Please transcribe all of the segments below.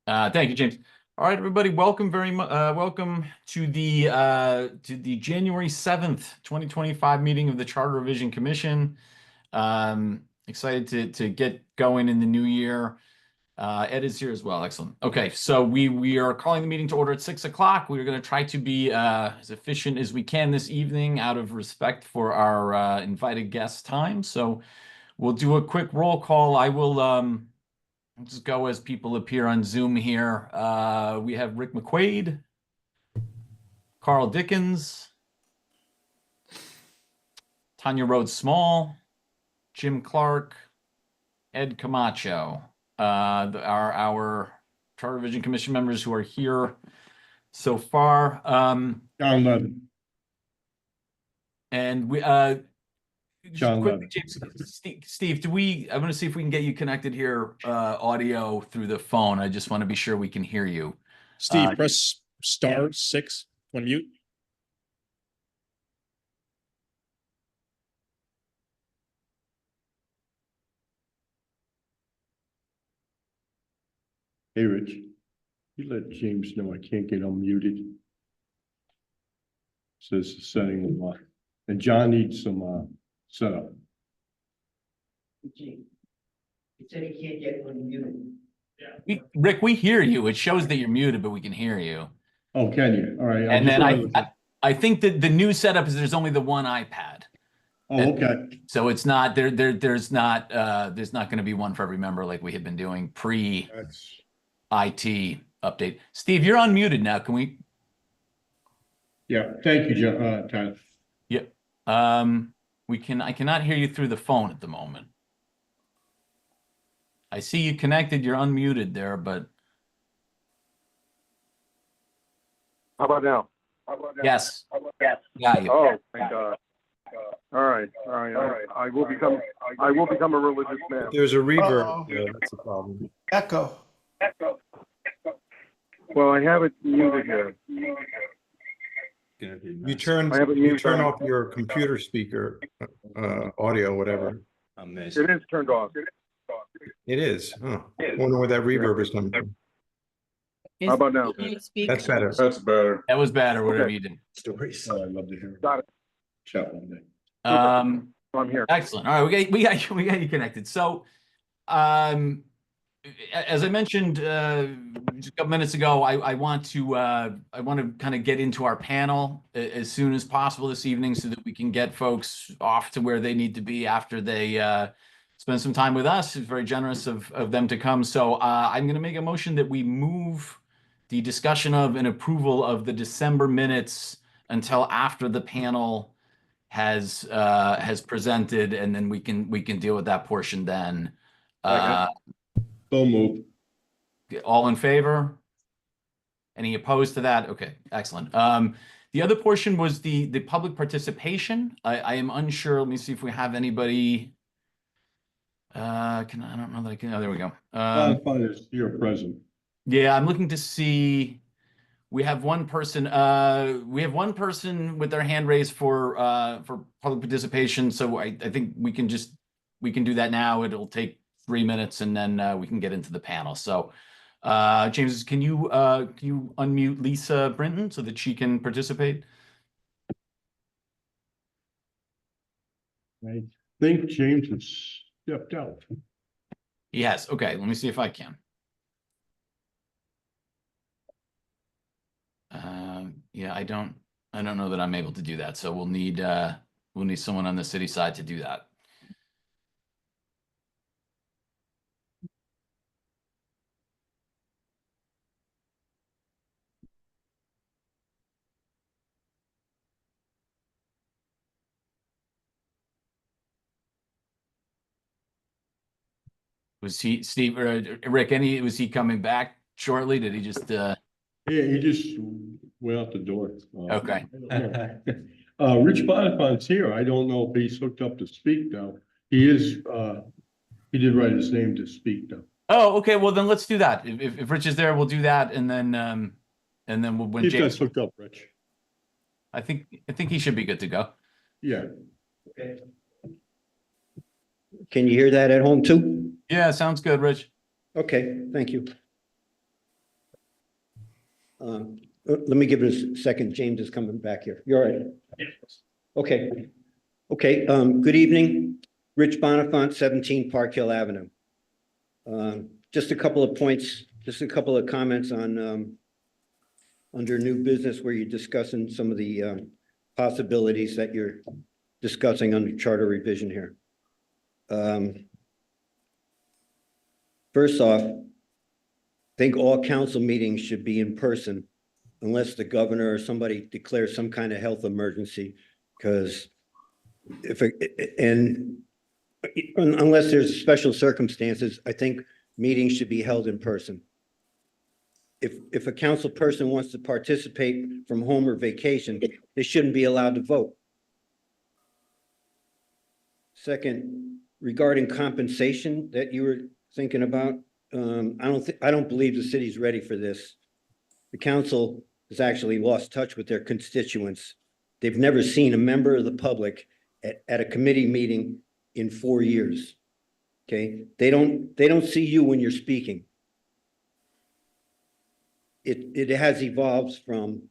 Thank you, James. All right, everybody, welcome very much. Welcome to the January 7th, 2025 meeting of the Charter Revision Commission. Excited to get going in the new year. Ed is here as well. Excellent. Okay, so we are calling the meeting to order at 6 o'clock. We are going to try to be as efficient as we can this evening out of respect for our invited guest time. So we'll do a quick roll call. I will just go as people appear on Zoom here. We have Rick McQuaid, Carl Dickens, Tanya Rhodes Small, Jim Clark, Ed Camacho. Our Charter Revision Commission members who are here so far. John Levin. And we John quickly, Levin. James, Steve, I'm going to see if we can get you connected here, audio through the phone. I just want to be sure we can hear you. Steve, press *6 to unmute. Hey, Rich, you let James know I can't get unmuted. Says the setting will lock. And John needs some setup. He said he can't get unmuted. Rick, we hear you. It shows that you're muted, but we can hear you. Oh, can you? All right. And then I think that the new setup is there's only the one iPad. Oh, okay. So it's not there's not going to be one for every member like we had been doing pre IT update. Steve, you're unmuted now. Can we? Yeah. Thank you, John. Tyler. Yep. I cannot hear you through the phone at the moment. I see you connected. You're unmuted there, but. How about now? Yes. Yes. Got you. Oh, thank God. All right. I will become a religious man. There's a reverb. Yeah, that's the problem. Echo. Well, I have it muted here. You turn off your computer speaker, audio, whatever. It is turned off. It is. Oh, I wonder where that reverb is coming from. How about now? That's better. That's better. That was bad, or whatever you did. Stories. Oh, I'd love to hear it. Got it. Chat one day. Um, I'm here. Excellent. All right, we got you connected. So, as I mentioned just a couple minutes ago, I want to kind of get into our panel as soon as possible this evening, so that we can get folks off to where they need to be after they spend some time with us. It's very generous of them to come. So I'm going to make a motion that we move the discussion of and approval of the December minutes until after the panel has presented, and then we can deal with that portion then. So move. All in favor? Any opposed to that? Okay, excellent. The other portion was the public participation. I am unsure. Let me see if we have anybody. I don't know that I can. Oh, there we go. Fine as you're present. Yeah, I'm looking to see. We have one person. We have one person with their hand raised for public participation. So I think we can do that now. It'll take 3 minutes, and then we can get into the panel. So, James, can you unmute Lisa Brinton so that she can participate? I think James has stepped out. Yes. Okay. Let me see if I can. Yeah, I don't know that I'm able to do that. So we'll need someone on the city side to do that. Was he, Steve or Rick? Was he coming back shortly? Did he just? Yeah, he just went out the door. Okay. Rich Bonafonte's here. I don't know if he's hooked up to speak though. He is. He did write his name to speak though. Oh, okay. Well, then let's do that. If Rich is there, we'll do that, and then we'll when He's James. hooked up, Rich. I think he should be good to go. Yeah. Okay. Can you hear that at home too? Yeah, sounds good, Rich. Okay, thank you. Let me give it a second. James is coming back here. You're all right. Okay. Okay, good evening. Rich Bonifant, 17 Park Hill Avenue. Just a couple of points, just a couple of comments on under new business where you're discussing some of the possibilities that you're discussing under charter revision here. First off, I think all council meetings should be in person unless the governor or somebody declares some kind of health emergency, because unless there's special circumstances, I think meetings should be held in person. If a council person wants to participate from home or vacation, they shouldn't be allowed to vote. Second, regarding compensation that you were thinking about, I don't believe the city's ready for this. The council has actually lost touch with their constituents. They've never seen a member of the public at a committee meeting in 4 years. Okay, they don't see you when you're speaking. It has evolved from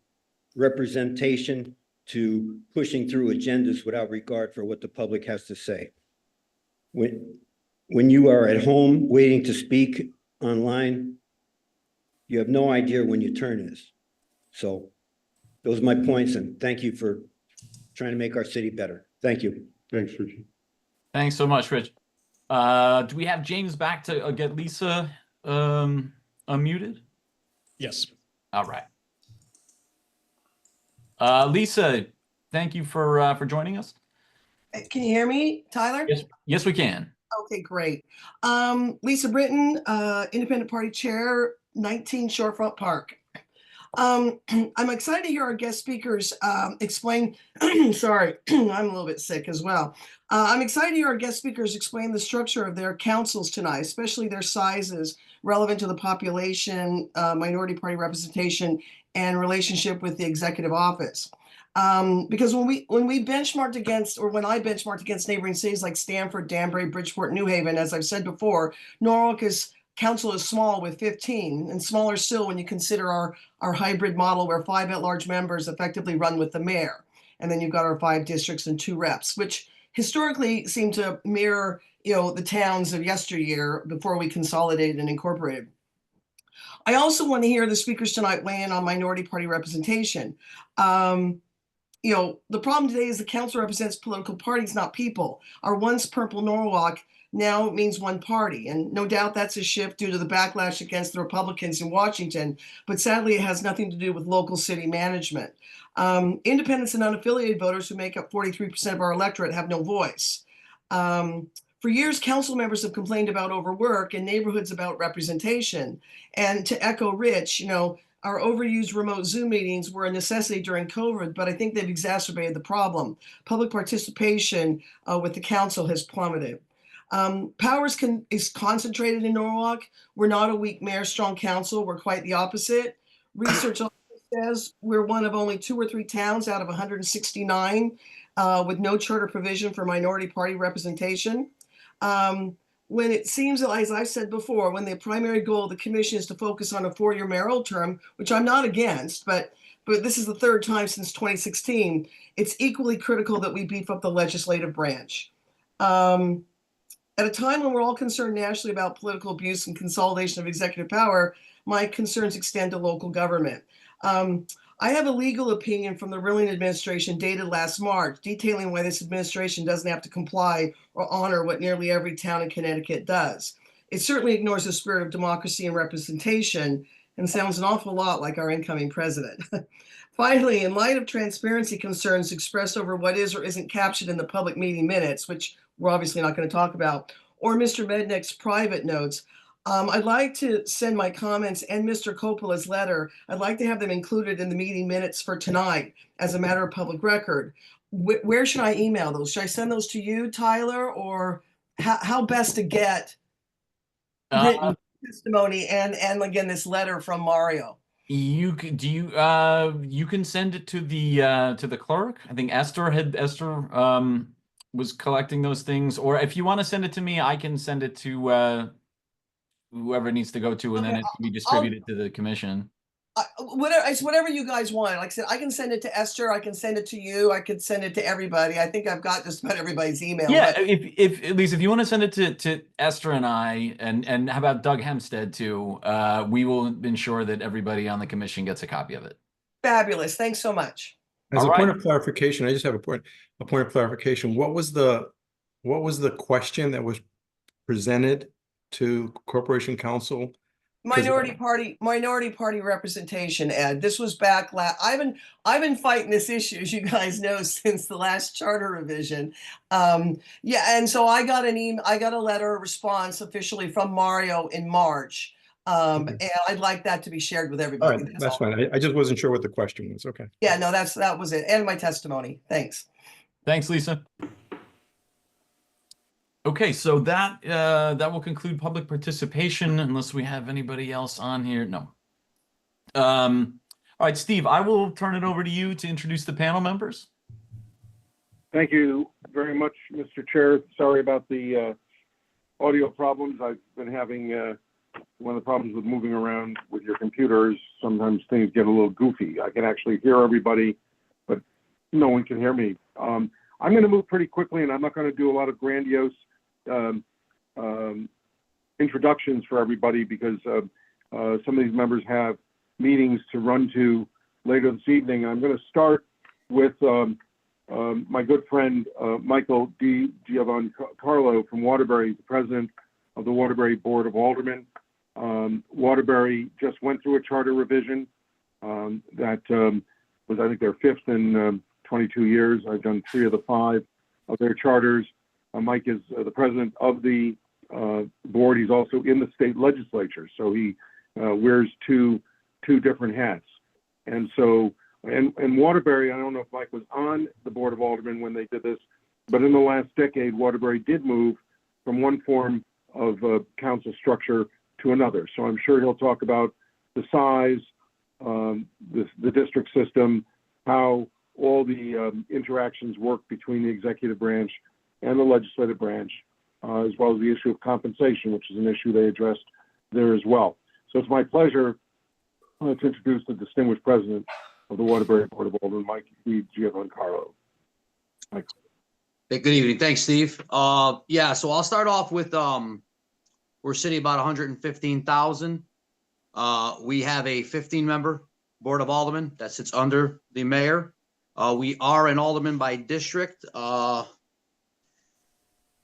representation to pushing through agendas without regard for what the public has to say. When you are at home waiting to speak online, you have no idea when your turn is. So those are my points, and thank you for trying to make our city better. Thank you. Thanks, Richie. Thanks so much, Rich. Do we have James back to get Lisa unmuted? Yes. All right. Lisa, thank you for joining us. Can you hear me, Tyler? Yes, we can. Okay, great. Lisa Britton, Independent Party Chair, 19 Shorefront Park. I'm excited to hear our guest speakers explain, sorry, I'm a little bit sick as well. I'm excited to hear our guest speakers explain the structure of their councils tonight, especially their sizes relevant to the population, minority party representation, and relationship with the executive office. Because when we benchmarked against, or when I benchmarked against neighboring cities like Stamford, Danbury, Bridgeport, New Haven, as I've said before, Norwalk's council is small with 15, and smaller still when you consider our hybrid model where 5 at-large members effectively run with the mayor. And then you've got our 5 districts and 2 reps, which historically seem to mirror, the towns of yesteryear before we consolidated and incorporated. I also want to hear the speakers tonight weigh in on minority party representation. The problem today is the council represents political parties, not people. Our once purple Norwalk now means one party. And no doubt that's a shift due to the backlash against the Republicans in Washington. But sadly, it has nothing to do with local city management. Independents and unaffiliated voters, who make up 43% of our electorate, have no voice. For years, council members have complained about overwork and neighborhoods about representation. And to echo Rich, our overused remote Zoom meetings were a necessity during COVID, but I think they've exacerbated the problem. Public participation with the council has plummeted. Power is concentrated in Norwalk. We're not a weak mayor, strong council. We're quite the opposite. Research also says we're one of only 2 or 3 towns out of 169 with no charter provision for minority party representation. When it seems, as I've said before, when the primary goal of the commission is to focus on a 4-year mayoral term, which I'm not against, but this is the 3rd time since 2016, it's equally critical that we beef up the legislative branch. At a time when we're all concerned nationally about political abuse and consolidation of executive power, my concerns extend to local government. I have a legal opinion from the Rilling administration dated last March, detailing why this administration doesn't have to comply or honor what nearly every town in Connecticut does. It certainly ignores the spirit of democracy and representation and sounds an awful lot like our incoming president. Finally, in light of transparency concerns expressed over what is or isn't captured in the public meeting minutes, which we're obviously not going to talk about, or Mr. Mednick's private notes, I'd like to send my comments and Mr. Coppola's letter. I'd like to have them included in the meeting minutes for tonight as a matter of public record. Where should I email those? Should I send those to you, Tyler, or how best to get written testimony and again this letter from Mario? You can send it to the clerk. I think Esther was collecting those things, or if you want to send it to me, I can send it to whoever it needs to go to, and then it can be distributed to the commission. Whatever, it's whatever you guys want. Like I said, I can send it to Esther. I can send it to you. I could send it to everybody. I think I've got just about everybody's email. Yeah, but- if at least if you want to send it to Esther and I, and how about Doug Hempstead too? We will ensure that everybody on the commission gets a copy of it. Fabulous. Thanks so much. As All a point right. of clarification, I just have a point of clarification. What was the question that was presented to Corporation Council? Minority party representation, Ed. This was back I've been fighting this issue, as you guys know, since the last charter revision. Yeah, and so I got a letter, a response officially from Mario in March. Okay. And I'd like that to be shared with All everybody. right, that's fine. I just wasn't sure what the question was. Okay. Yeah, no, that was it. And my testimony. Thanks. Thanks, Lisa. Okay, so that will conclude public participation unless we have anybody else on here. No. All right, Steve, I will turn it over to you to introduce the panel members. Thank you very much, Mr. Chair. Sorry about the audio problems. I've been having one of the problems with moving around with your computers. Sometimes things get a little goofy. I can actually hear everybody, but no one can hear me. I'm going to move pretty quickly, and I'm not going to do a lot of grandiose introductions for everybody because some of these members have meetings to run to later this evening. I'm going to start with my good friend Michael D. Giovancarlo from Waterbury, the president of the Waterbury Board of Aldermen. Waterbury just went through a charter revision that was, I think, their fifth in 22 years. I've done 3 of the 5 of their charters. Mike is the president of the board. He's also in the state legislature, so he wears two different hats. And so, and Waterbury, I don't know if Mike was on the Board of Aldermen when they did this, but in the last decade, Waterbury did move from one form of council structure to another. So I'm sure he'll talk about the size, the district system, how all the interactions work between the executive branch and the legislative branch, as well as the issue of compensation, which is an issue they addressed there as well. So it's my pleasure to introduce the distinguished president of the Waterbury Board of Aldermen, Mike D. Giovancarlo. Mike. Hey, good evening. Thanks, Steve. Yeah, so I'll start off with we're sitting about 115,000. We have a 15-member Board of Aldermen that sits under the mayor. We are an alderman by district.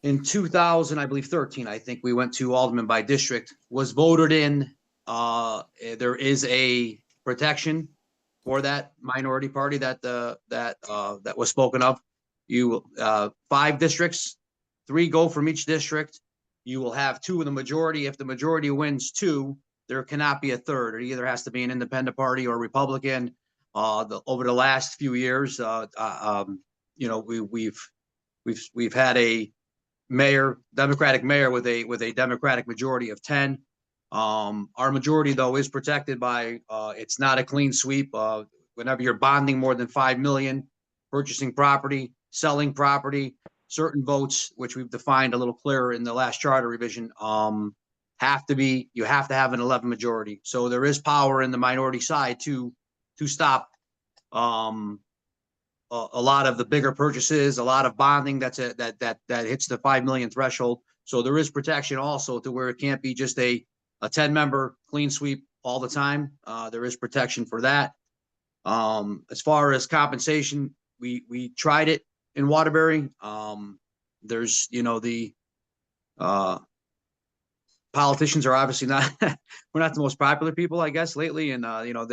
In 2000, I believe 13, I think we went to alderman by district, was voted in. There is a protection for that minority party that was spoken of. You 5 districts, 3 go from each district. You will have 2 in the majority. If the majority wins 2, there cannot be a third. It either has to be an independent party or Republican. Over the last few years, you know, we've had a Democratic mayor with a Democratic majority of 10. Our majority, though, is protected by it's not a clean sweep. Whenever you're bonding more than 5 million, purchasing property, selling property, certain votes, which we've defined a little clearer in the last charter revision, you have to have an 11 majority. So there is power in the minority side to stop a lot of the bigger purchases, a lot of bonding that hits the 5 million threshold. So there is protection also to where it can't be just a 10-member clean sweep all the time. There is protection for that. As far as compensation, we tried it in Waterbury. There's, you know, the politicians are obviously not we're not the most popular people, I guess, lately. And you know,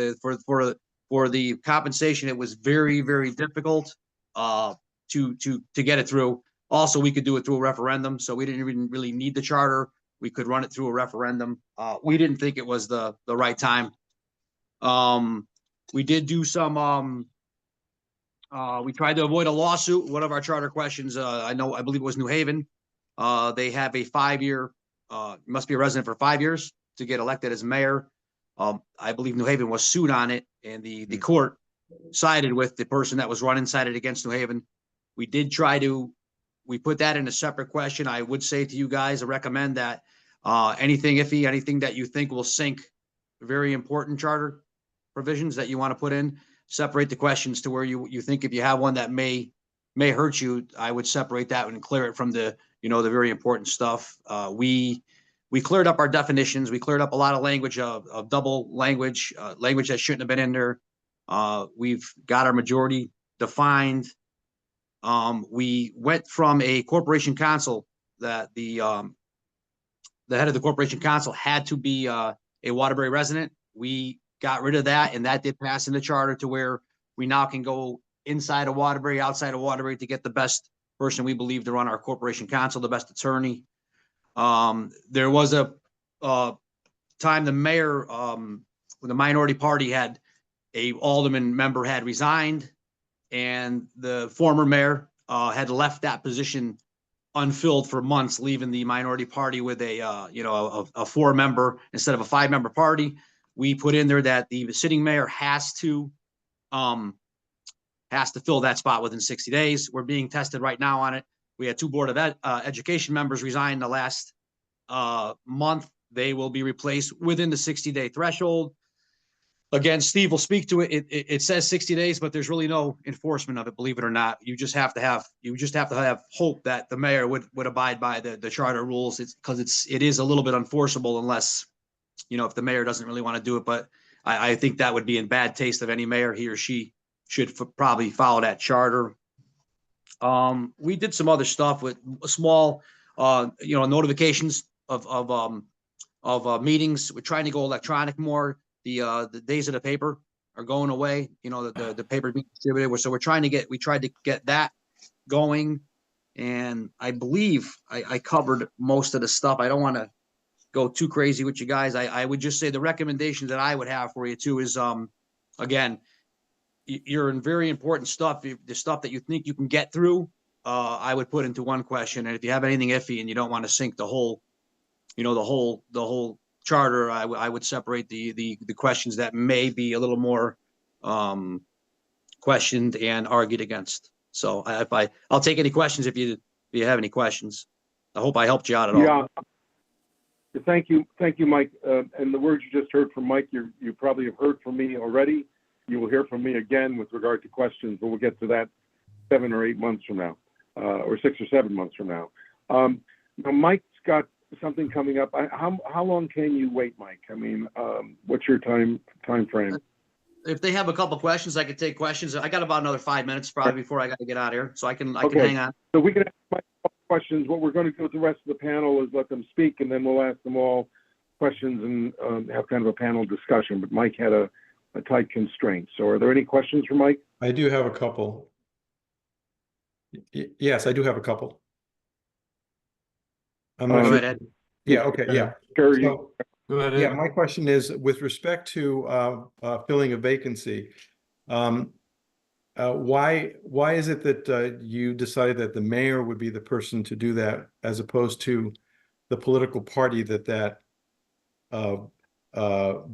for the compensation, it was very, very difficult to get it through. Also, we could do it through a referendum, so we didn't even really need the charter. We could run it through a referendum. We didn't think it was the right time. We did do some. We tried to avoid a lawsuit. One of our charter questions, I believe it was New Haven. They have a 5-year. You must be a resident for 5 years to get elected as mayor. I believe New Haven was sued on it, and the court sided with the person that was running, sided against New Haven. We did try to. We put that in a separate question. I would say to you guys, I recommend that anything iffy, anything that you think will sink, very important charter, provisions that you want to put in, separate the questions to where you think if you have one that may hurt you, I would separate that and clear it from the, the very important stuff. We cleared up our definitions. We cleared up a lot of language of double language, language that shouldn't have been in there. We've got our majority defined. We went from a corporation counsel that the head of the corporation counsel had to be a Waterbury resident. We got rid of that, and that did pass in the charter to where we now can go inside of Waterbury, outside of Waterbury to get the best person we believe to run our corporation counsel, the best attorney. There was a time the mayor, when the minority party had a alderman member had resigned, and the former mayor had left that position unfilled for months, leaving the minority party with a 4-member instead of a 5-member party. We put in there that the sitting mayor has to fill that spot within 60 days. We're being tested right now on it. We had 2 Board of Education members resign the last month. They will be replaced within the 60-day threshold. Again, Steve will speak to it. It says 60 days, but there's really no enforcement of it, believe it or not. You just have to have hope that the mayor would abide by the charter rules. It's because it is a little bit unenforceable unless, if the mayor doesn't really want to do it. But I think that would be in bad taste of any mayor. He or she should probably follow that charter. We did some other stuff with small, notifications of meetings. We're trying to go electronic more. The days of the paper are going away. The paper being distributed. So we tried to get that going. And I believe I covered most of the stuff. I don't want to go too crazy with you guys. I would just say the recommendations that I would have for you too is, again, you're in very important stuff. The stuff that you think you can get through, I would put into one question. And if you have anything iffy and you don't want to sink the whole charter, I would separate the questions that may be a little more questioned and argued against. So I'll take any questions if you have any questions. I hope I helped you out at all. Yeah. Thank you, Mike. And the words you just heard from Mike, you probably have heard from me already. You will hear from me again with regard to questions, but we'll get to that 7 or 8 months from now, or 6 or 7 months from now. Now Mike's got something coming up. How long can you wait, Mike? I mean, what's your time frame? If they have a couple questions, I could take questions. I got about another 5 minutes probably before I got to get out of here, so I can hang on. So we can ask Mike questions. What we're going to do with the rest of the panel is let them speak, and then we'll ask them all questions and have kind of a panel discussion. But Mike had a tight constraint. So are there any questions for Mike? I do have a couple. Yes, I do have a couple. I'm not Go sure. ahead, Ed. Yeah, okay, yeah. Sure, So, Go ahead, Ed. yeah, my question is with respect to filling a vacancy, why is it that you decided that the mayor would be the person to do that as opposed to the political party that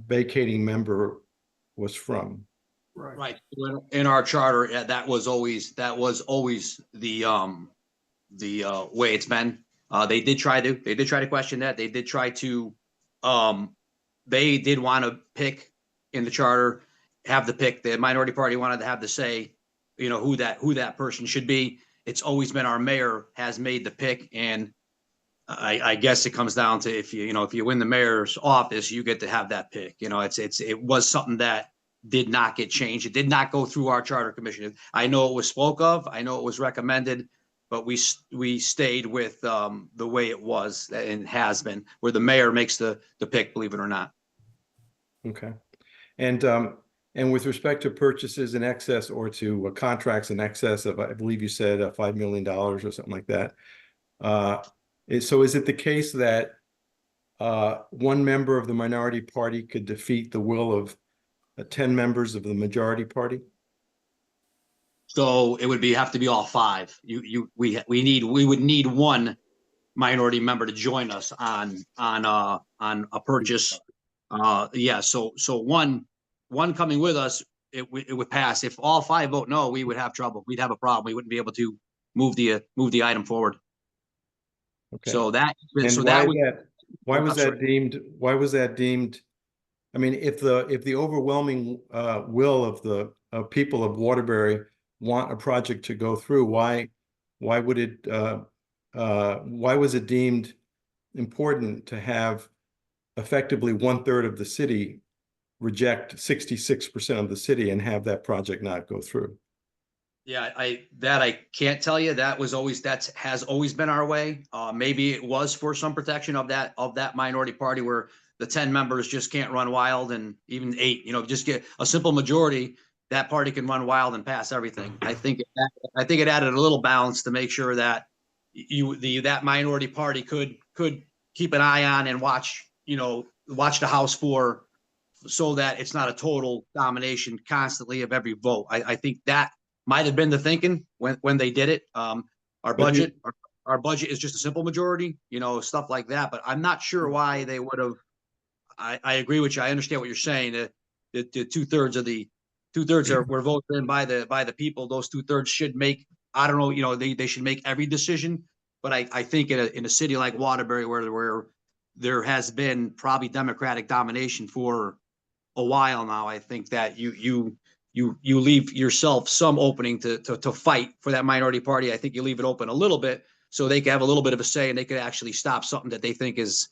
vacating member was from? Right. In our charter, that was always the way it's been. They did try to question that. They did try to, they did want to pick in the charter, have the pick. The minority party wanted to have the say, who that person should be. It's always been our mayor has made the pick. And I guess it comes down to if you win the mayor's office, you get to have that pick. It was something that did not get changed. It did not go through our charter commission. I know it was spoke of. I know it was recommended, but we stayed with the way it was and has been, where the mayor makes the pick, believe it or not. Okay. And with respect to purchases in excess or to contracts in excess of, I believe you said $5 million or something like that. So is it the case that one member of the minority party could defeat the will of 10 members of the majority party? So it would have to be all 5. We would need one minority member to join us on a purchase. Yeah. So one coming with us, it would pass. If all 5 vote no, we would have trouble. We'd have a problem. We wouldn't be able to move the item forward. Okay. So that. And so why that was that deemed I mean, if the overwhelming will of the people of Waterbury want a project to go through, why would it why was it deemed important to have effectively 1/3 of the city reject 66% of the city and have that project not go through? Yeah, I can't tell you. That has always been our way. Maybe it was for some protection of that minority party where the 10 members just can't run wild, and even 8, just get a simple majority, that party can run wild and pass everything. I think it added a little balance to make sure that that minority party could keep an eye on and watch the House so that it's not a total domination constantly of every vote. I think that might have been the thinking when they did it. Our budget is just a simple majority, stuff like that. But I'm not sure why they would have. I agree with you. I understand what you're saying. The 2/3 were voted in by the people. Those 2/3 should make. I don't know. They should make every decision. But I think in a city like Waterbury, where there has been probably Democratic domination for a while now, I think that you leave yourself some opening to fight for that minority party. I think you leave it open a little bit so they can have a little bit of a say, and they could actually stop something that they think is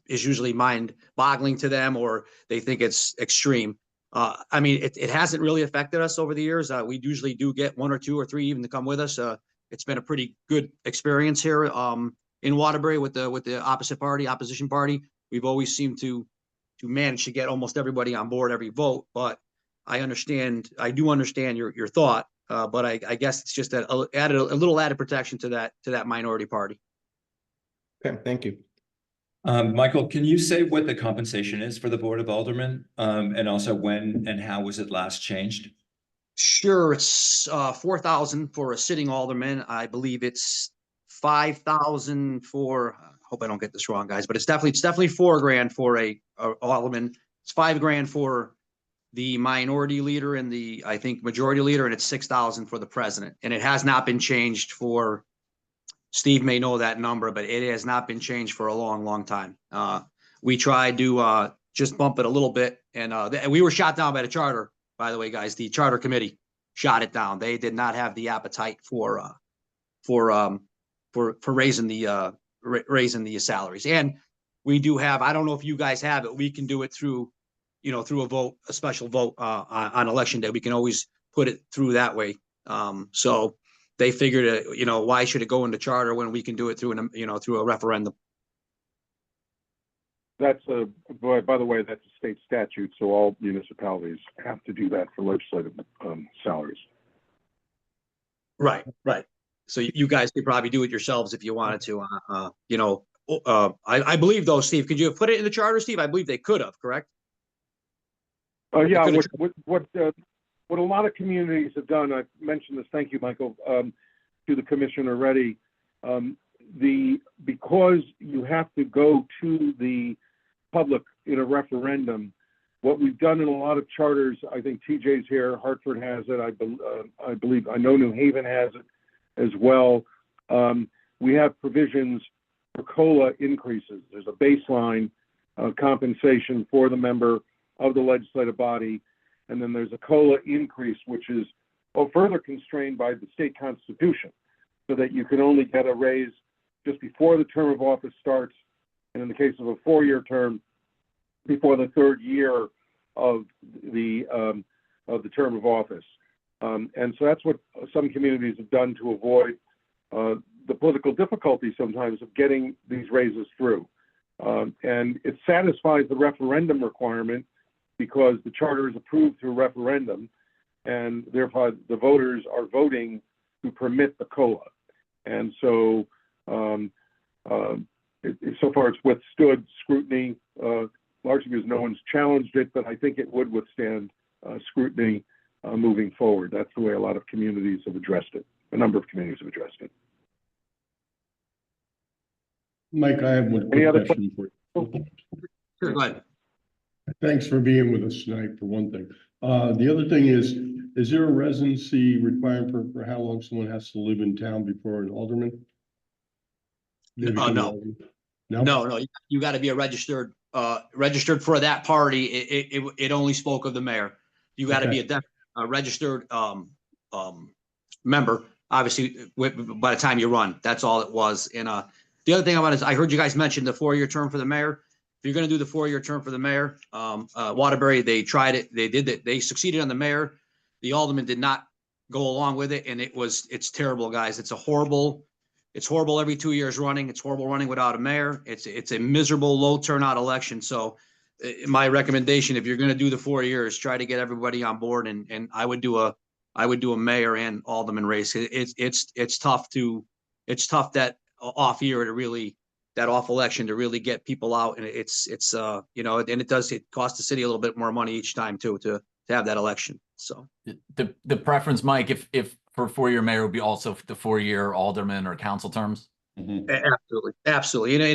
usually mind-boggling to them, or they think it's extreme. I mean, it hasn't really affected us over the years. We usually do get 1 or 2 or 3 even to come with us. It's been a pretty good experience here in Waterbury with the opposition party. We've always seemed to manage to get almost everybody on board every vote. But I do understand your thought. But I guess it's just that added a little added protection to that minority party. Okay, thank you. Michael, can you say what the compensation is for the Board of Aldermen? And also when and how was it last changed? Sure, it's $4,000 for a sitting alderman. I believe it's $5,000 for. I hope I don't get this wrong, guys, but it's definitely $4,000 for a alderman. It's $5,000 for the minority leader and the, I think, majority leader, and it's $6,000 for the president. And it has not been changed for. Steve may know that number, but it has not been changed for a long, long time. We tried to just bump it a little bit, and we were shot down by the charter. By the way, guys, the charter committee shot it down. They did not have the appetite for raising the salaries. And we do have. I don't know if you guys have it. We can do it through a vote, a special vote on election day. We can always put it through that way. So. They figured, why should it go into charter when we can do it through a referendum? By the way, that's a state statute, so all municipalities have to do that for legislative salaries. Right. So you guys could probably do it yourselves if you wanted to. I believe though, Steve, could you have put it in the charter, Steve? I believe they could have, correct? Yeah. What a lot of communities have done, I've mentioned this, thank you, Michael, to the commission already, because you have to go to the public in a referendum, what we've done in a lot of charters, I think TJ's here, Hartford has it, I believe, I know New Haven has it as well. We have provisions for COLA increases. There's a baseline compensation for the member of the legislative body. And then there's a COLA increase, which is further constrained by the state constitution, so that you can only get a raise just before the term of office starts, and in the case of a 4-year term, before the 3rd year of the term of office. And so that's what some communities have done to avoid the political difficulty sometimes of getting these raises through. And it satisfies the referendum requirement, because the charter is approved through referendum, and therefore the voters are voting to permit the COLA. And so, so far it's withstood scrutiny, largely because no one's challenged it, but I think it would withstand scrutiny moving forward. That's the way a lot of communities have addressed it. A number of communities have addressed it. Mike, I have one quick question for you. Sure, go ahead. Thanks for being with us tonight, for one thing. The other thing is there a residency requirement for how long someone has to live in town before an alderman? No. You got to be a registered registered for that party, it only spoke of the mayor. You got to be a registered member, obviously, by the time you run. That's all it was. And the other thing I heard you guys mention the 4-year term for the mayor. If you're going to do the 4-year term for the mayor, Waterbury, they tried it. They did it. They succeeded on the mayor. The alderman did not go along with it, and it's terrible, guys. It's horrible every 2 years running. It's horrible running without a mayor. It's a miserable, low turnout election. So my recommendation, if you're going to do the 4 years, try to get everybody on board, and I would do a mayor and alderman race. It's tough that off year to really, that off election to really get people out. And it's you know, and it costs the city a little bit more money each time too, to have that election. So The preference, Mike, if for 4-year mayor would be also the 4-year alderman or council terms. Absolutely.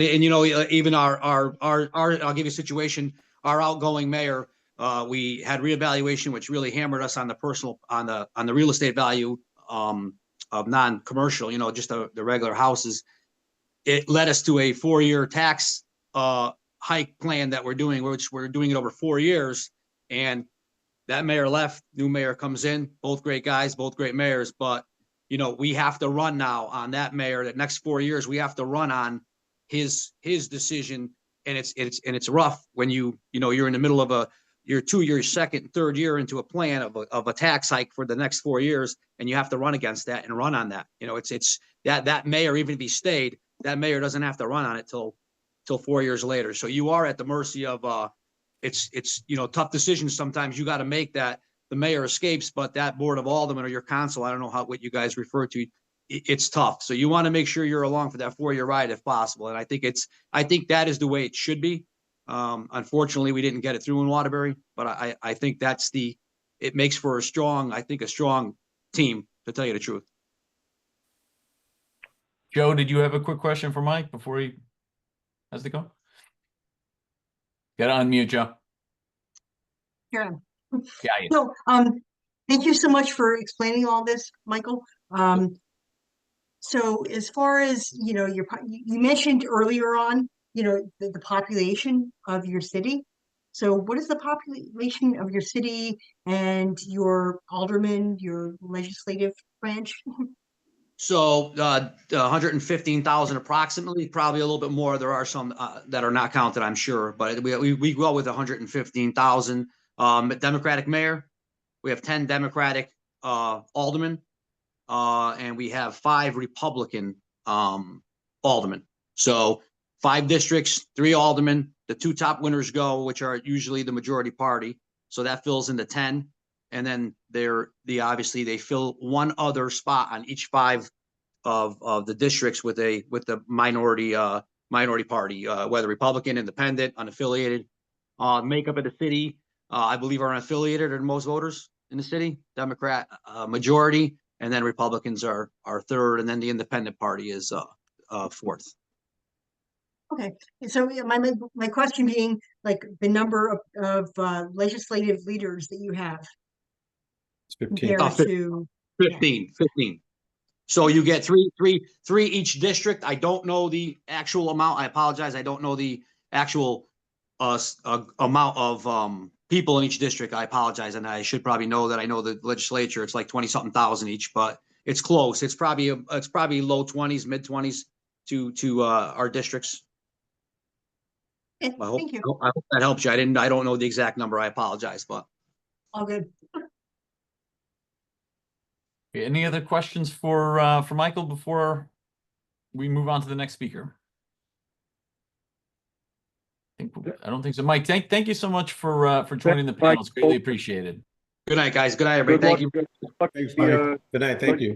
And you know, even our I'll give you a situation, our outgoing mayor, we had reevaluation, which really hammered us on the real estate value of non-commercial, you know, just the regular houses. It led us to a 4-year tax hike plan that we're doing, which we're doing it over 4 years. And that mayor left, new mayor comes in, both great guys, both great mayors. But, you know, we have to run now on that mayor. That next 4 years, we have to run on his decision. And it's rough when you're in the middle of your 2 years, second, third year into a plan of a tax hike for the next 4 years, and you have to run against that and run on that. You know, it's that mayor, even if he stayed, that mayor doesn't have to run on it till 4 years later. So you are at the mercy of it's you know, tough decisions sometimes you got to make that the mayor escapes, but that board of aldermen or your council, I don't know what you guys refer to, it's tough. So you want to make sure you're along for that 4-year ride if possible. And I think that is the way it should be. Unfortunately, we didn't get it through in Waterbury, but I think it makes for a strong team, to tell you the truth. Joe, did you have a quick question for Mike before he has to go? Get on mute, Joe. Sure. Yeah. So, thank you so much for explaining all this, Michael. So as far as, you know, you mentioned earlier on, you know, the population of your city. So what is the population of your city and your alderman, your legislative branch? So 115,000 approximately, probably a little bit more. There are some that are not counted, I'm sure, but we go with 115,000. Democratic mayor, we have 10 Democratic aldermen, and we have 5 Republican aldermen. So 5 districts, 3 aldermen. The 2 top winners go, which are usually the majority party. So that fills in the 10. And then obviously they fill one other spot on each 5 of the districts with the minority party, whether Republican, independent, unaffiliated. Makeup of the city, I believe, are unaffiliated, are most voters in the city. Democrat majority, and then Republicans are 3rd, and then the independent party is 4th. Okay, so my question being, like, the number of legislative leaders that you have. 15. Compared to 15. So you get three each district. I don't know the actual amount. I apologize. I don't know the actual amount of people in each district. I apologize, and I should probably know that. I know the legislature, it's like 20-something thousand each, but it's close. It's probably low 20s, mid 20s to our districts. Thank you. I hope that helps you. I don't know the exact number. I apologize, but All good. Any other questions for Michael before we move on to the next speaker? I don't think so. Mike, thank you so much for joining the panel. It's greatly appreciated. Good night, guys. Good night, everybody. Thank you. Thanks, Mike. Good night. Thank you.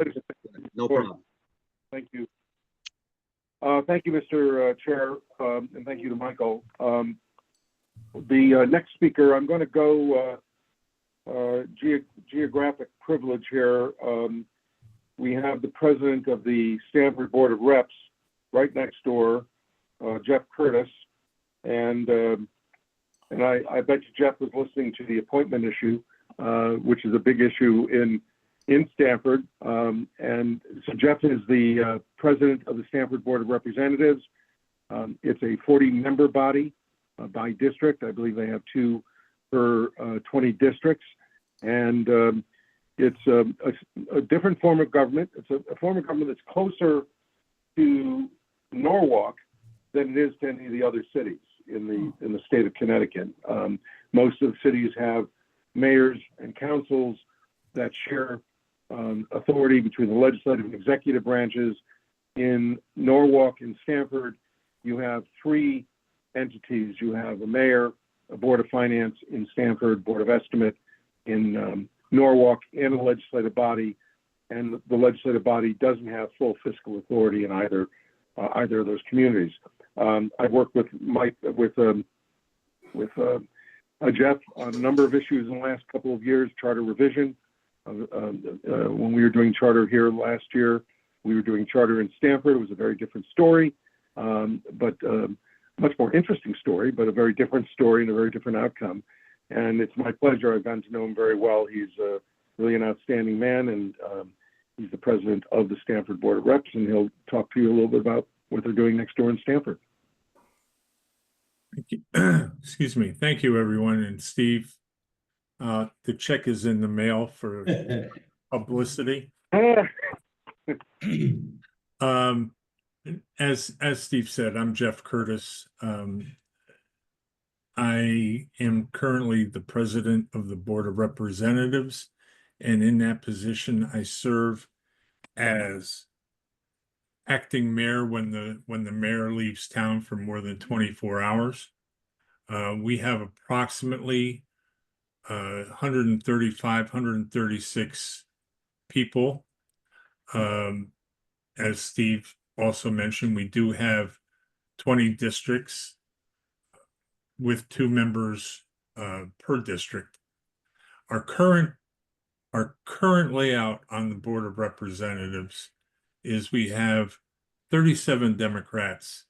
No problem. Thank you. Thank you, Mr. Chair, and thank you to Michael. The next speaker, I'm going to go geographic privilege here. We have the president of the Stamford Board of Reps right next door, Jeff Curtis, and I bet you Jeff was listening to the appointment issue, which is a big issue in Stamford. And so Jeff is the president of the Stamford Board of Representatives. It's a 40-member body. by district. I believe they have 2 per 20 districts. And it's a different form of government. It's a form of government that's closer to Norwalk than it is to any of the other cities in the state of Connecticut. Most of the cities have mayors and councils that share authority between the legislative and executive branches. In Norwalk and Stamford, you have 3 entities. You have a mayor, a board of finance in Stamford, board of estimate in Norwalk, and a legislative body. And the legislative body doesn't have full fiscal authority in either of those communities. I've worked with Jeff on a number of issues in the last couple of years, charter revision. When we were doing charter here last year, we were doing charter in Stamford. It was a very different story, but much more interesting story, but a very different story and a very different outcome. And it's my pleasure. I've gotten to know him very well. He's really an outstanding man, and he's the president of the Stamford Board of Reps, and he'll talk to you a little bit about what they're doing next door in Stamford. Excuse me. Thank you, everyone. And Steve, the check is in the mail for publicity. As Steve said, I'm Jeff Curtis. I am currently the president of the Board of Representatives, and in that position, I serve as acting mayor when the mayor leaves town for more than 24 hours. We have approximately 135, 136 people. As Steve also mentioned, we do have 20 districts with 2 members per district. Our current layout on the Board of Representatives is we have 37 Democrats,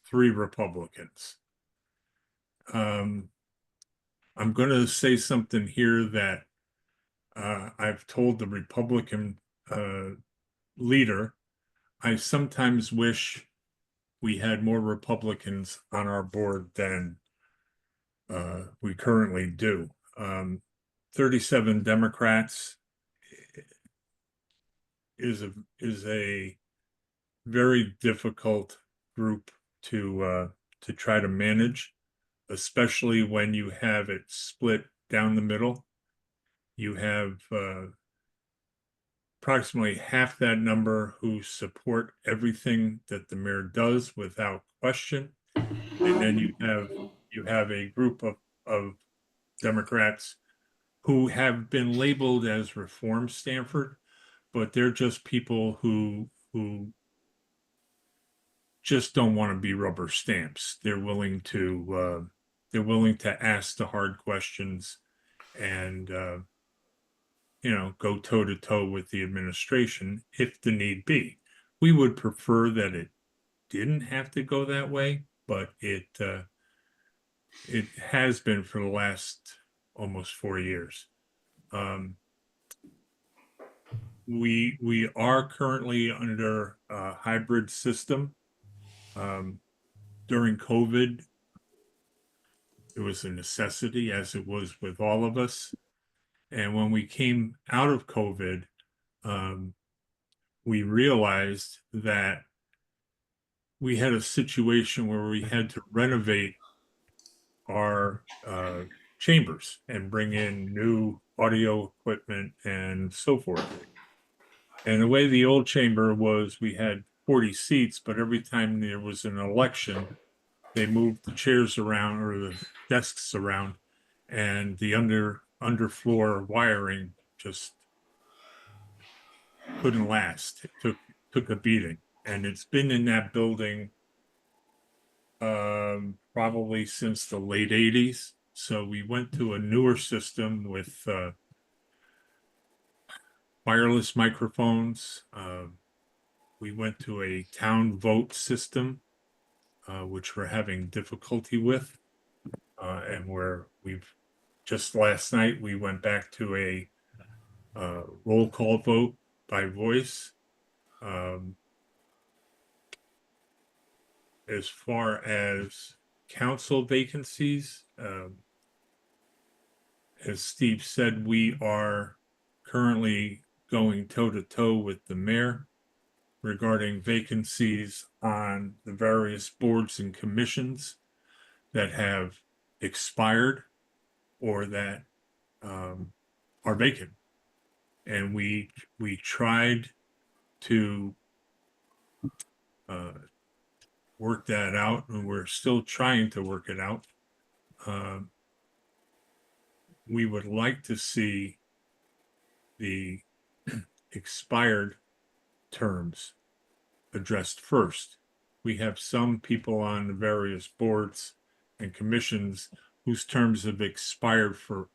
3 Republicans. I'm going to say something here that I've told the Republican leader. I sometimes wish we had more Republicans on our board than we currently do. 37 Democrats is a very difficult group to try to manage, especially when you have it split down the middle. You have approximately half that number who support everything that the mayor does without question, and then you have a group of Democrats who have been labeled as Reform Stamford, but they're just people who just don't want to be rubber stamps. They're willing to ask the hard questions and go toe to toe with the administration if the need be. We would prefer that it didn't have to go that way, but it has been for the last almost 4 years. We are currently under a hybrid system. During COVID, it was a necessity, as it was with all of us. And when we came out of COVID, we realized that we had a situation where we had to renovate our chambers and bring in new audio equipment and so forth. And the way the old chamber was, we had 40 seats, but every time there was an election, they moved the chairs around or the desks around, and the underfloor wiring just couldn't last. It took a beating, and it's been in that building probably since the late 80s. So we went to a newer system with wireless microphones. We went to a town vote system, which we're having difficulty with, and where just last night we went back to a roll call vote by voice. As far as council vacancies. As Steve said, we are currently going toe-to-toe with the mayor regarding vacancies on the various boards and commissions that have expired or that are vacant. And we tried to work that out, and we're still trying to work it out. We would like to see the expired terms addressed first. We have some people on the various boards and commissions whose terms have expired for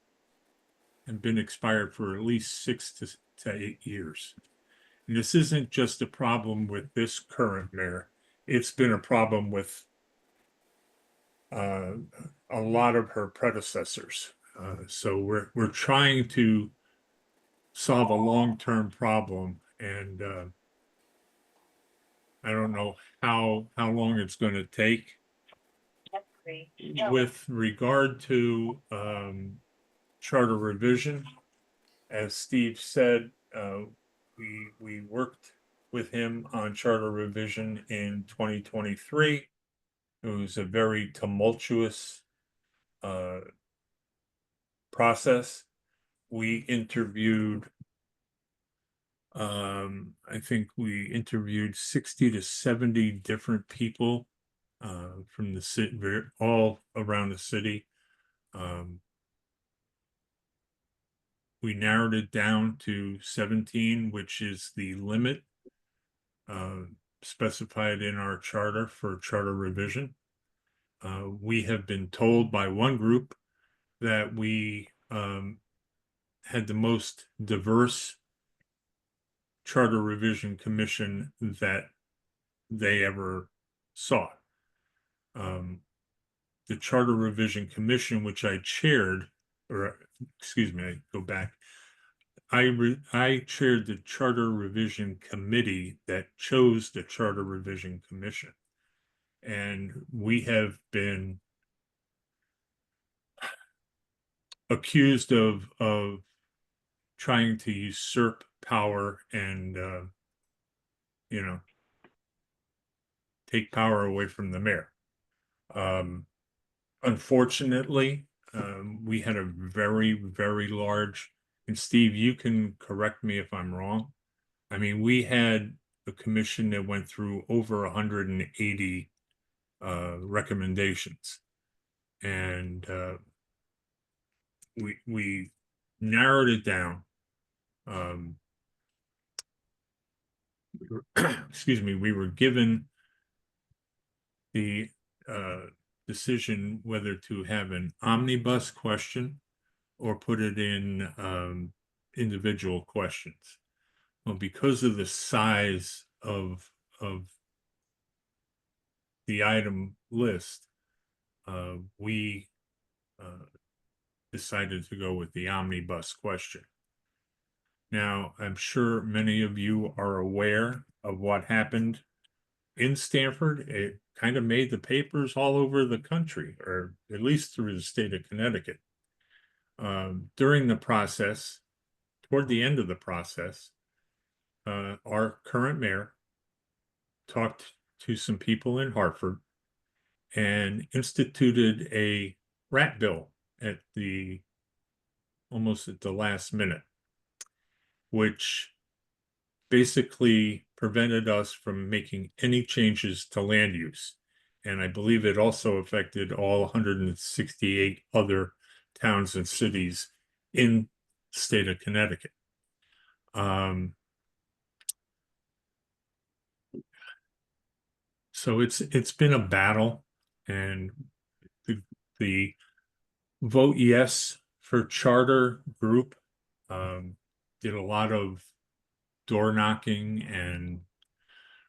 and been expired for at least 6 to 8 years. And this isn't just a problem with this current mayor. It's been a problem with a lot of her predecessors. So we're trying to solve a long-term problem, and I don't know how long it's going to take. With regard to charter revision, as Steve said, we worked with him on charter revision in 2023. It was a very tumultuous process. We interviewed, I think we interviewed 60 to 70 different people from the city, all around the city. We narrowed it down to 17, which is the limit specified in our charter for charter revision. We have been told by one group that we had the most diverse charter revision commission that they ever saw. The Charter Revision Commission, which I chaired, or excuse me, I go back. I chaired the Charter Revision Committee that chose the Charter Revision Commission. And we have been accused of trying to usurp power and, you know, take power away from the mayor. Unfortunately, we had a very, very large, and Steve, you can correct me if I'm wrong. I mean, we had a commission that went through over 180 recommendations, and we narrowed it down. Excuse me, we were given the decision whether to have an omnibus question or put it in individual questions. Well, because of the size of the item list, we decided to go with the omnibus question. Now, I'm sure many of you are aware of what happened in Stamford. It kind of made the papers all over the country, or at least through the state of Connecticut. During the process, toward the end of the process, our current mayor talked to some people in Hartford and instituted a rat bill at almost at the last minute, which basically prevented us from making any changes to land use. And I believe it also affected all 168 other towns and cities in the state of Connecticut. So it's been a battle, and the vote yes for charter group did a lot of door knocking and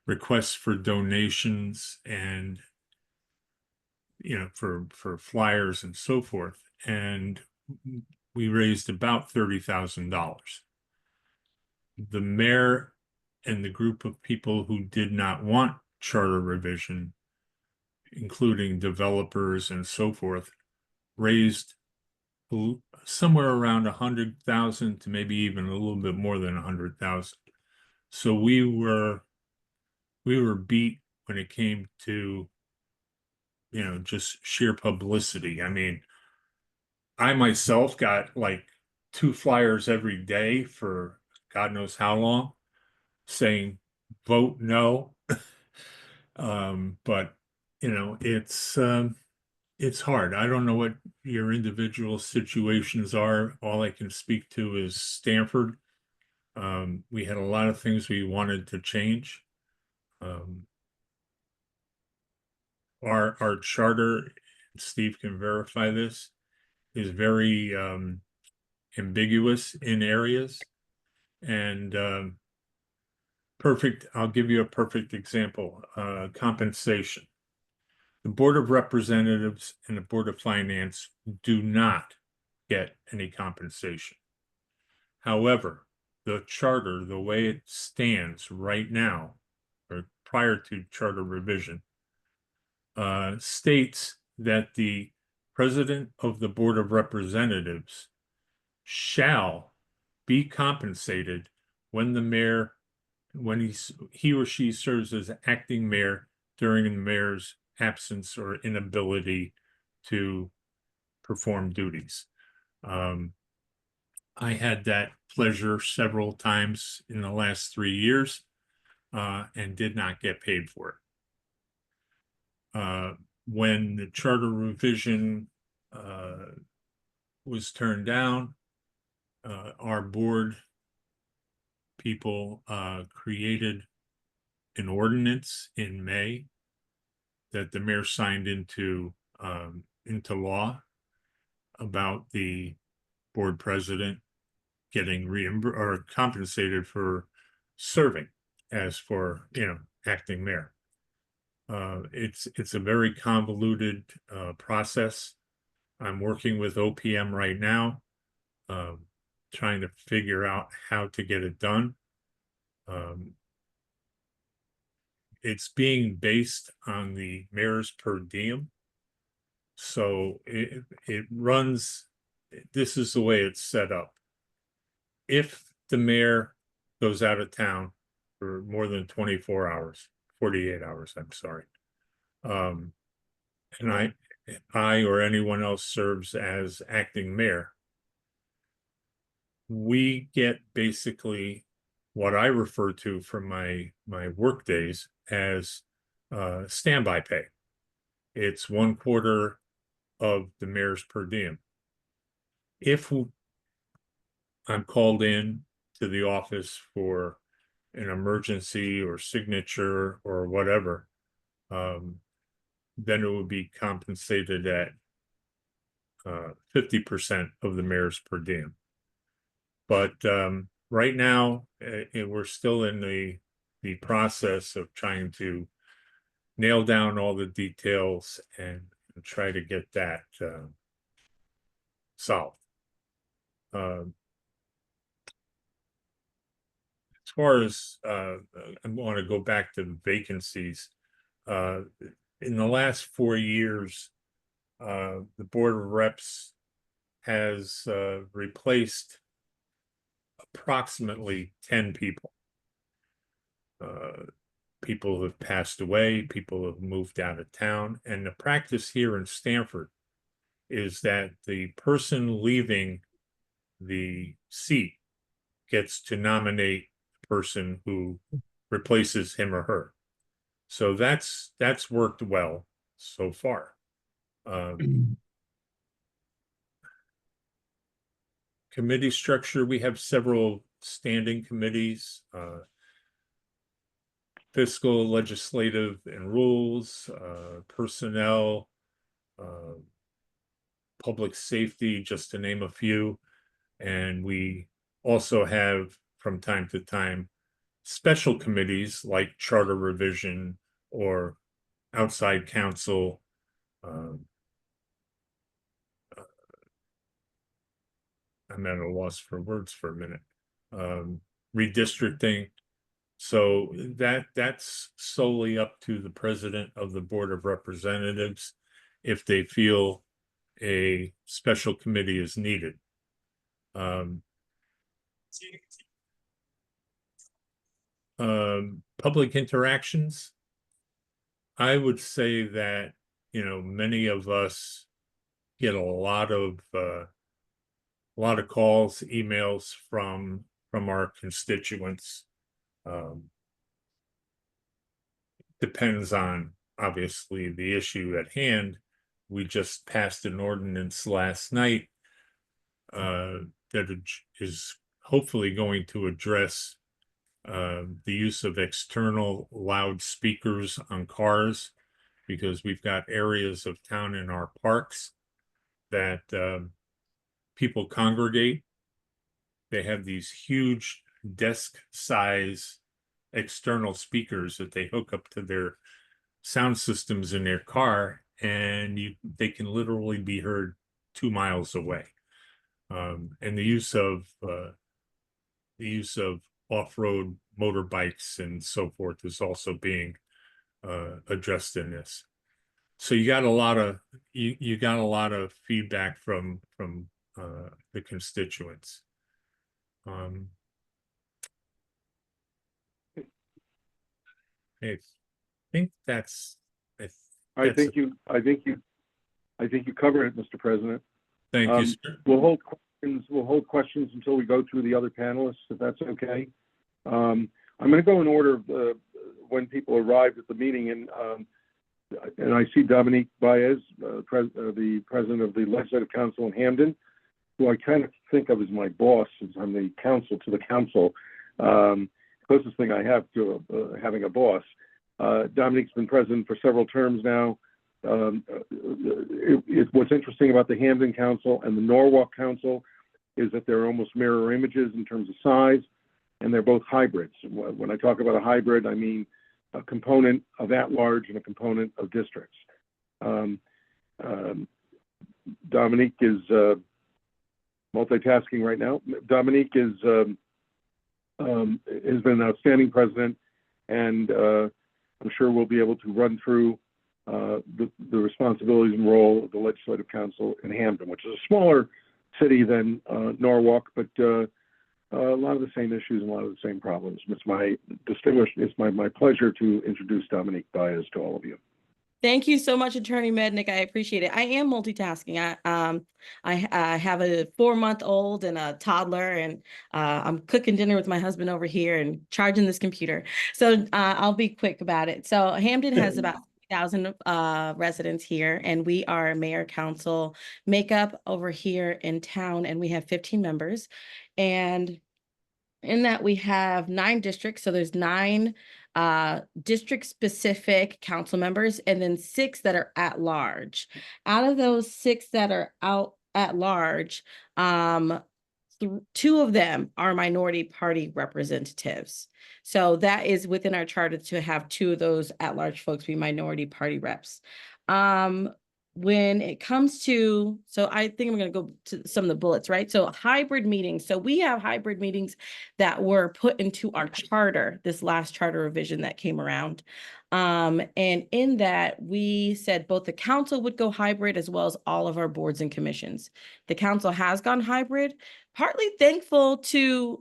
requests for donations, and for flyers and so forth, and we raised about $30,000. The mayor and the group of people who did not want charter revision including developers and so forth, raised somewhere around 100,000 to maybe even a little bit more than 100,000. So we were beat when it came to, just sheer publicity. I mean, I myself got like 2 flyers every day for God knows how long saying vote no. But it's hard. I don't know what your individual situations are. All I can speak to is Stanford. We had a lot of things we wanted to change. Our charter, Steve can verify this, is very ambiguous in areas. And I'll give you a perfect example, compensation. The Board of Representatives and the Board of Finance do not get any compensation. However, the charter, the way it stands right now, or prior to charter revision, states that the President of the Board of Representatives shall be compensated when the mayor, when he or she serves as acting mayor during the mayor's absence or inability to perform duties. I had that pleasure several times in the last 3 years and did not get paid for it. When the charter revision was turned down, our board people created an ordinance in May that the mayor signed into law about the board president getting reimbursed or compensated for serving as for acting mayor. It's a very convoluted process. I'm working with OPM right now, trying to figure out how to get it done. It's being based on the mayor's per diem. So it runs, this is the way it's set up. If the mayor goes out of town for more than 24 hours, 48 hours, I'm sorry, and I or anyone else serves as acting mayor, we get basically what I refer to from my work days as standby pay. It's 1/4 of the mayor's per diem. If I'm called in to the office for an emergency or signature or whatever, then it would be compensated at 50% of the mayor's per diem. But right now, we're still in the process of trying to nail down all the details and try to get that solved. As far as I want to go back to the vacancies, in the last 4 years, the Board of Reps has replaced approximately 10 people. People who have passed away, people who have moved out of town. And the practice here in Stanford is that the person leaving the seat gets to nominate the person who replaces him or her. So that's worked well so far. Committee structure, we have several standing committees, fiscal, legislative, and rules, personnel, public safety, just to name a few. And we also have, from time to time, special committees like charter revision or outside counsel. I'm at a loss for words for a minute. Redistricting. So that's solely up to the president of the Board of Representatives if they feel a special committee is needed. Public interactions. I would say that, many of us get a lot of calls, emails from our constituents. Depends on obviously the issue at hand. We just passed an ordinance last night that is hopefully going to address the use of external loudspeakers on cars, because we've got areas of town in our parks that people congregate. They have these huge desk size external speakers that they hook up to their sound systems in their car, and they can literally be heard 2 miles away. And the use of off-road motorbikes and so forth is also being addressed in this. So you got a lot of feedback from the constituents. I think that's. I think you covered it, Mr. President. Thank you, sir. We'll hold questions until we go through the other panelists, if that's okay. I'm going to go in order of when people arrived at the meeting, and I see Dominique Baez, the president of the Legislative Council in Hamden, who I kind of think of as my boss, since I'm the counsel to the council. Closest thing I have to having a boss. Dominique's been president for several terms now. What's interesting about the Hamden Council and the Norwalk Council is that they're almost mirror images in terms of size, and they're both hybrids. When I talk about a hybrid, I mean a component of at-large and a component of districts. Dominique is multitasking right now. Dominique has been an outstanding president, and I'm sure we'll be able to run through the responsibilities and role of the Legislative Council in Hamden, which is a smaller city than Norwalk, but a lot of the same issues and a lot of the same problems. It's my pleasure to introduce Dominique Baez to all of you. Thank you so much, Attorney Mednick. I appreciate it. I am multitasking. I have a 4-month-old and a toddler, and I'm cooking dinner with my husband over here and charging this computer. So I'll be quick about it. So Hamden has about 1,000 residents here, and we are mayor council makeup over here in town, and we have 15 members. And in that we have 9 districts. So there's 9 district specific council members, and then 6 that are at large. Out of those 6 that are out at large, 2 of them are minority party representatives. So that is within our charter to have 2 of those at large folks be minority party reps. When it comes to, so I think I'm going to go to some of the bullets, right? So hybrid meetings. So we have hybrid meetings that were put into our charter, this last charter revision that came around. And in that, we said both the council would go hybrid as well as all of our boards and commissions. The council has gone hybrid, partly thankful to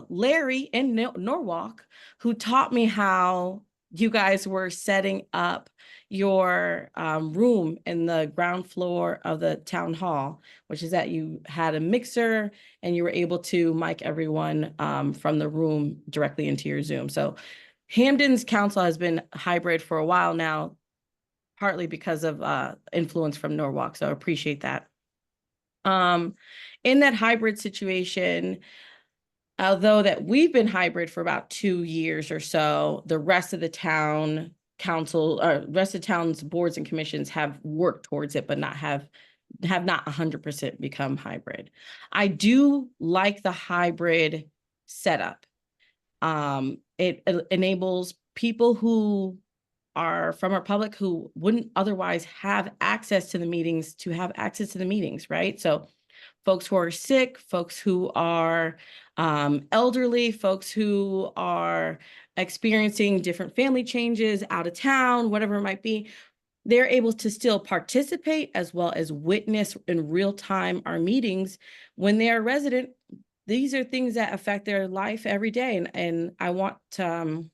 Larry in Norwalk, who taught me how you guys were setting up your room in the ground floor of the town hall, which is that you had a mixer and you were able to mic everyone from the room directly into your Zoom. So Hamden's council has been hybrid for a while now, partly because of influence from Norwalk. So I appreciate that. In that hybrid situation, although that we've been hybrid for about 2 years or so, the rest of the town council, rest of town's boards and commissions have worked towards it, but have not 100% become hybrid. I do like the hybrid setup. It enables people who are from our public who wouldn't otherwise have access to the meetings to have access to the meetings, right? So folks who are sick, folks who are elderly, folks who are experiencing different family changes, out of town, whatever it might be, they're able to still participate as well as witness in real time our meetings when they are resident. These are things that affect their life every day. And I want to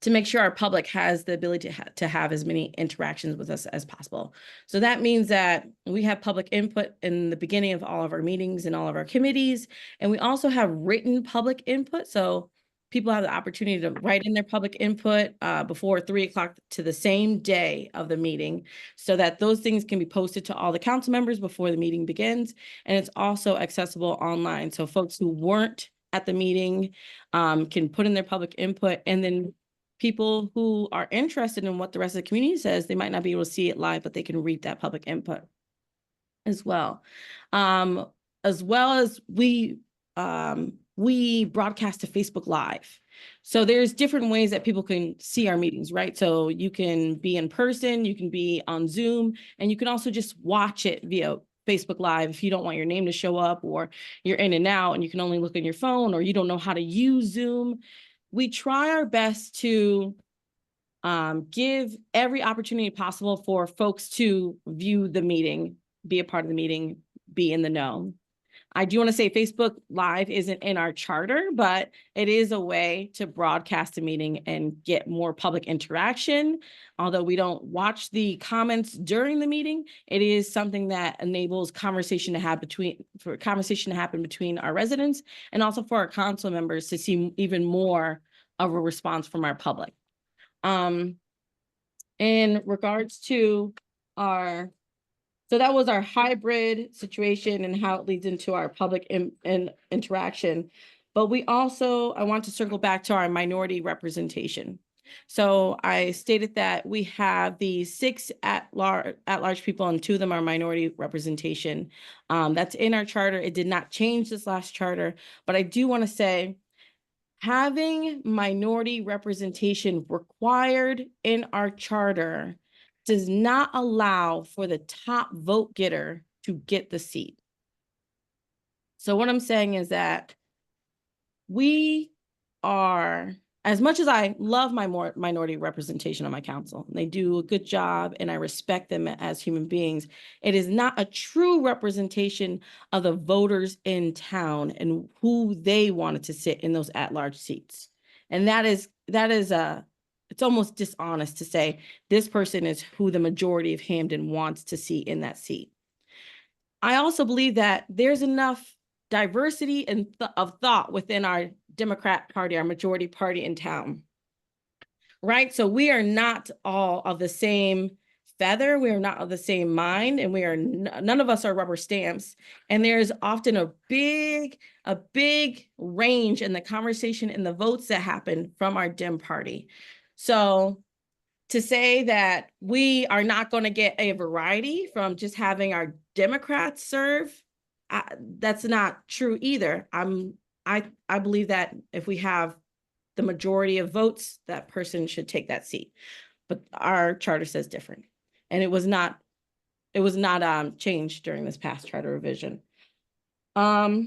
make sure our public has the ability to have as many interactions with us as possible. So that means that we have public input in the beginning of all of our meetings and all of our committees. And we also have written public input. So people have the opportunity to write in their public input before 3 o'clock to the same day of the meeting, so that those things can be posted to all the council members before the meeting begins. And it's also accessible online. So folks who weren't at the meeting can put in their public input, and then people who are interested in what the rest of the community says, they might not be able to see it live, but they can read that public input as well. As well as we broadcast to Facebook Live. So there's different ways that people can see our meetings, right? So you can be in person, you can be on Zoom, and you can also just watch it via Facebook Live if you don't want your name to show up, or you're in and out and you can only look on your phone, or you don't know how to use Zoom. We try our best to give every opportunity possible for folks to view the meeting, be a part of the meeting, be in the know. I do want to say Facebook Live isn't in our charter, but it is a way to broadcast a meeting and get more public interaction. Although we don't watch the comments during the meeting, it is something that enables conversation to happen between our residents, and also for our council members to see even more of a response from our public. In regards to so that was our hybrid situation and how it leads into our public interaction. But we also, I want to circle back to our minority representation. So I stated that we have the 6 at-large people, and 2 of them are minority representation. That's in our charter. It did not change this last charter, but I do want to say having minority representation required in our charter does not allow for the top vote getter to get the seat. So what I'm saying is that we are, as much as I love my minority representation on my council, and they do a good job and I respect them as human beings, it is not a true representation of the voters in town and who they wanted to sit in those at-large seats. And that is it's almost dishonest to say this person is who the majority of Hampden wants to see in that seat. I also believe that there's enough diversity and of thought within our Democrat Party, our majority party in town, right? So we are not all of the same feather. We are not of the same mind, and we are none of us are rubber stamps. And there's often a big range in the conversation and the votes that happen from our Dem party. So to say that we are not going to get a variety from just having our Democrats serve, that's not true either. I believe that if we have the majority of votes, that person should take that seat. But our charter says different. And it was not changed during this past charter revision. Our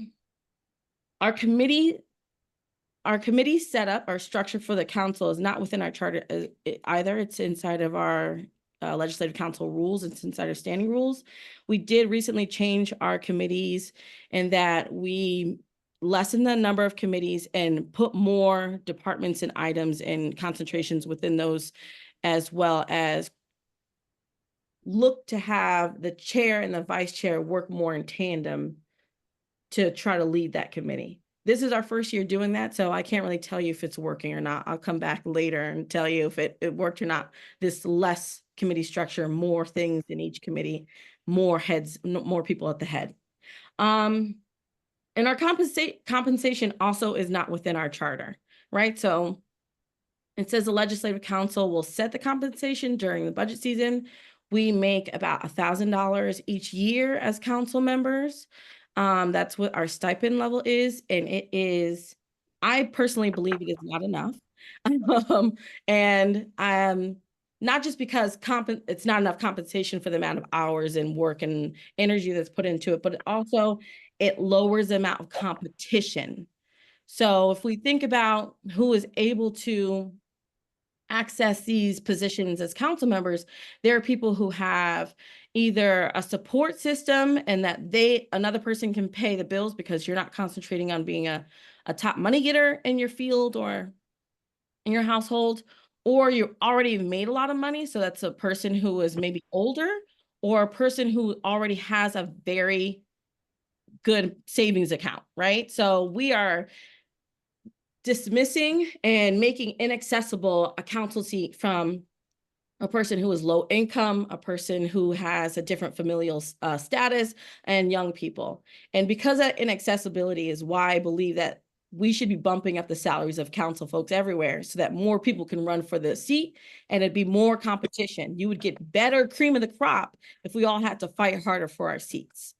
committee setup, our structure for the council is not within our charter either. It's inside of our legislative council rules. It's inside our standing rules. We did recently change our committees in that we lessen the number of committees and put more departments and items and concentrations within those, as well as look to have the chair and the vice chair work more in tandem to try to lead that committee. This is our first year doing that, so I can't really tell you if it's working or not. I'll come back later and tell you if it worked or not. This less committee structure, more things in each committee, more heads, more people at the head. And our compensation also is not within our charter, right? So it says the legislative council will set the compensation during the budget season. We make about $1,000 each year as council members. That's what our stipend level is. And it is, I personally believe it is not enough. And not just because it's not enough compensation for the amount of hours and work and energy that's put into it, but it lowers the amount of competition. So if we think about who is able to access these positions as council members, there are people who have either a support system and that another person can pay the bills because you're not concentrating on being a top money getter in your field or in your household, or you already made a lot of money. So that's a person who is maybe older or a person who already has a very good savings account, right? So we are dismissing and making inaccessible a council seat from a person who is low income, a person who has a different familial status, and young people. And because that inaccessibility is why I believe that we should be bumping up the salaries of council folks everywhere so that more people can run for the seat and it'd be more competition. You would get better cream of the crop if we all had to fight harder for our seats.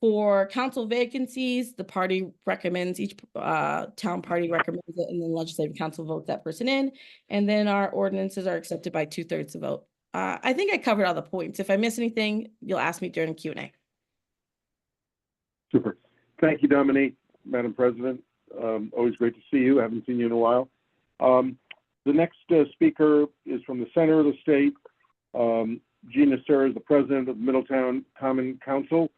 For council vacancies, the party recommends, each town party recommends it, and then legislative council votes that person in. And then our ordinances are accepted by 2/3 of the vote. I think I covered all the points. If I miss anything, you'll ask me during Q&A. Super. Thank you, Dominique, Madam President. Always great to see you. I haven't seen you in a while. The next speaker is from the center of the state. Jean Nacera is the president of Middletown Common Council.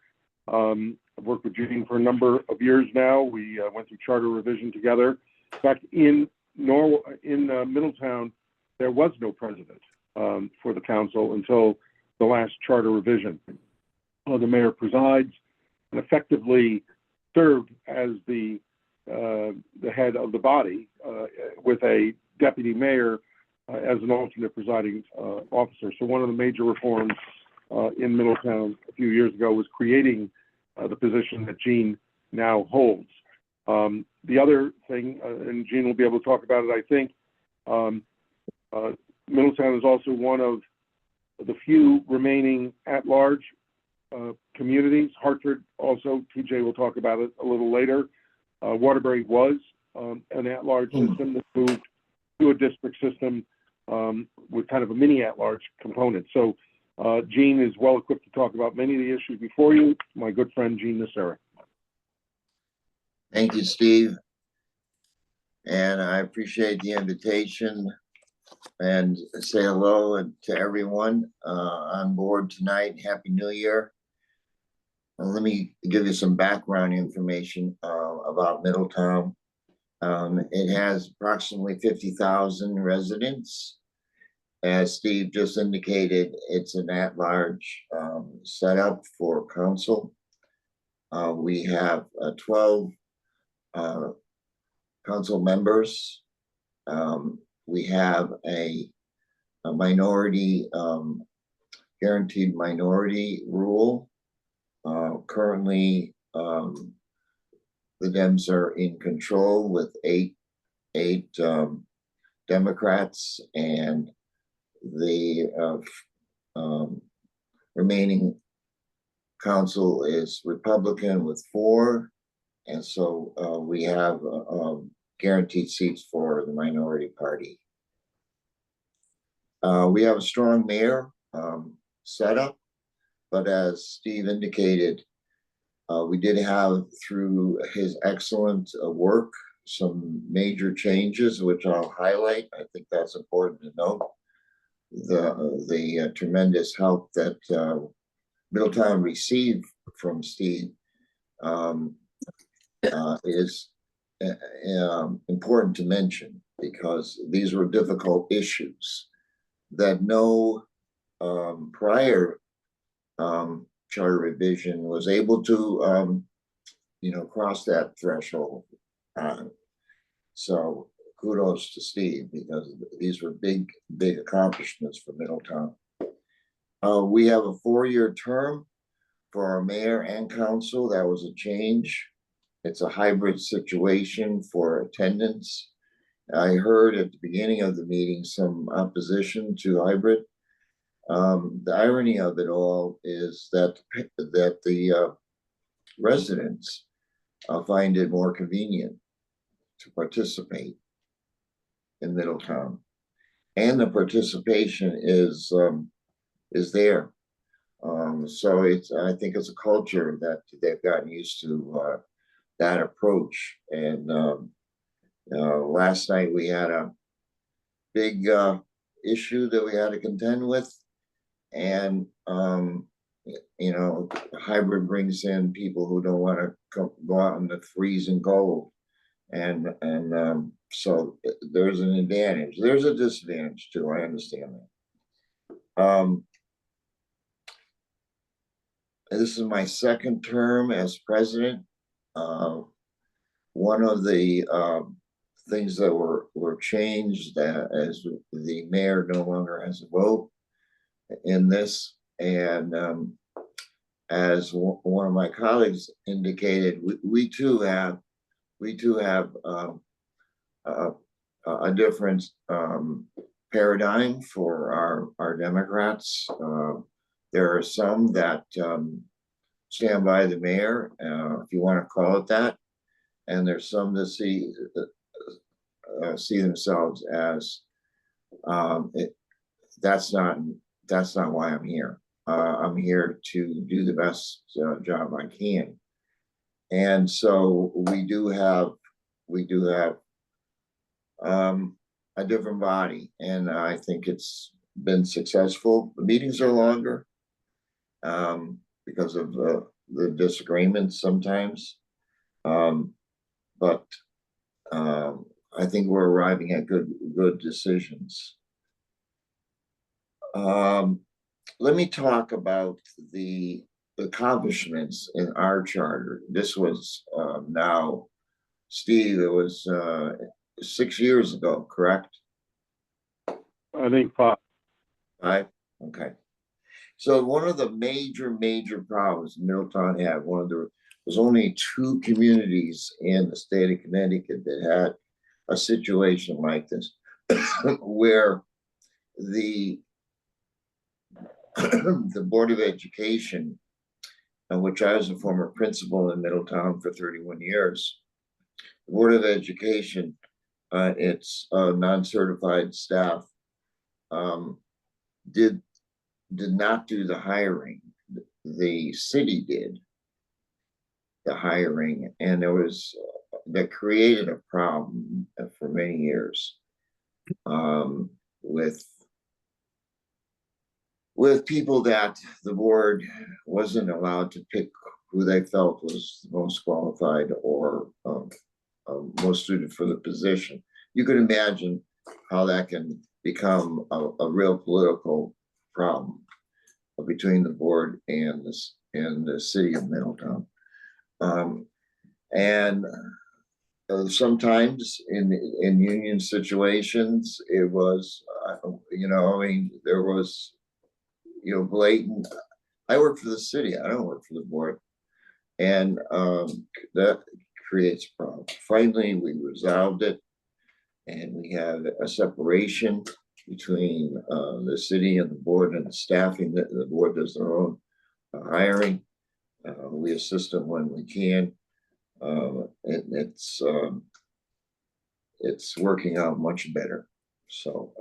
I've worked with Jean for a number of years now. We went through charter revision together. In fact, in Middletown, there was no president for the council until the last charter revision. The mayor presides and effectively served as the head of the body with a deputy mayor as an alternate presiding officer. So one of the major reforms in Middletown a few years ago was creating the position that Jean now holds. The other thing, and Jean will be able to talk about it, I think, Middletown is also one of the few remaining at-large communities. Hartford also, TJ will talk about it a little later. Waterbury was an at-large system that moved to a district system with kind of a mini at-large component. So Jean is well equipped to talk about many of the issues before you. My good friend, Jean Nacera. Thank you, Steve. And I appreciate the invitation and say hello to everyone on board tonight. Happy New Year. Let me give you some background information about Middletown. It has approximately 50,000 residents. As Steve just indicated, it's an at-large setup for council. We have 12 council members. We have a minority, guaranteed minority rule. Currently, the Dems are in control with eight Democrats, and the remaining council is Republican with 4, and so we have guaranteed seats for the minority party. We have a strong mayor setup, but as Steve indicated, we did have, through his excellent work, some major changes, which I'll highlight. I think that's important to note. The tremendous help that Middletown received from Steve is important to mention, because these were difficult issues that no prior charter revision was able to cross that threshold. So kudos to Steve, because these were big accomplishments for Middletown. We have a 4-year term for our mayor and council. That was a change. It's a hybrid situation for attendance. I heard at the beginning of the meeting some opposition to hybrid. The irony of it all is that the residents find it more convenient to participate in Middletown, and the participation is there. So I think it's a culture that they've gotten used to, that approach. And, last night we had a big, issue that we had to contend with. And, hybrid brings in people who don't want to go out in the freezing cold. And so there's an advantage. There's a disadvantage too. I understand that. This is my second term as president. One of the things that were changed as the mayor no longer has a vote in this, and as one of my colleagues indicated, we too have a different paradigm for our Democrats. There are some that stand by the mayor, if you want to call it that, and there's some that see themselves as that's not why I'm here. I'm here to do the best job I can, and so we do have a different body, and I think it's been successful. The meetings are longer because of the disagreements sometimes, but I think we're arriving at good decisions. Let me talk about the accomplishments in our charter. This was now, Steve, it was 6 years ago, correct? I think 5. 5? Okay. So one of the major problems Middletown had, there's only 2 communities in the state of Connecticut that had a situation like this, where the Board of Education, which I was a former principal in Middletown for 31 years, the Board of Education, its non-certified staff, did not do the hiring. The city did the hiring, and that created a problem for many years with people that the board wasn't allowed to pick who they felt was the most qualified or most suited for the position. You could imagine how that can become a real political problem between the board and the city of Middletown. And sometimes in union situations, it was, there was, blatant. I work for the city. I don't work for the board. And that creates a problem. Finally, we resolved it, and we had a separation between the city and the board and the staffing. The board does their own hiring. We assist them when we can. It's working out much better. So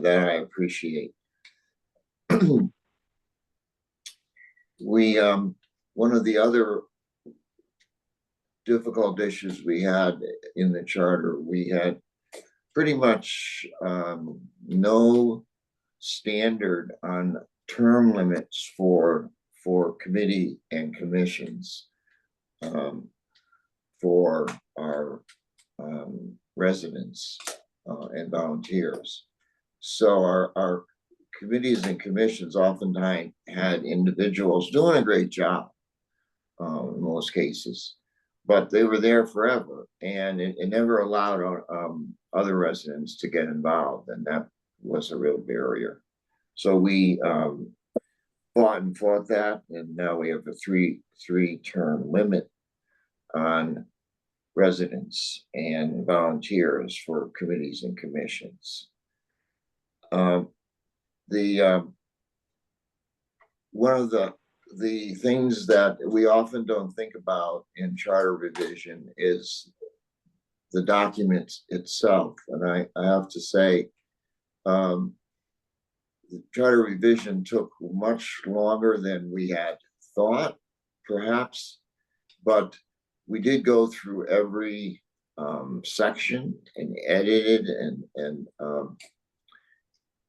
that I appreciate. One of the other difficult issues we had in the charter, we had pretty much no standard on term limits for committee and commissions for our residents and volunteers. So our committees and commissions oftentimes had individuals doing a great job in most cases, but they were there forever, and it never allowed other residents to get involved, and that was a real barrier. So we fought that, and now we have a three-term limit on residents and volunteers for committees and commissions. One of the things that we often don't think about in charter revision is the document itself. And I have to say, the charter revision took much longer than we had thought, perhaps, but we did go through every section and edited, and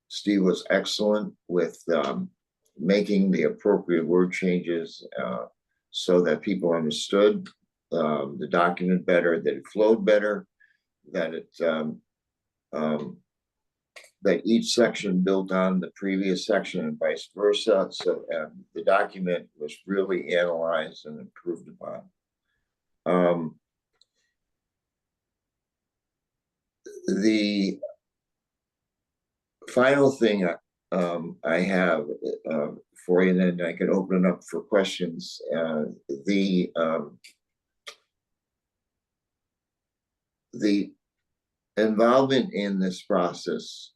Steve was excellent with making the appropriate word changes so that people understood the document better, that it flowed better, that it that each section built on the previous section and vice versa. So the document was really analyzed and improved upon. The final thing I have for you, and then I can open it up for questions. The involvement in this process,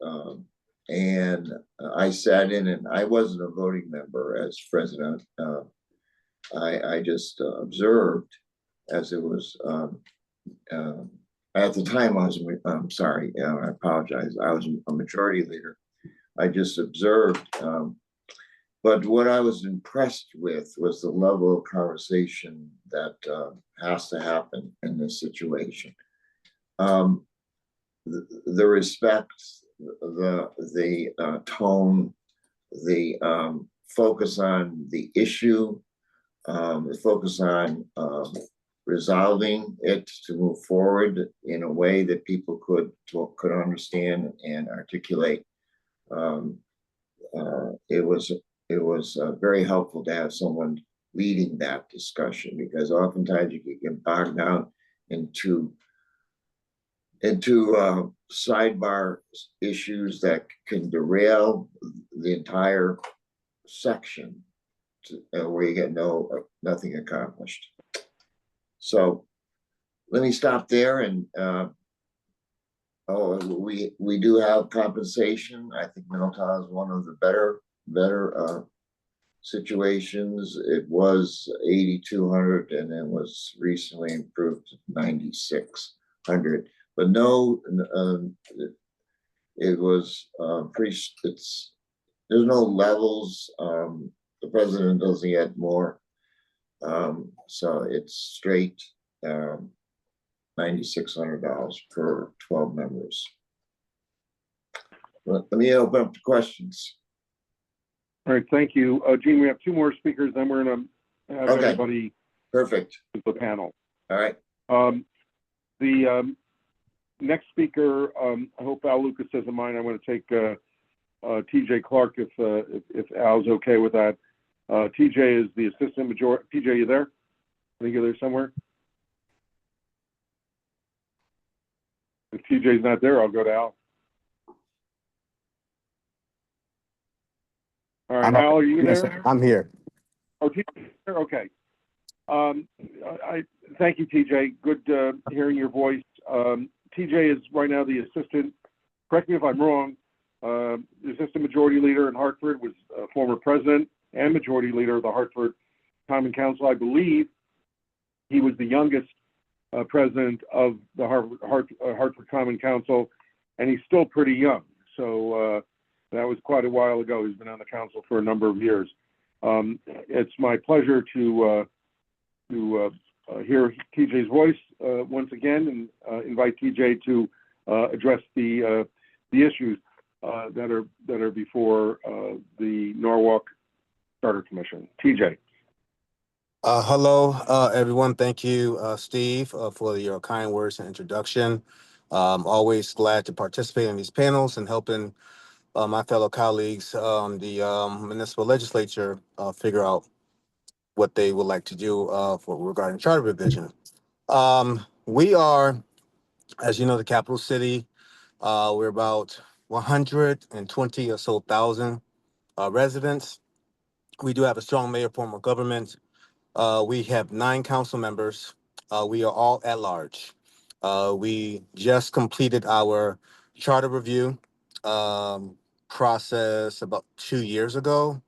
and I sat in, and I wasn't a voting member as president. I just observed as it was. At the time, I'm sorry, I apologize. I was a majority leader. I just observed. But what I was impressed with was the level of conversation that has to happen in this situation. The respect, the tone, the focus on the issue, the focus on resolving it to move forward in a way that people could understand and articulate. It was very helpful to have someone leading that discussion, because oftentimes you can get bogged down into sidebar issues that can derail the entire section where you get nothing accomplished. So let me stop there. And we do have compensation. I think Middletown is one of the better situations. It was 8,200 and it was recently improved to 9,600. But no, it was there's no levels. The president doesn't get more. So it's straight $9,600 per 12 members. Let me open up to questions. All right, thank you. Gene, we have two more speakers, then we're gonna have everybody. Perfect. To the panel. All right. The next speaker, I hope Al Lucas doesn't mind. I'm going to take TJ Clark if Al's okay with that. TJ is the assistant majority. TJ, you there? I think you're there somewhere. If TJ's not there, I'll go to Al. All right, Al, are you there? I'm here. Oh, TJ, okay. I thank you, TJ. Good hearing your voice. TJ is right now the assistant. Correct me if I'm wrong. The assistant majority leader in Hartford, was former president and majority leader of the Hartford Common Council. I believe he was the youngest president of the Hartford Common Council, and he's still pretty young. So that was quite a while ago. He's been on the council for a number of years. It's my pleasure to hear TJ's voice once again, and invite TJ to address the issues that are before the Norwalk Charter Commission. TJ. Hello, everyone. Thank you, Steve, for your kind words and introduction. Always glad to participate in these panels and helping my fellow colleagues, the municipal legislature, figure out what they would like to do for regarding charter revision. We are, as you know, the capital city. We're about 120 or so thousand residents. We do have a strong mayor form of government. We have 9 council members. We are all at large. We just completed our charter review process about 2 years ago.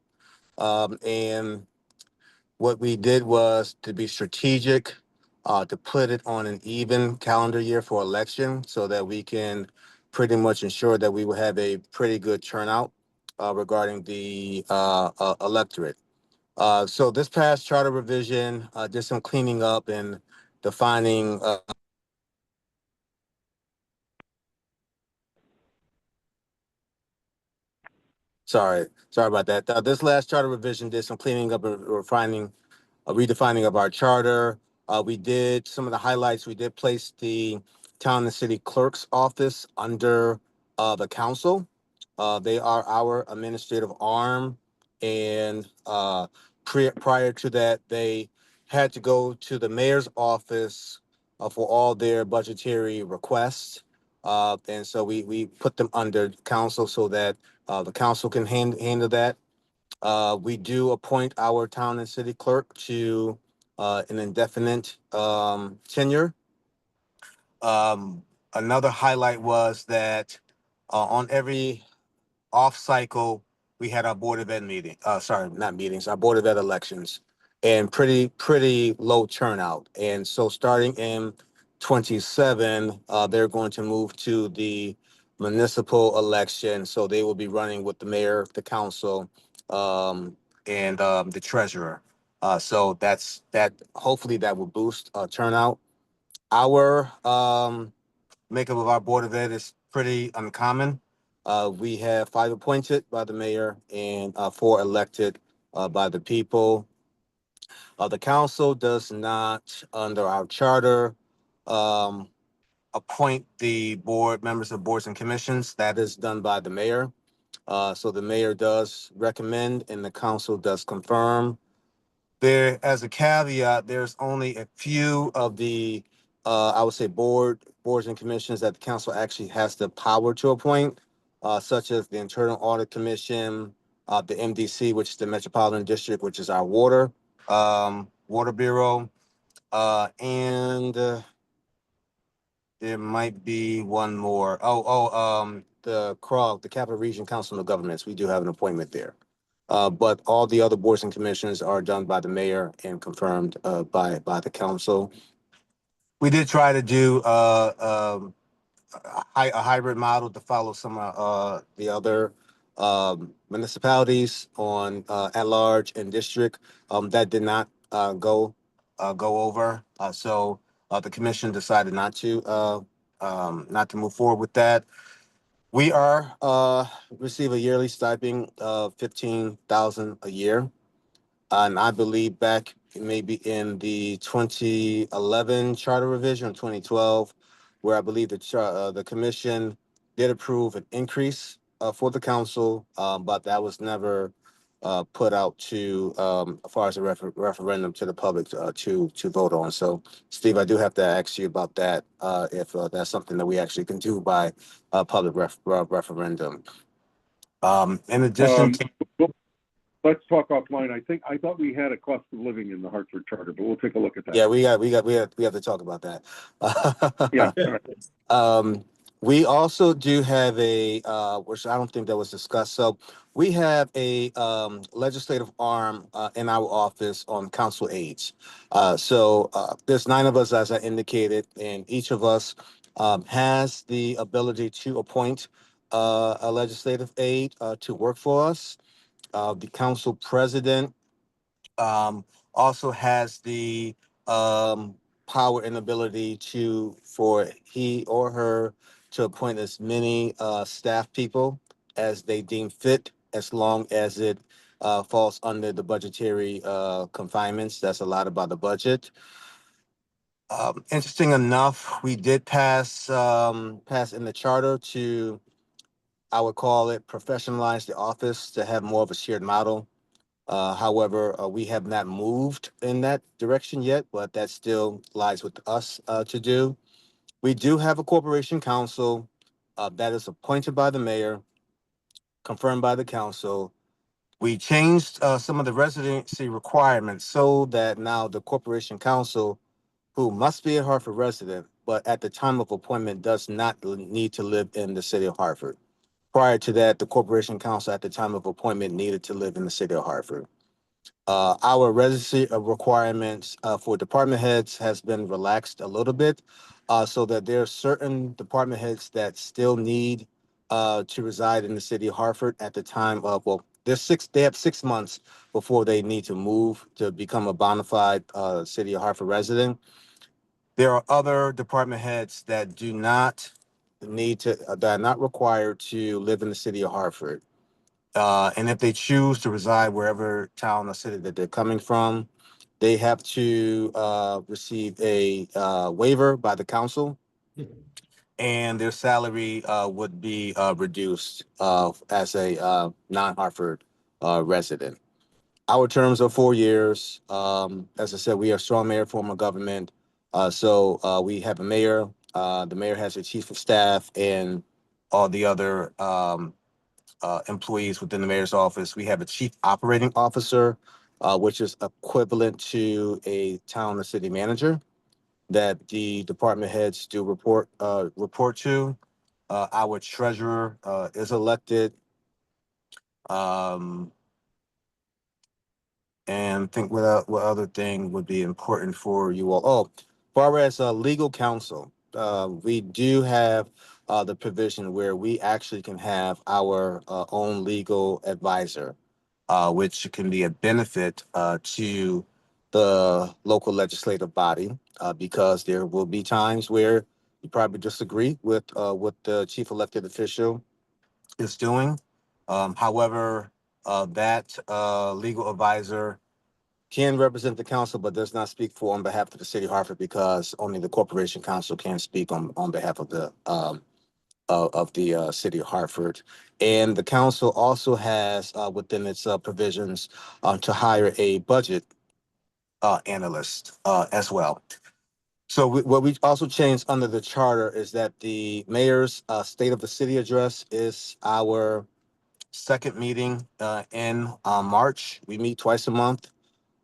And what we did was to be strategic, to put it on an even calendar year for election so that we can pretty much ensure that we will have a pretty good turnout regarding the electorate. So this past charter revision did some cleaning up and defining. Sorry about that. This last charter revision did some cleaning up and refining, redefining of our charter. We did some of the highlights. We did place the town and city clerk's office under the council. They are our administrative arm, and prior to that, they had to go to the mayor's office for all their budgetary requests. And so we put them under council so that the council can handle that. We do appoint our town and city clerk to an indefinite tenure. Another highlight was that on every off cycle, we had our board of ed meeting. Sorry, not meetings, our board of ed elections, and pretty low turnout. And so starting in 27, they're going to move to the municipal election. So they will be running with the mayor, the council, and the treasurer. So that's that. Hopefully, that will boost turnout. Our makeup of our board of ed is pretty uncommon. We have 5 appointed by the mayor and 4 elected by the people. The council does not, under our charter, appoint the board members of boards and commissions. That is done by the mayor. So the mayor does recommend and the council does confirm. There, as a caveat, there's only a few of the, I would say, boards and commissions that the council actually has the power to appoint, such as the Internal Audit Commission, the MDC, which is the Metropolitan District, which is our water bureau, and there might be one more. The CROG, the Capital Region Council of Governments. We do have an appointment there. But all the other boards and commissions are done by the mayor and confirmed by the council. We did try to do a hybrid model to follow some of the other municipalities on at large and district. That did not go over. So the commission decided not to move forward with that. We are receive a yearly stipend of $15,000 a year, and I believe back maybe in the 2011 charter revision, 2012, where I believe the commission did approve an increase for the council, but that was never put out to as far as a referendum to the public to vote on. So, Steve, I do have to ask you about that if that's something that we actually can do by public referendum. In addition to Let's talk offline. I thought we had a cost of living in the Hartford Charter, but we'll take a look at that. yeah, we have to talk about that. Yeah. All right. We also do have a which I don't think that was discussed. So we have a legislative arm in our office on council aides. So there's 9 of us, as I indicated, and each of us has the ability to appoint a legislative aide to work for us. The council president also has the power and ability for he or her to appoint as many staff people as they deem fit, as long as it falls under the budgetary confinements that's allotted by the budget. Interesting enough, we did pass in the charter to, I would call it, professionalize the office to have more of a shared model. However, we have not moved in that direction yet, but that still lies with us to do. We do have a corporation council that is appointed by the mayor, confirmed by the council. We changed some of the residency requirements so that now the corporation council, who must be a Hartford resident, but at the time of appointment does not need to live in the city of Hartford. Prior to that, the corporation council at the time of appointment needed to live in the city of Hartford. Our residency requirements for department heads has been relaxed a little bit, so that there are certain department heads that still need to reside in the city of Hartford at the time of, well, they have 6 months before they need to move to become a bona fide city of Hartford resident. There are other department heads that do not that are not required to live in the city of Hartford. And if they choose to reside wherever town or city that they're coming from, they have to receive a waiver by the council, and their salary would be reduced as a non-Hartford resident. Our terms are 4 years. As I said, we are strong mayor form of government. So we have a mayor. The mayor has a chief of staff and all the other employees within the mayor's office. We have a chief operating officer, which is equivalent to a town or city manager that the department heads do report to. Our treasurer is elected. And think what other thing would be important for you all? Oh, as far as legal counsel, we do have the provision where we actually can have our own legal advisor, which can be a benefit to the local legislative body, because there will be times where you probably disagree with what the chief elected official is doing. However, that legal advisor can represent the council, but does not speak for on behalf of the city of Hartford, because only the corporation council can speak on behalf of the city of Hartford. And the council also has within its provisions to hire a budget analyst as well. So what we also changed under the charter is that the mayor's state of the city address is our second meeting in March. We meet twice a month.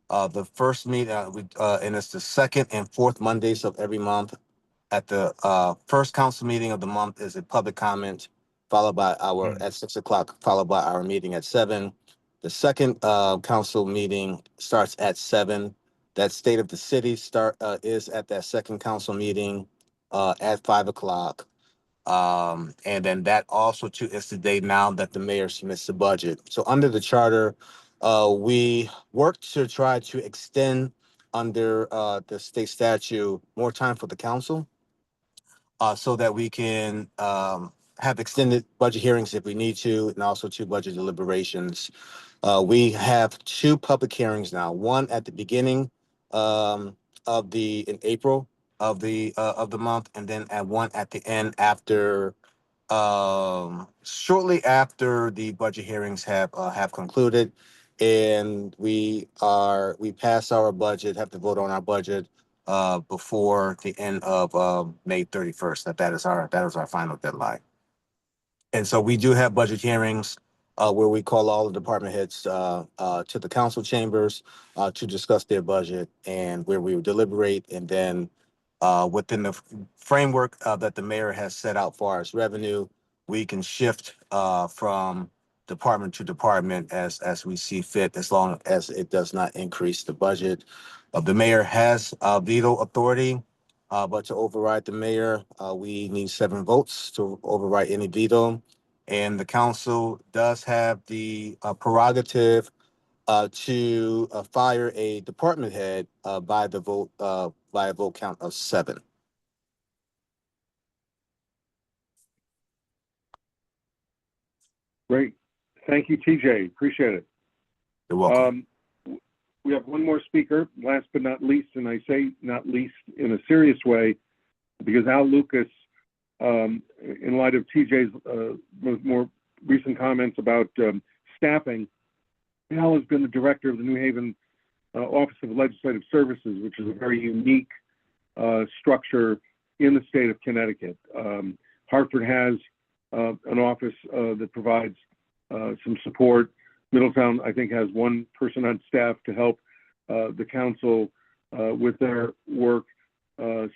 The first meeting, and it's the second and fourth Mondays of every month. At the first council meeting of the month is a public comment, followed by at 6 o'clock, followed by our meeting at 7. The second council meeting starts at 7. That state of the city is at that second council meeting at 5 o'clock. And then that also too is the day now that the mayor submits the budget. So under the charter, we work to try to extend under the state statute more time for the council, so that we can have extended budget hearings if we need to, and also 2 budget deliberations. We have 2 public hearings now, one at the beginning in April of the month, and then one at the end after shortly after the budget hearings have concluded, and we pass our budget, have to vote on our budget before the end of May 31st. That is our final deadline. And so we do have budget hearings where we call all the department heads to the council chambers to discuss their budget, and where we deliberate, and then within the framework that the mayor has set out for as revenue, we can shift from department to department as we see fit, as long as it does not increase the budget. The mayor has veto authority, but to override the mayor, we need 7 votes to override any veto. And the council does have the prerogative to fire a department head by a vote count of 7. Great. Thank you, TJ. Appreciate it. You're welcome. We have one more speaker, last but not least, and I say not least in a serious way, because Al Lucas, in light of TJ's more recent comments about staffing, Al has been the director of the New Haven Office of Legislative Services, which is a very unique structure in the state of Connecticut. Hartford has an office that provides some support. Middletown, I think, has 1 person on staff to help the council with their work.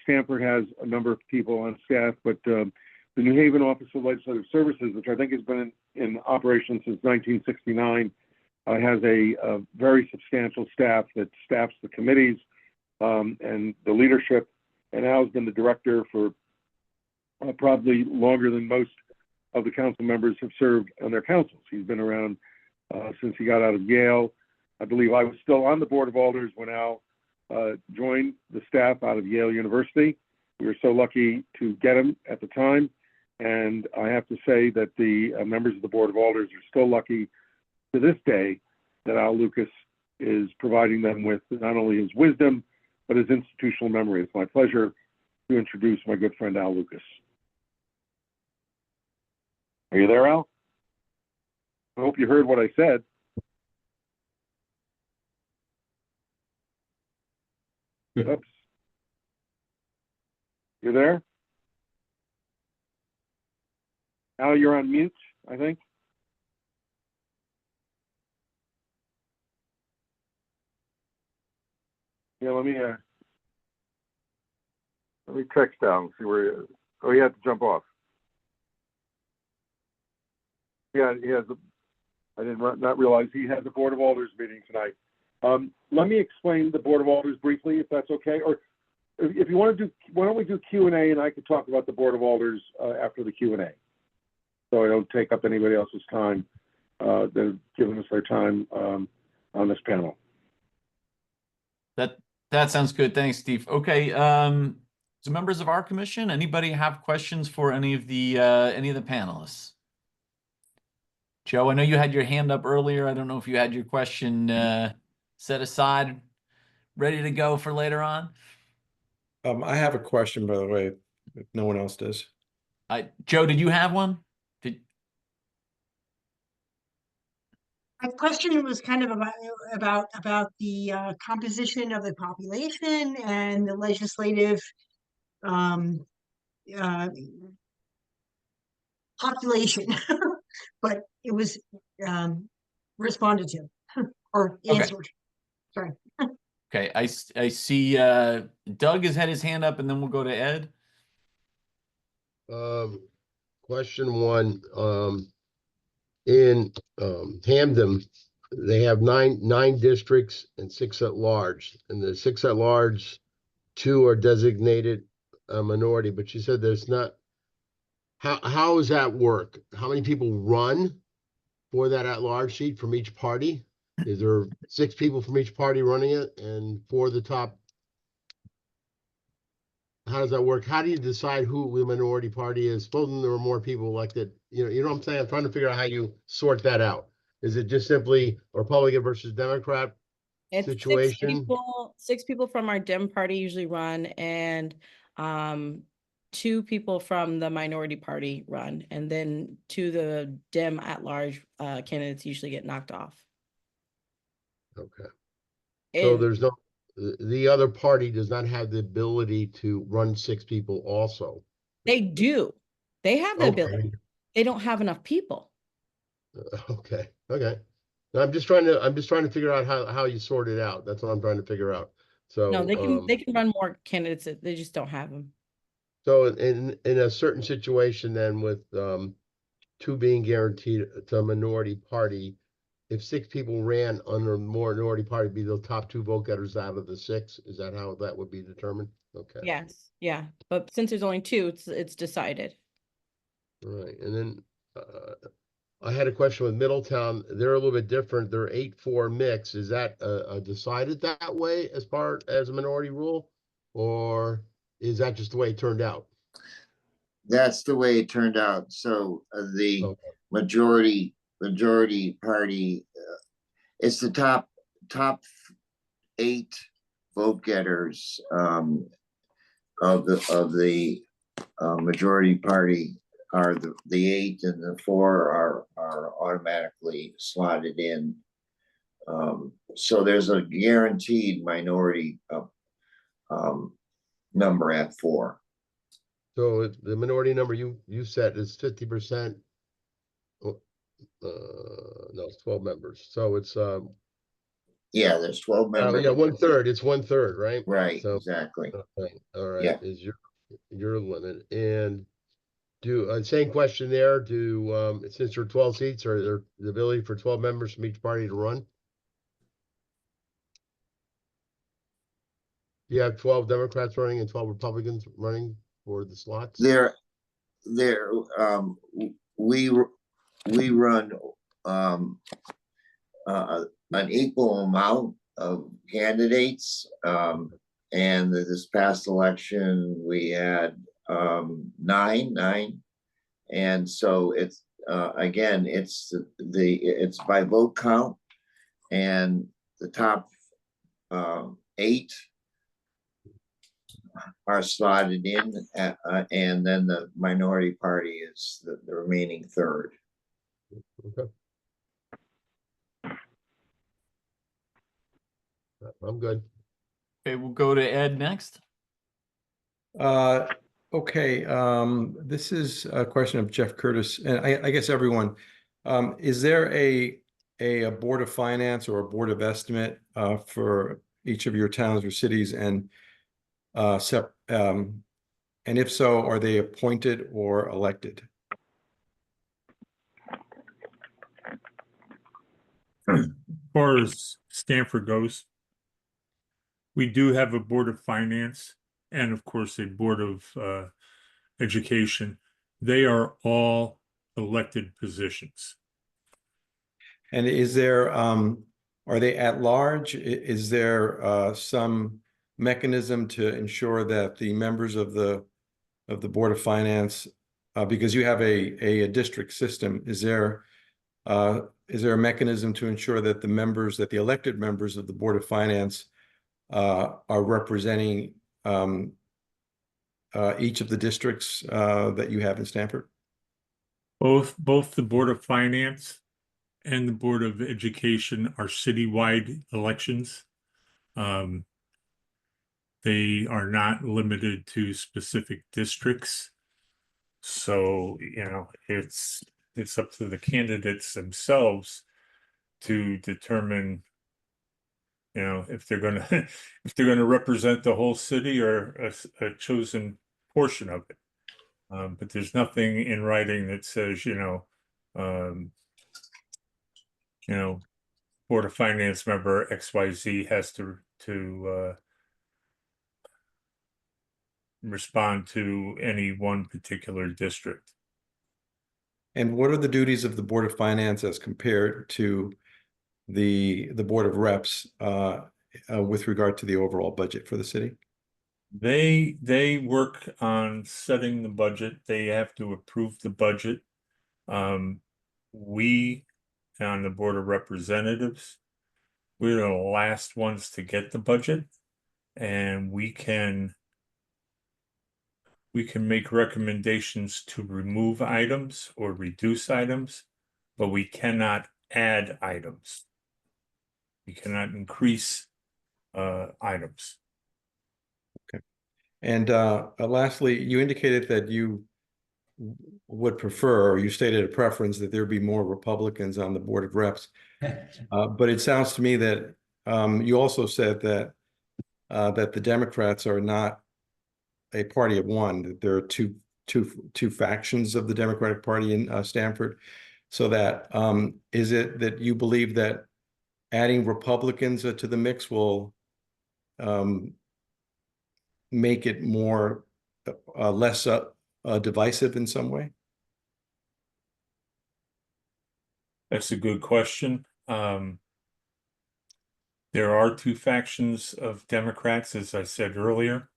Stamford has a number of people on staff, but the New Haven Office of Legislative Services, which I think has been in operation since 1969, has a very substantial staff that staffs the committees and the leadership. And Al's been the director for probably longer than most of the council members have served on their councils. He's been around since he got out of Yale. I believe I was still on the Board of Alders when Al joined the staff out of Yale University. We were so lucky to get him at the time. And I have to say that the members of the Board of Alders are still lucky to this day that Al Lucas is providing them with not only his wisdom, but his institutional memory. It's my pleasure to introduce my good friend Al Lucas. Are you there, Al? I hope you heard what I said. Oops. You there? Al, you're on mute, I think. Yeah, let me text Al and see where he is. Oh, he had to jump off. Yeah, he has. I did not realize he has a Board of Alders meeting tonight. Let me explain the Board of Alders briefly, if that's okay. Or if you want to do, why don't we do Q&A, and I could talk about the Board of Alders after the Q&A, so I don't take up anybody else's time. They're giving us their time on this panel. That sounds good. Thanks, Steve. Okay. So members of our commission, anybody have questions for any of the panelists? Joe, I know you had your hand up earlier. I don't know if you had your question set aside, ready to go for later on. I have a question, by the way, if no one else does. Joe, did you have one? My question was kind of about the composition of the population and the legislative population, but it was responded to or answered. Sorry. Okay, I see Doug has had his hand up, and then we'll go to Ed. Question one, in Hamden, they have nine districts and 6 at large, and the 6 at large, 2 are designated a minority, but you said there's not. How does that work? How many people run for that at large seat from each party? Is there 6 people from each party running it, and for the top? How does that work? How do you decide who the minority party is? Supposing there were more people elected, you know what I'm saying? I'm trying to figure out how you sort that out. Is it just simply Republican versus Democrat situation? 6 people from our Dem party usually run, and 2 people from the minority party run, and then 2 of the Dem at-large candidates usually get knocked off. Okay. So there's no, the other party does not have the ability to run 6 people also. They do. They have the ability. They don't have enough people. Okay. No, I'm just trying to figure out how you sort it out. That's what I'm trying to figure out. So No, they can run more candidates. They just don't have them. So in a certain situation, then with 2 being guaranteed to a minority party, if 6 people ran under minority party, be the top 2 vote getters out of the 6. Is that how that would be determined? Okay. Yes, yeah, but since there's only 2, it's decided. All right, and then I had a question with Middletown. They're a little bit different. They're 8-4 mix. Is that decided that way as part as a minority rule, or is that just the way it turned out? That's the way it turned out. So the majority party, it's the top 8 vote getters of the majority party are the 8, and the 4 are automatically slotted in. So there's a guaranteed minority number at 4. So the minority number you set is 50%. No, it's 12 members. So it's yeah, there's 12 members. Yeah, 1/3. It's 1/3, right? Right. So, exactly. Okay. All right. Yeah. Is your limit, and do same question there? Do since there are 12 seats, are there the ability for 12 members from each party to run? You have 12 Democrats running and 12 Republicans running for the slots? we run an equal amount of candidates. And this past election, we had nine. And so it's again, it's it's by vote count, and the top 8 are slotted in, and then the minority party is the remaining third. Okay. I'm good. Okay, we'll go to Ed next. Okay, this is a question of Jeff Curtis, and I guess everyone. Is there a Board of Finance or a Board of Estimate for each of your towns or cities, and if so, are they appointed or elected? As far as Stamford goes, we do have a Board of Finance and of course a Board of Education. They are all elected positions. And is there, are they at large? Is there some mechanism to ensure that the members of the Board of Finance, because you have a district system, is there a mechanism to ensure that the elected members of the Board of Finance are representing each of the districts that you have in Stamford? Both the Board of Finance and the Board of Education are citywide elections. They are not limited to specific districts. So, you know, it's up to the candidates themselves to determine, you know, if they're going to represent the whole city or a chosen portion of it. But there's nothing in writing that says, Board of Finance member XYZ has to respond to any one particular district. And what are the duties of the Board of Finance as compared to the Board of Reps with regard to the overall budget for the city? They work on setting the budget. They have to approve the budget. We on the Board of Representatives, we're the last ones to get the budget, and we can make recommendations to remove items or reduce items, but we cannot add items. We cannot increase items. Okay. And lastly, you indicated that you would prefer, or you stated a preference that there be more Republicans on the Board of Reps. But it sounds to me that you also said that that the Democrats are not a party of one, that there are two factions of the Democratic Party in Stamford. So that is it that you believe that adding Republicans to the mix will make it more less divisive in some way? That's a good question. There are two factions of Democrats, as I said earlier.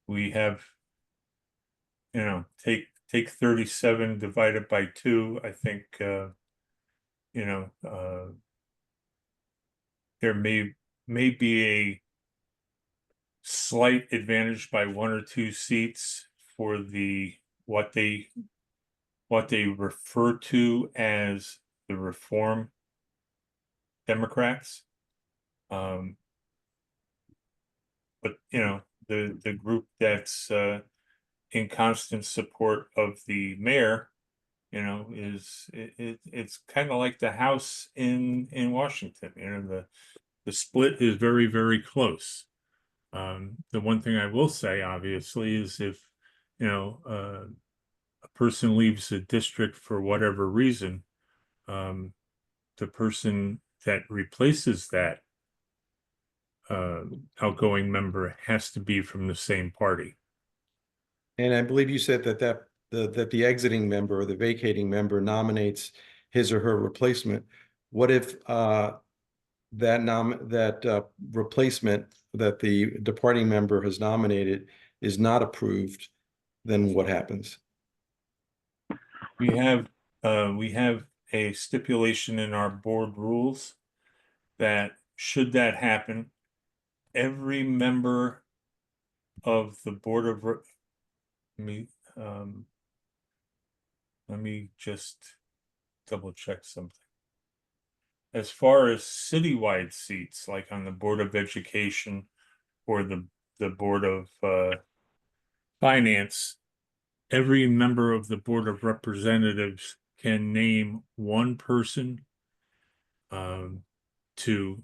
We have, take 37 divided by 2. I think, there may be a slight advantage by 1 or 2 seats for what they refer to as the Reform Democrats. But the group that's in constant support of the mayor, it's kind of like the House in Washington. The split is very, very close. The one thing I will say, obviously, is if a person leaves a district for whatever reason, the person that replaces that outgoing member has to be from the same party. And I believe you said that that the exiting member or the vacating member nominates his or her replacement. What if that replacement that the departing member has nominated is not approved? Then what happens? We have a stipulation in our board rules that should that happen, every member of the board of let me just double check something. As far as citywide seats, like on the Board of Education or the Board of Finance, every member of the Board of Representatives can name one person to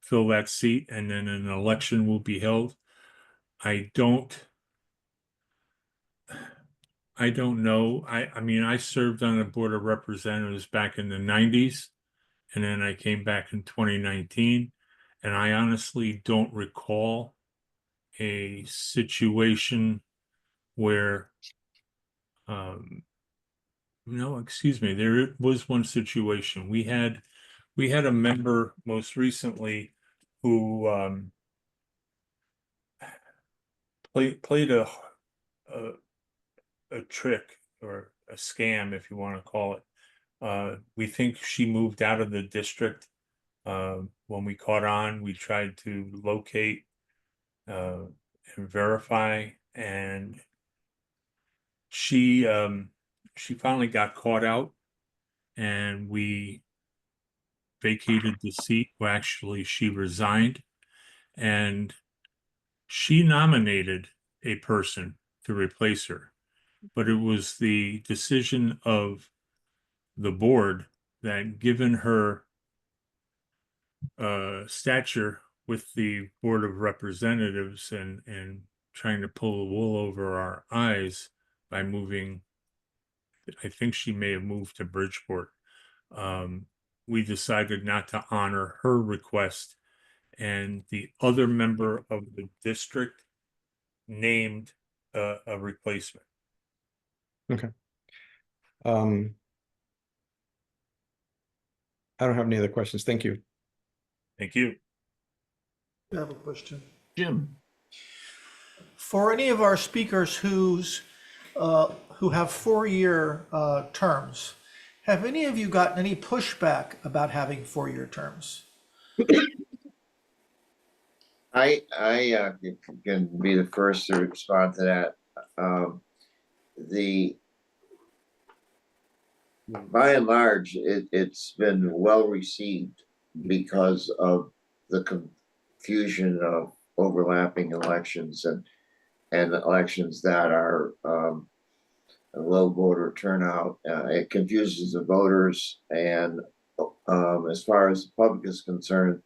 fill that seat, and then an election will be held. I don't know. I mean, I served on the Board of Representatives back in the 90s, and then I came back in 2019, and I honestly don't recall a situation where no, excuse me, there was one situation. We had a member most recently who played a trick or a scam, if you want to call it. We think she moved out of the district. When we caught on, we tried to locate and verify, and she finally got caught out, and we vacated the seat. Well, actually, she resigned, and she nominated a person to replace her, but it was the decision of the board that, given her stature with the Board of Representatives and trying to pull the wool over our eyes by moving, I think she may have moved to Bridgeport. We decided not to honor her request, and the other member of the district named a replacement. Okay. I don't have any other questions. Thank you. Thank you. I have a question. Jim. For any of our speakers who have 4-year terms, have any of you gotten any pushback about having 4-year terms? I can be the first to respond to that. By and large, it's been well received because of the confusion of overlapping elections and elections that are a low voter turnout. It confuses the voters, and as far as the public is concerned,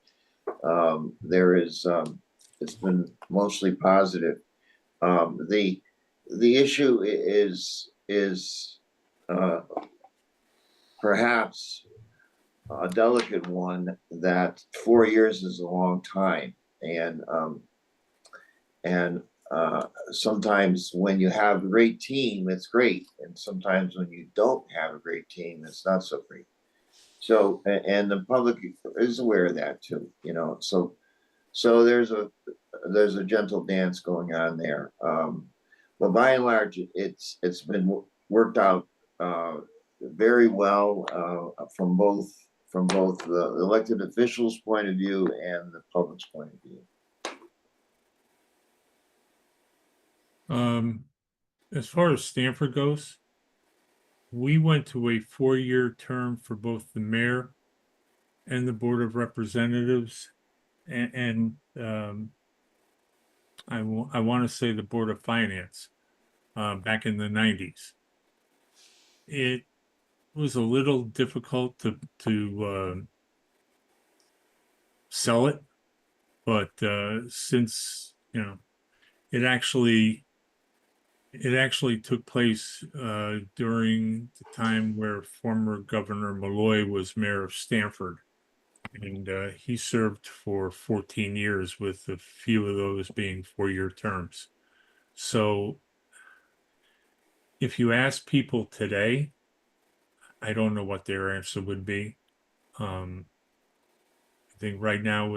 it's been mostly positive. The issue is perhaps a delicate one, that 4 years is a long time, and sometimes when you have a great team, it's great, and sometimes when you don't have a great team, it's not so great. So, and the public is aware of that too, so there's a gentle dance going on there. But by and large, it's been worked out very well from both the elected officials' point of view and the public's point of view. As far as Stamford goes, we went to a 4-year term for both the mayor and the Board of Representatives, and I want to say the Board of Finance back in the 90s. It was a little difficult to sell it, but since it actually took place during the time where former Governor Malloy was mayor of Stamford, and he served for 14 years, with a few of those being 4-year terms. So if you ask people today, I don't know what their answer would be. I think right now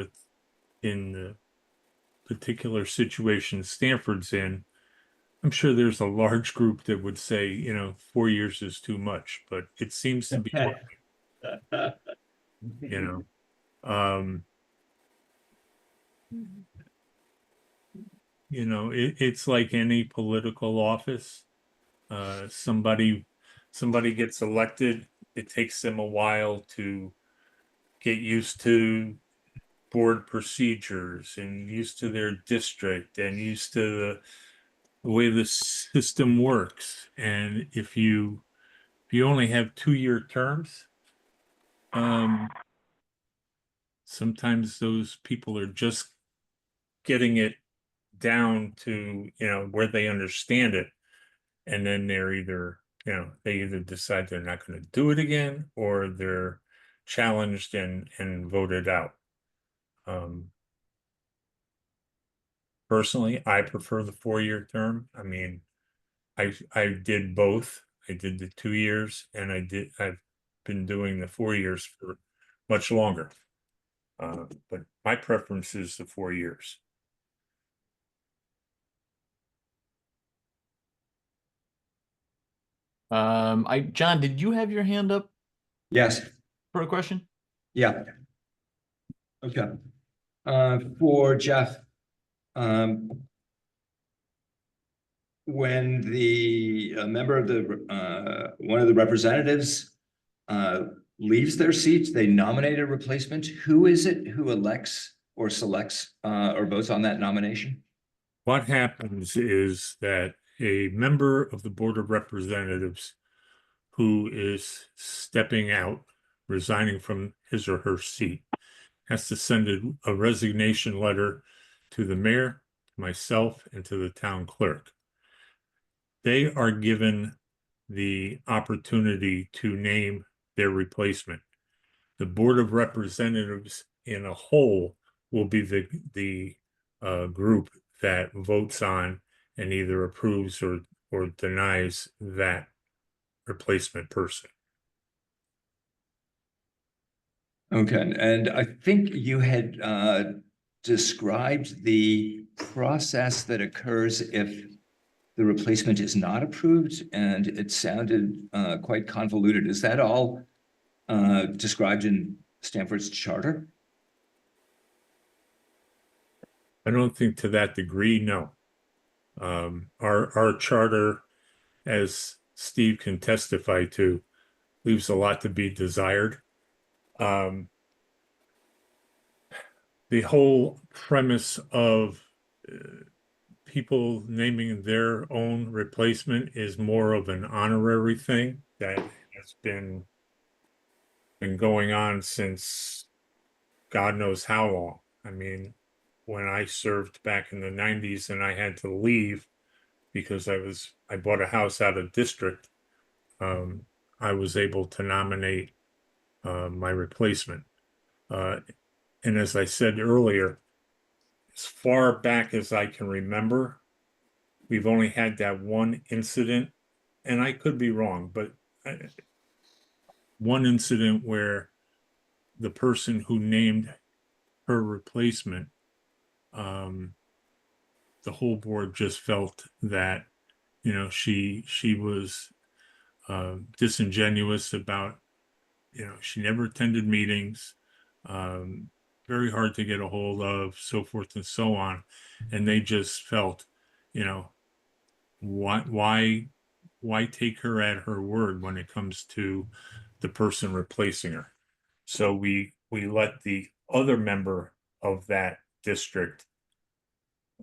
in the particular situation Stanford's in, I'm sure there's a large group that would say, 4 years is too much, but it seems to be, um, it's like any political office. Somebody gets elected, it takes them a while to get used to board procedures and used to their district and used to the way the system works. And if you only have 2-year terms, sometimes those people are just getting it down to, where they understand it. And then they're they either decide they're not going to do it again, or they're challenged and voted out. Personally, I prefer the 4-year term. I mean, I did both. I did the 2 years, and I've been doing the 4 years for much longer. But my preference is the 4 years. John, did you have your hand up Yes. for a question? Yeah. Okay. For Jeff, when the member of the one of the representatives leaves their seat, they nominate a replacement. Who is it who elects or selects or votes on that nomination? What happens is that a member of the Board of Representatives who is stepping out, resigning from his or her seat, has to send a resignation letter to the mayor, myself, and to the town clerk. They are given the opportunity to name their replacement. The Board of Representatives in a whole will be the group that votes on and either approves or denies that replacement person. Okay, and I think you had described the process that occurs if the replacement is not approved, and it sounded quite convoluted. Is that all described in Stanford's charter? I don't think to that degree, no. Our charter, as Steve can testify to, leaves a lot to be desired. The whole premise of people naming their own replacement is more of an honorary thing that has been going on since God knows how long. I mean, when I served back in the 90s and I had to leave because I bought a house out of district, I was able to nominate my replacement. And as I said earlier, as far back as I can remember, we've only had that one incident, and I could be wrong, but one incident where the person who named her replacement, the whole board just felt that, she was disingenuous about, she never attended meetings, very hard to get a hold of, so forth and so on. And they just felt, why take her at her word when it comes to the person replacing her? So we let the other member of that district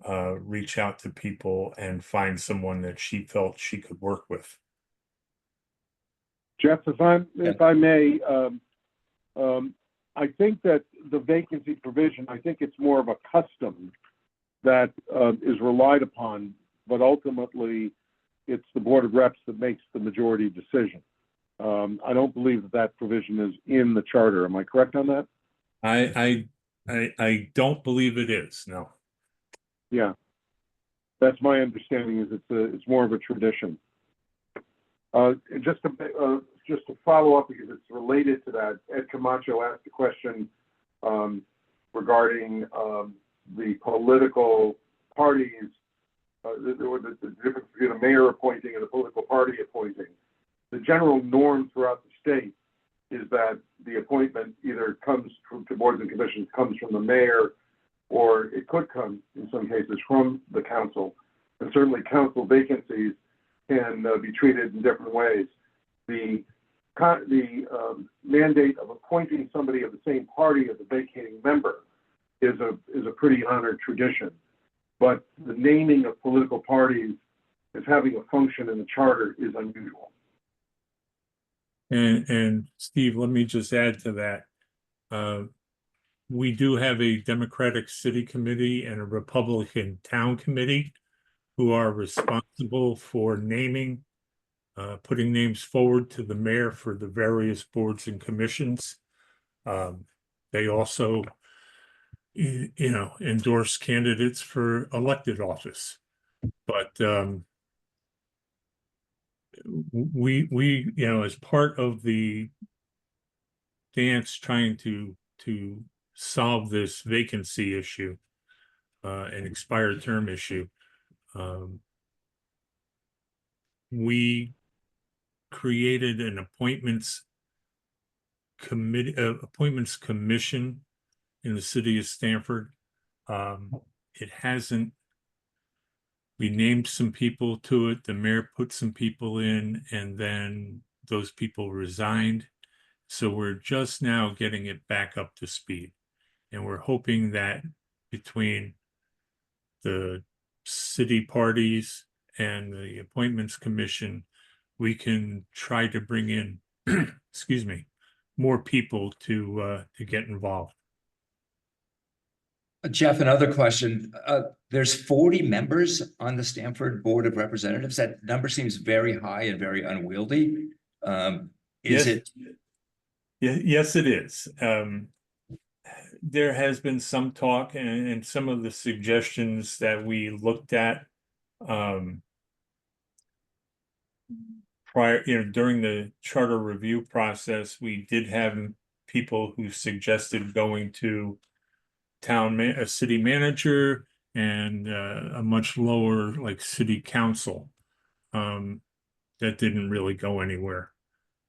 reach out to people and find someone that she felt she could work with. Jeff, if I may, I think that the vacancy provision, I think it's more of a custom that is relied upon, but ultimately it's the Board of Reps that makes the majority decision. I don't believe that provision is in the charter. Am I correct on that? I don't believe it is, no. Yeah, that's my understanding. Is it's more of a tradition. Just to follow up, because it's related to that, Ed Camacho asked a question regarding the political parties, the difference between a mayor appointing and a political party appointing. The general norm throughout the state is that the appointment either comes to boards and commissions, comes from the mayor, or it could come, in some cases, from the council. And certainly council vacancies can be treated in different ways. The mandate of appointing somebody of the same party as a vacating member is a pretty honored tradition. But the naming of political parties as having a function in the charter is unusual. And Steve, let me just add to that. We do have a Democratic City Committee and a Republican Town Committee who are responsible for naming, putting names forward to the mayor for the various boards and commissions. They also, endorse candidates for elected office. But we, as part of the dance trying to solve this vacancy issue, and expired term issue, we created an appointments commission in the city of Stamford. It hasn't, we named some people to it, the mayor put some people in, and then those people resigned. So we're just now getting it back up to speed. And we're hoping that between the city parties and the appointments commission, we can try to bring in, excuse me, more people to get involved. Jeff, another question. There's 40 members on the Stamford Board of Representatives. That number seems very high and very unwieldy. Is it? Yes, it is. There has been some talk and some of the suggestions that we looked at prior, during the charter review process, we did have people who suggested going to a city manager and a much lower like city council. That didn't really go anywhere.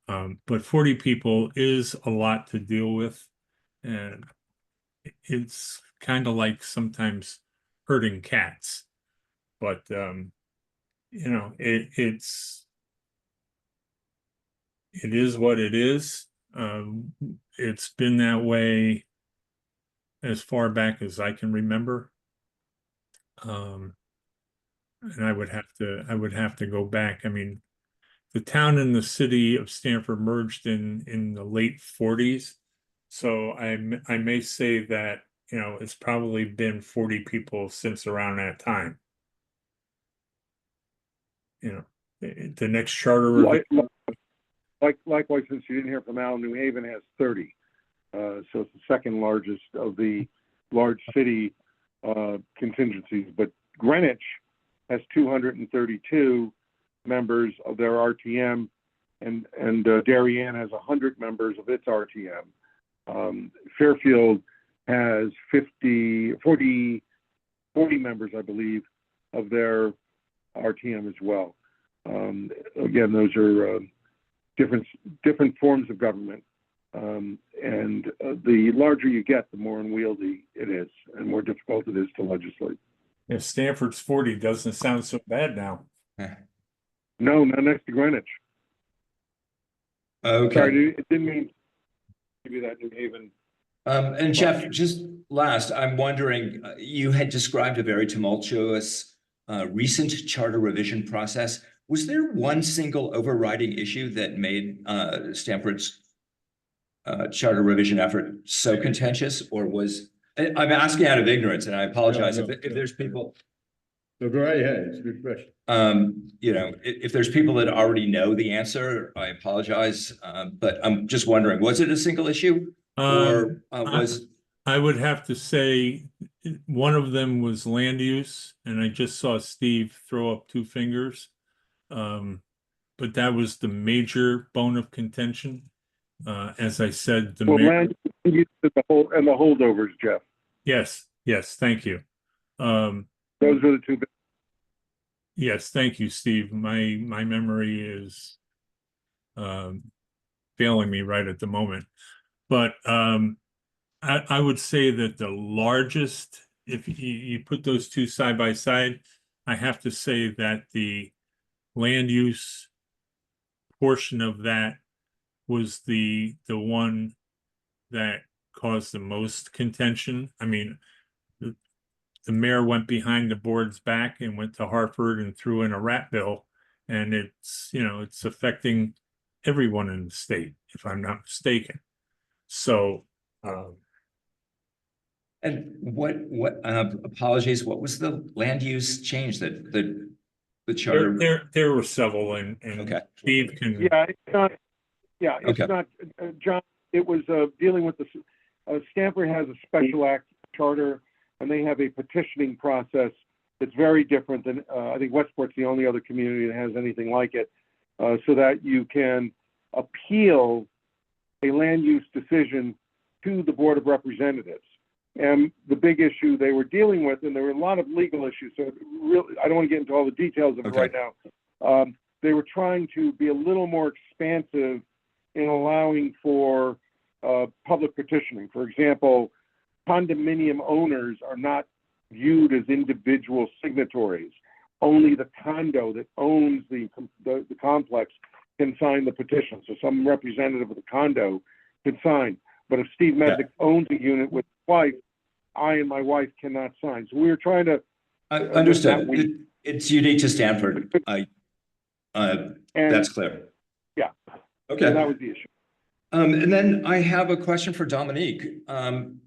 But 40 people is a lot to deal with, and it's kind of like sometimes herding cats. But it is what it is. It's been that way as far back as I can remember. And I would have to go back. I mean, the town and the city of Stamford merged in the late 40s. So I may say that, it's probably been 40 people since around that time. The next charter. Likewise, since you didn't hear from Al, New Haven has 30. So it's the second largest of the large city contingencies. But Greenwich has 232 members of their RTM, and Darien has 100 members of its RTM. Fairfield has 40 members, I believe, of their RTM as well. Again, those are different forms of government. And the larger you get, the more unwieldy it is and more difficult it is to legislate. If Stanford's 40 doesn't sound so bad now. No, not next to Greenwich. Okay. Sorry, it didn't mean to be that New Haven. And Jeff, just last, I'm wondering, you had described a very tumultuous recent charter revision process. Was there one single overriding issue that made Stanford's charter revision effort so contentious, or was, I'm asking out of ignorance, and I apologize if there's people. So go right ahead, it's a good question. If there's people that already know the answer, I apologize. But I'm just wondering, was it a single issue? Or I would have to say one of them was land use, and I just saw Steve throw up two fingers. but that was the major bone of contention. As I said, the Well, mayor, land use and the holdovers, Jeff. yes, thank you. Those are the two. Yes, thank you, Steve. My memory is failing me right at the moment. But I would say that the largest, if you put those two side by side, I have to say that the land use portion of that was the one that caused the most contention. I mean, the mayor went behind the board's back and went to Hartford and threw in a rat bill, and it's, you know, it's affecting everyone in the state, if I'm not mistaken. So, And what, apologies, what was the land use change that the charter? there were several, and Okay. Steve can. Yeah, it's not, it's Okay. not, John, it was dealing with the, Stamford has a special act charter, and they have a petitioning process that's very different than, I think Westport's the only other community that has anything like it, so that you can appeal a land use decision to the Board of Representatives. And the big issue they were dealing with, and there were a lot of legal issues, so really, I don't want to get into all the details of it right now. They were trying to be a little more expansive in allowing for public petitioning. For example, condominium owners are not viewed as individual signatories. Only the condo that owns the complex can sign the petition. So some representative of the condo can sign. But if Steve Mednick owns a unit with his wife, I and my wife cannot sign. So we were trying to. Understood. It's unique to Stanford. That's clear. Yeah. Okay. So that was the issue. And then I have a question for Dominique.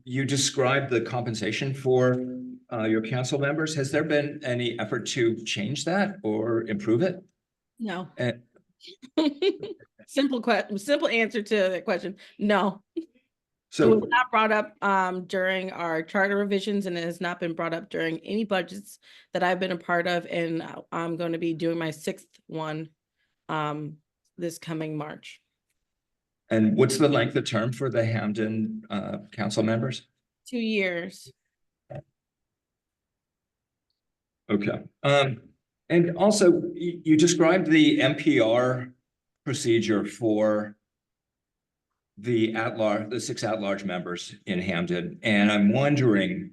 You described the compensation for your council members. Has there been any effort to change that or improve it? No. And Simple answer to that question. No. so It was not brought up during our charter revisions, and it has not been brought up during any budgets that I've been a part of. And I'm going to be doing my 6th one this coming March. and what's the length of term for the Hamden council members? 2 years. Okay. And also you described the NPR procedure for the at-large, the 6 at-large members in Hamden. And I'm wondering,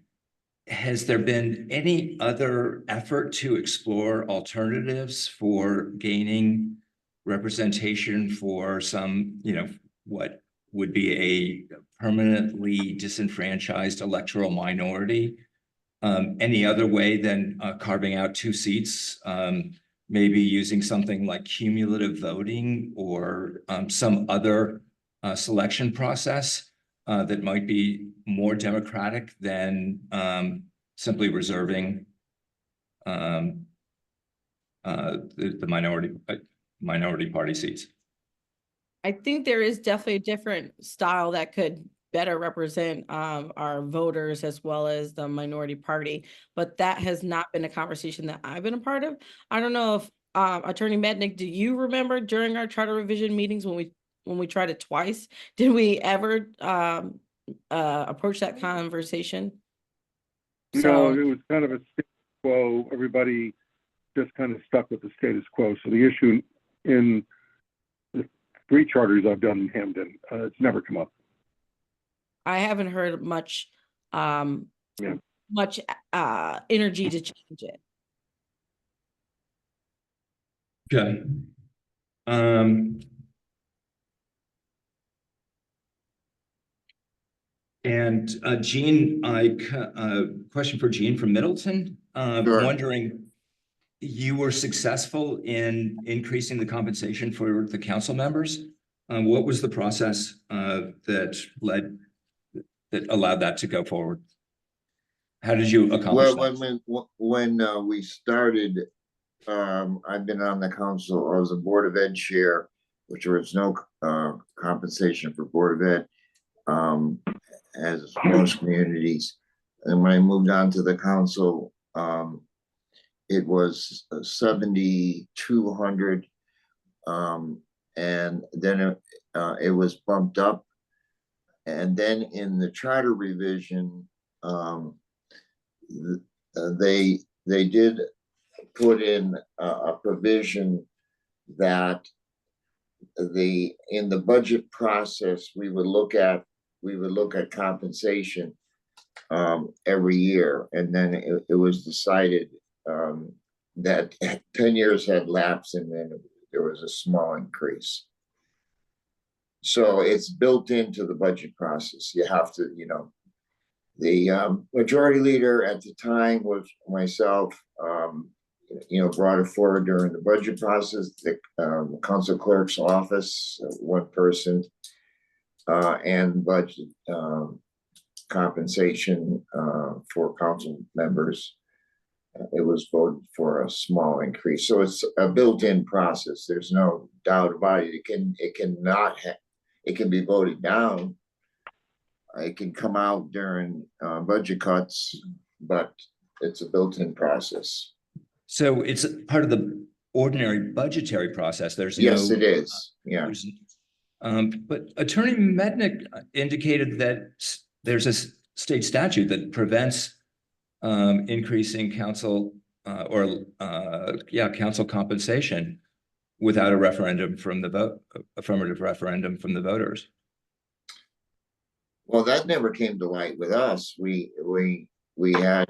has there been any other effort to explore alternatives for gaining representation for some, you know, what would be a permanently disenfranchised electoral minority? Any other way than carving out 2 seats? Maybe using something like cumulative voting or some other selection process that might be more democratic than simply reserving the minority party seats. I think there is definitely a different style that could better represent our voters as well as the minority party, but that has not been a conversation that I've been a part of. I don't know if Attorney Mednick, do you remember during our charter revision meetings when we tried it twice, did we ever approach that conversation? No, it was kind of a status quo. Everybody just kind of stuck with the status quo. So the issue in the 3 charters I've done in Hamden, it's never come up. I haven't heard much much energy to change it. Okay. And Jean, question for Jean from Middleton. Sure. Wondering, you were successful in increasing the compensation for the council members. What was the process that allowed that to go forward? How did you accomplish that? When we started, I've been on the council. I was a Board of Ed chair, which there was no compensation for Board of Ed, as most communities. And when I moved on to the council, it was 7,200 And then it was bumped up. And then in the charter revision, they did put in a provision that in the budget process, we would look at compensation every year. And then it was decided that 10 years had lapsed, and then there was a small increase. So it's built into the budget process. You have to, the majority leader at the time was myself, brought it forward during the budget process. The council clerk's office, one person, and budget compensation for council members. It was voted for a small increase. So it's a built-in process. There's no doubt about it. It can be voted down. It can come out during budget cuts, but it's a built-in process. So it's part of the ordinary budgetary process. Yes, it is. Yeah. But Attorney Mednick indicated that there's a state statute that prevents increasing council council compensation without a referendum from the affirmative referendum from the voters. Well, that never came to light with us. We had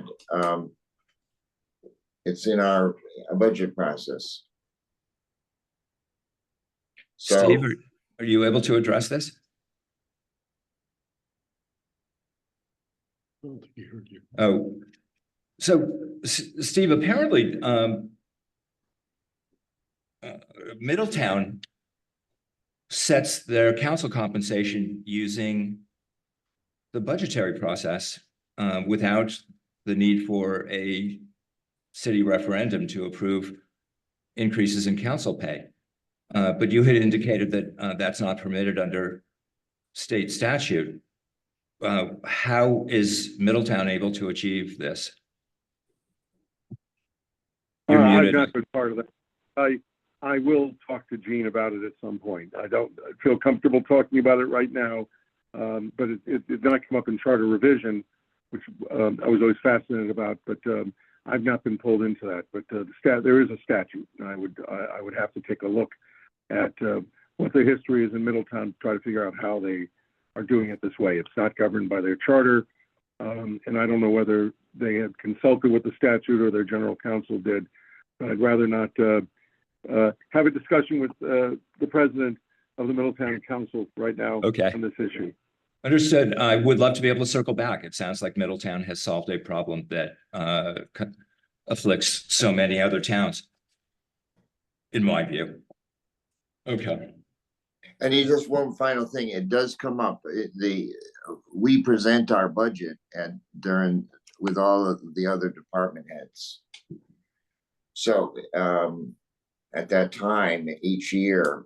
it's in our budget process. So, Steve, are you able to address this? I don't think he heard you. Oh, so Steve, apparently Middletown sets their council compensation using the budgetary process without the need for a city referendum to approve increases in council pay. But you had indicated that that's not permitted under state statute. How is Middletown able to achieve this? You're I've muted. not been part of that. I will talk to Gene about it at some point. I don't feel comfortable talking about it right now, but it did not come up in charter revision, which I was always fascinated about, but I've not been pulled into that. But there is a statute, and I would have to take a look at what the history is in Middletown to try to figure out how they are doing it this way. It's not governed by their charter, and I don't know whether they had consulted with the statute or their general counsel did. But I'd rather not have a discussion with the president of the Middletown Council right now on this issue. Understood. I would love to be able to circle back. It sounds like Middletown has solved a problem that afflicts so many other towns, in my view. Okay. and just one final thing, it does come up. We present our budget with all of the other department heads. So at that time, each year,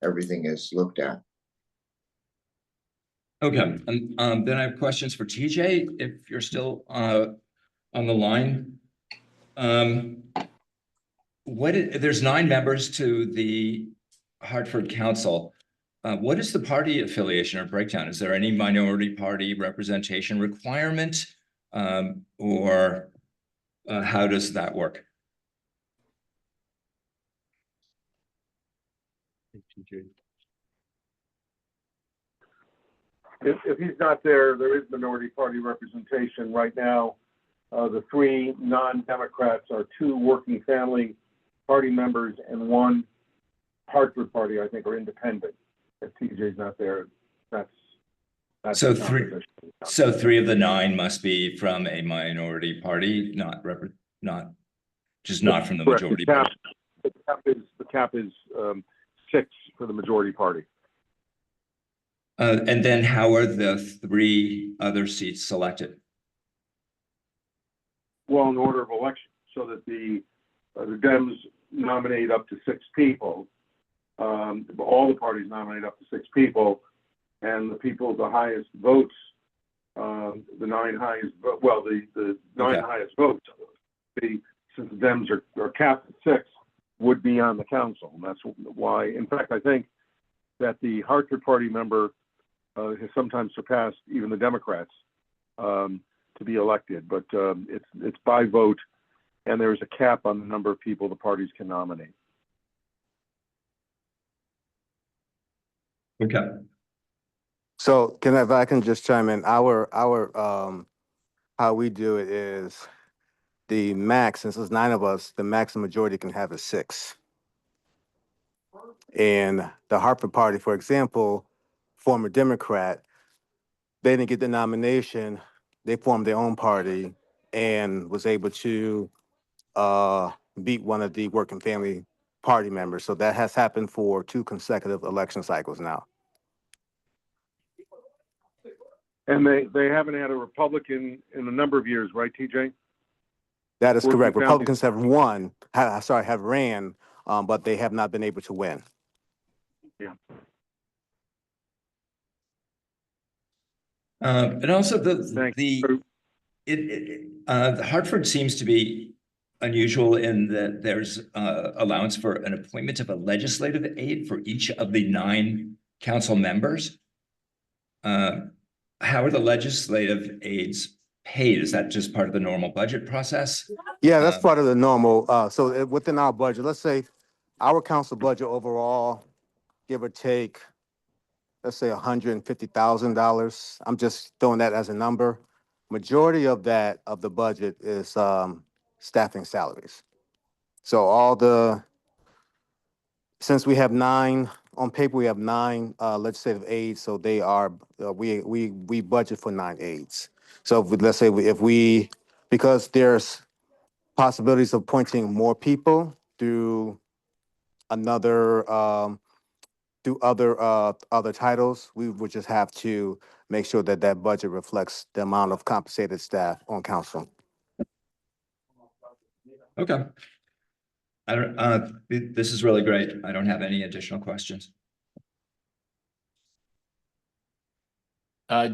everything is looked at. Okay, and then I have questions for TJ, if you're still on the line. There's 9 members to the Hartford Council. What is the party affiliation or breakdown? Is there any minority party representation requirement, or how does that work? If he's not there, there is minority party representation right now. The 3 non-Democrats are 2 working family party members and 1 Hartford party, I think, are independent. If TJ's not there, that's So the 3 composition. 3 of the 9 must be from a minority party, not from the Correct. majority The party. cap is 6 for the majority party. And then how are the 3 other seats selected? Well, in order of election, so that the Dems nominate up to 6 people. All the parties nominate up to 6 people, and the people with the highest votes, the 9 highest, the 9 highest votes. Since the Dems are capped at 6, would be on the council. And that's why, in fact, I think that the Hartford Party member has sometimes surpassed even the Democrats to be elected, but it's by vote, and there's a cap on the number of people the parties can nominate. Okay. So if I can just chime in, how we do it is the max, since there's 9 of us, the maximum majority can have is 6. And the Hartford Party, for example, former Democrat, they didn't get the nomination. They formed their own party and was able to beat one of the Working Family Party members. So that has happened for 2 consecutive election cycles now. And they haven't had a Republican in a number of years, right, TJ? That is Working correct. Family- Republicans have have ran, but they have not been able to win. Yeah. And also Thanks. the Hartford seems to be unusual in that there's allowance for an appointment of a legislative aide for each of the 9 council members. How are the legislative aides paid? Is that just part of the normal budget process? Yeah, that's part of the normal. So within our budget, let's say our council budget overall, give or take, let's say $150,000. I'm just throwing that as a number. Majority of that, of the budget is staffing salaries. So since we have 9, on paper, we have 9 legislative aides, so they are, we budget for 9 aides. So let's say because there's possibilities of appointing more people through through other titles, we would just have to make sure that that budget reflects the amount of compensated staff on council. Okay. I don't, this is really great. I don't have any additional questions.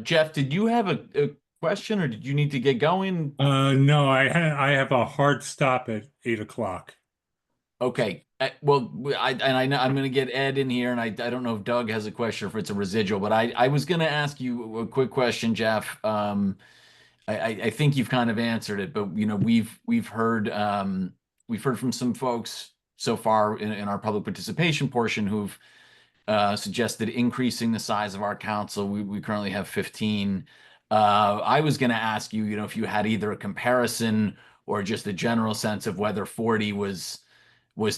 Jeff, did you have a question or did you need to get going? No, I have a hard stop at 8 o'clock. Okay. Well, I know I'm going to get Ed in here, and I don't know if Doug has a question or if it's a residual, but I was going to ask you a quick question, Jeff. I think you've kind of answered it, but we've heard from some folks so far in our public participation portion who've suggested increasing the size of our council. We currently have 15. I was going to ask you, if you had either a comparison or just a general sense of whether 40 was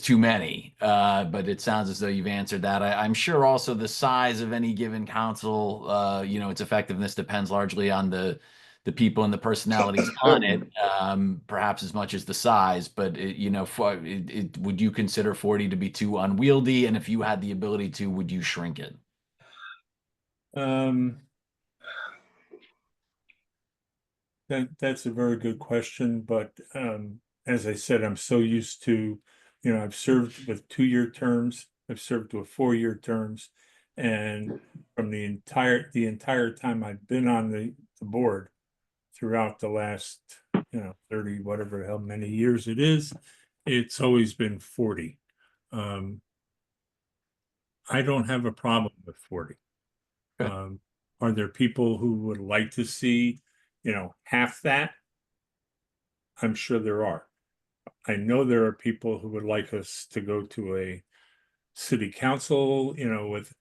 too many, but it sounds as though you've answered that. I'm sure also the size of any given council, its effectiveness depends largely on the people and the personalities on it, perhaps as much as the size. But would you consider 40 to be too unwieldy? And if you had the ability to, would you shrink it? That's a very good question, but as I said, I'm so used to, I've served with 2-year terms, I've served with 4-year terms, and from the entire time I've been on the board throughout the last 30 whatever how many years it is, it's always been 40. I don't have a problem with 40. Are there people who would like to see half that? I'm sure there are. I know there are people who would like us to go to a city council, with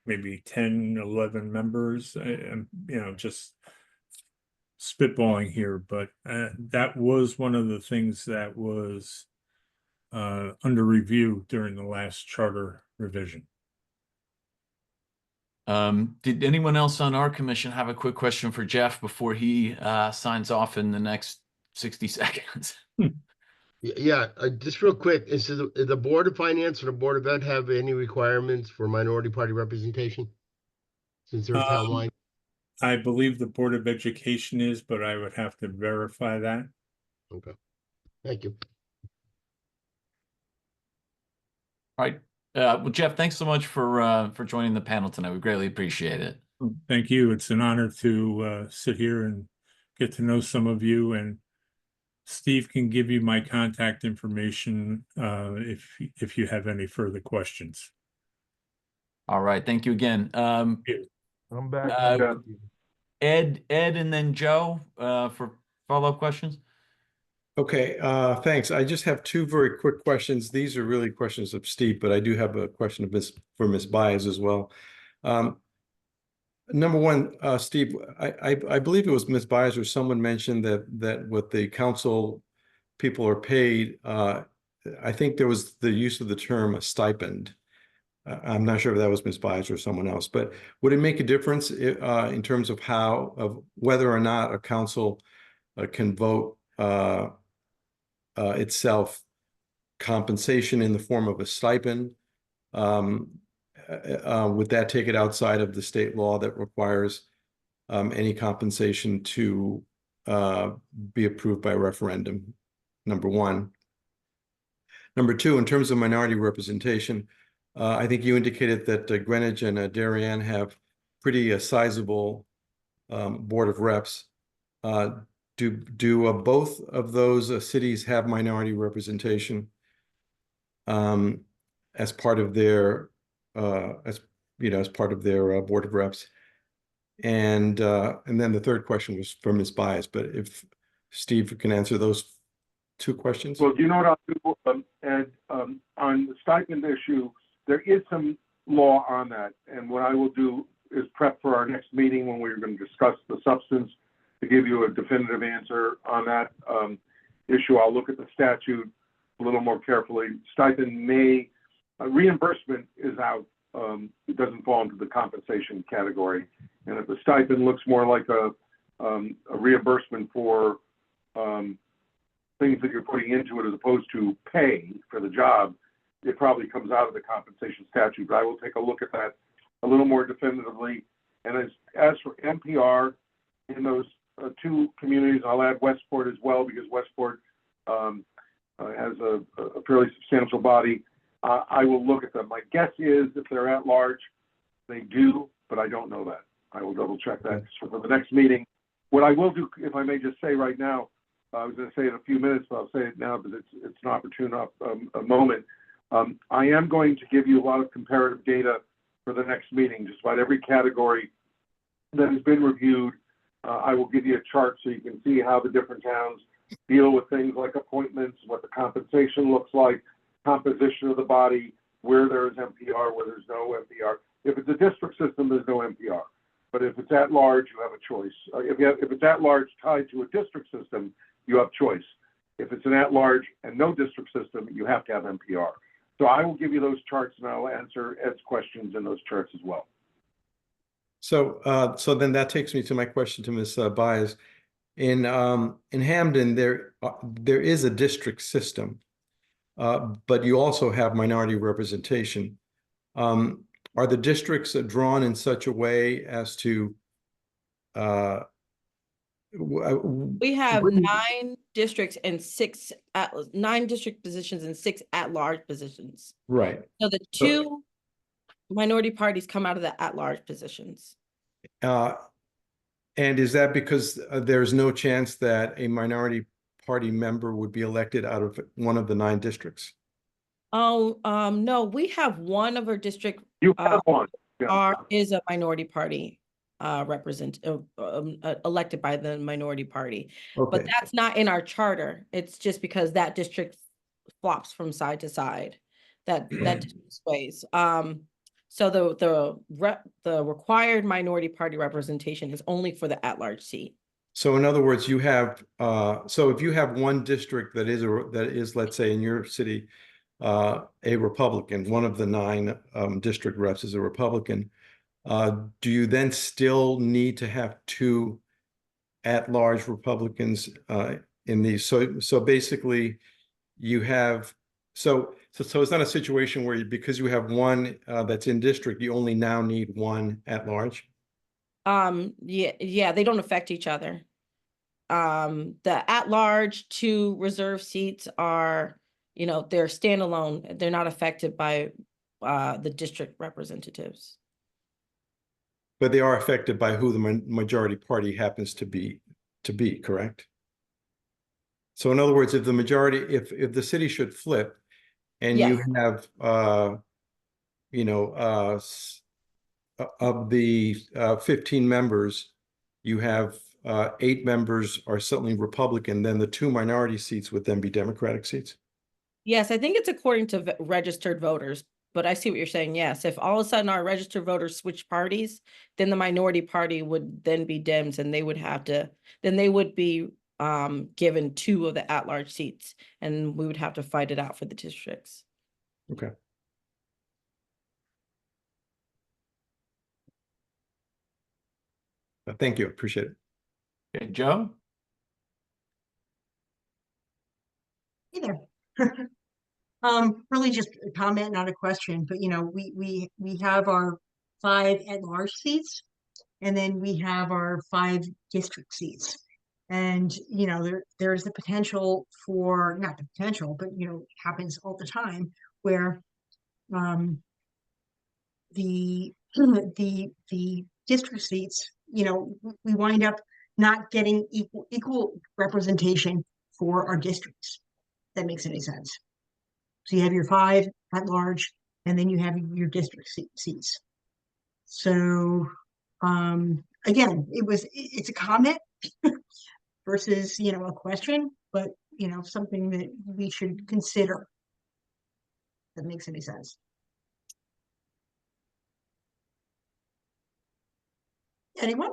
maybe 10, 11 members, just spitballing here, but that was one of the things that was under review during the last charter revision. Did anyone else on our commission have a quick question for Jeff before he signs off in the next 60 seconds? Yeah, just real quick, is the Board of Finance or the Board of Ed have any requirements for minority party representation? Since they're townwide? I believe the Board of Education is, but I would have to verify that. Okay, thank you. All right. Well, Jeff, thanks so much for joining the panel tonight. We greatly appreciate it. Thank you. It's an honor to sit here and get to know some of you and Steve can give you my contact information if you have any further questions. All right, thank you again. I'm back. Ed, and then Joe, for follow-up questions. Okay, thanks. I just have two very quick questions. These are really questions of Steve, but I do have a question of for Ms. Byers as well. Number one, Steve, I believe it was Ms. Byers or someone mentioned that what the council people are paid, I think there was the use of the term a stipend. I'm not sure if that was Ms. Byers or someone else, but would it make a difference in terms of whether or not a council can vote itself compensation in the form of a stipend? Would that take it outside of the state law that requires any compensation to be approved by referendum? Number one. Number two, in terms of minority representation, I think you indicated that Greenwich and Darien have pretty sizable board of reps. Do both of those cities have minority representation as part of their as part of their board of reps? And then the third question was from Ms. Byers, but if Steve can answer those two questions. Well, you know what I'll do, Ed, on the stipend issue, there is some law on that, and what I will do is prep for our next meeting when we're going to discuss the substance to give you a definitive answer on that issue. I'll look at the statute a little more carefully. Stipend may, reimbursement is out. It doesn't fall into the compensation category. And if the stipend looks more like a reimbursement for things that you're putting into it as opposed to pay for the job, it probably comes out of the compensation statute. But I will take a look at that a little more definitively. And as for NPR in those two communities, I'll add Westport as well, because Westport has a fairly substantial body. I will look at them. My guess is if they're at large, they do, but I don't know that. I will double check that. So for the next meeting, what I will do, if I may just say right now, I was going to say it in a few minutes, but I'll say it now because it's an opportune moment. I am going to give you a lot of comparative data for the next meeting, just about every category that has been reviewed. I will give you a chart so you can see how the different towns deal with things like appointments, what the compensation looks like, composition of the body, where there is NPR, where there's no NPR. If it's a district system, there's no NPR. But if it's at large, you have a choice. If it's at large tied to a district system, you have choice. If it's an at large and no district system, you have to have NPR. So I will give you those charts and I'll answer Ed's questions in those charts as well. So, so then that takes me to my question to Ms. Byers. In Hamden, there is a district system, but you also have minority representation. Are the districts drawn in such a way as to? We have 9 districts and 9 district positions and 6 at-large positions. Right. So the 2 minority parties come out of the at-large positions. And is that because there's no chance that a minority party member would be elected out of one of the 9 districts? Oh, no, we have one of our district. You have one. Yeah. Is a minority party elected by the minority party. Okay. But that's not in our charter. It's just because that district flops from side to side. That district sways. So the required minority party representation is only for the at-large seat. So in other words, you have so if you have one district that is let's say in your city a Republican, one of the 9 district reps is a Republican, do you then still need to have 2 at-large Republicans in these? So basically you have so it's not a situation where because you have one that's in district, you only now need 1 at-large? Yeah, they don't affect each other. The at-large 2 reserve seats are, they're standalone. They're not affected by the district representatives. But they are affected by who the majority party happens to be, correct? So in other words, if the majority, if the city should flip and you Yes. have, of the 15 members, you have 8 members are suddenly Republican, then the 2 minority seats would then be Democratic seats? Yes, I think it's according to registered voters, but I see what you're saying. Yes, if all of a sudden our registered voters switch parties, then the minority party would then be Dems, and they would have to, then they would be given 2 of the at-large seats, and we would have to fight it out for the districts. Okay. Thank you. Appreciate it. Okay, Joe? Hey there. Really just a comment, not a question, but you know, we have our 5 at-large seats, and then we have our 5 district seats. And you know, there's the potential for, not the potential, but you know, it happens all the time where the district seats, you know, we wind up not getting equal representation for our districts. If that makes any sense. So you have your 5 at large, and then you have your district seats. So again, it's a comment versus, you know, a question, but you know, something that we should consider. If that makes any sense. Anyone?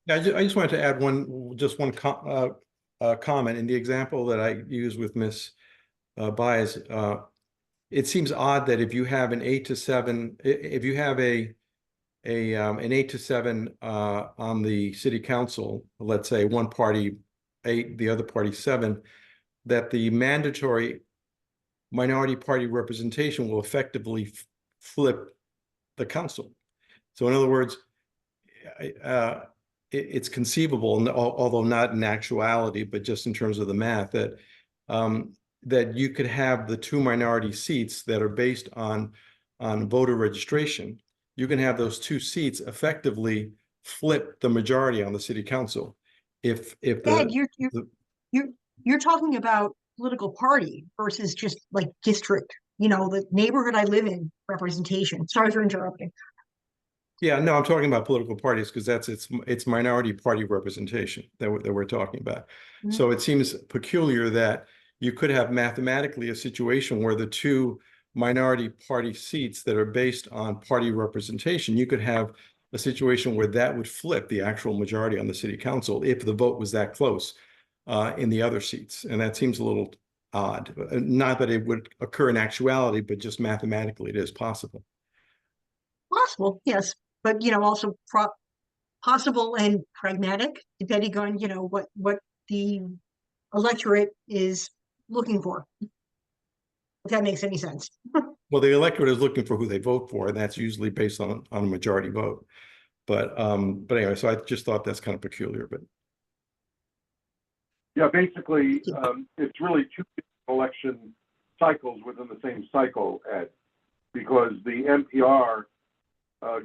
Yeah, I just wanted to add one comment. In the example that I used with Ms. Baez, it seems odd that if you have an 8 to 7, if you have an 8 to 7 on the city council, let's say one party 8, the other party 7, that the mandatory minority party representation will effectively flip the council. So in other words, it's conceivable, although not in actuality, but just in terms of the math, that that you could have the 2 minority seats that are based on voter registration. You can have those 2 seats effectively flip the majority on the city council. If Ed, you're talking about political party versus just like district, you know, the neighborhood I live in representation. Sorry for interrupting. Yeah, no, I'm talking about political parties because that's it's minority party representation that we're talking about. Mm-hmm. So it seems peculiar that you could have mathematically a situation where the 2 minority party seats that are based on party representation, you could have a situation where that would flip the actual majority on the city council if the vote was that close in the other seats. And that seems a little odd. Not that it would occur in actuality, but just mathematically it is possible. Possible, yes, but you know, also possible and pragmatic, depending on, you know, what the electorate is looking for. If that makes any sense. Well, the electorate is looking for who they vote for, and that's usually based on a majority vote. But anyway, so I just thought that's kind of peculiar. But yeah, basically, it's really 2 election cycles within the same cycle, Ed, because the NPR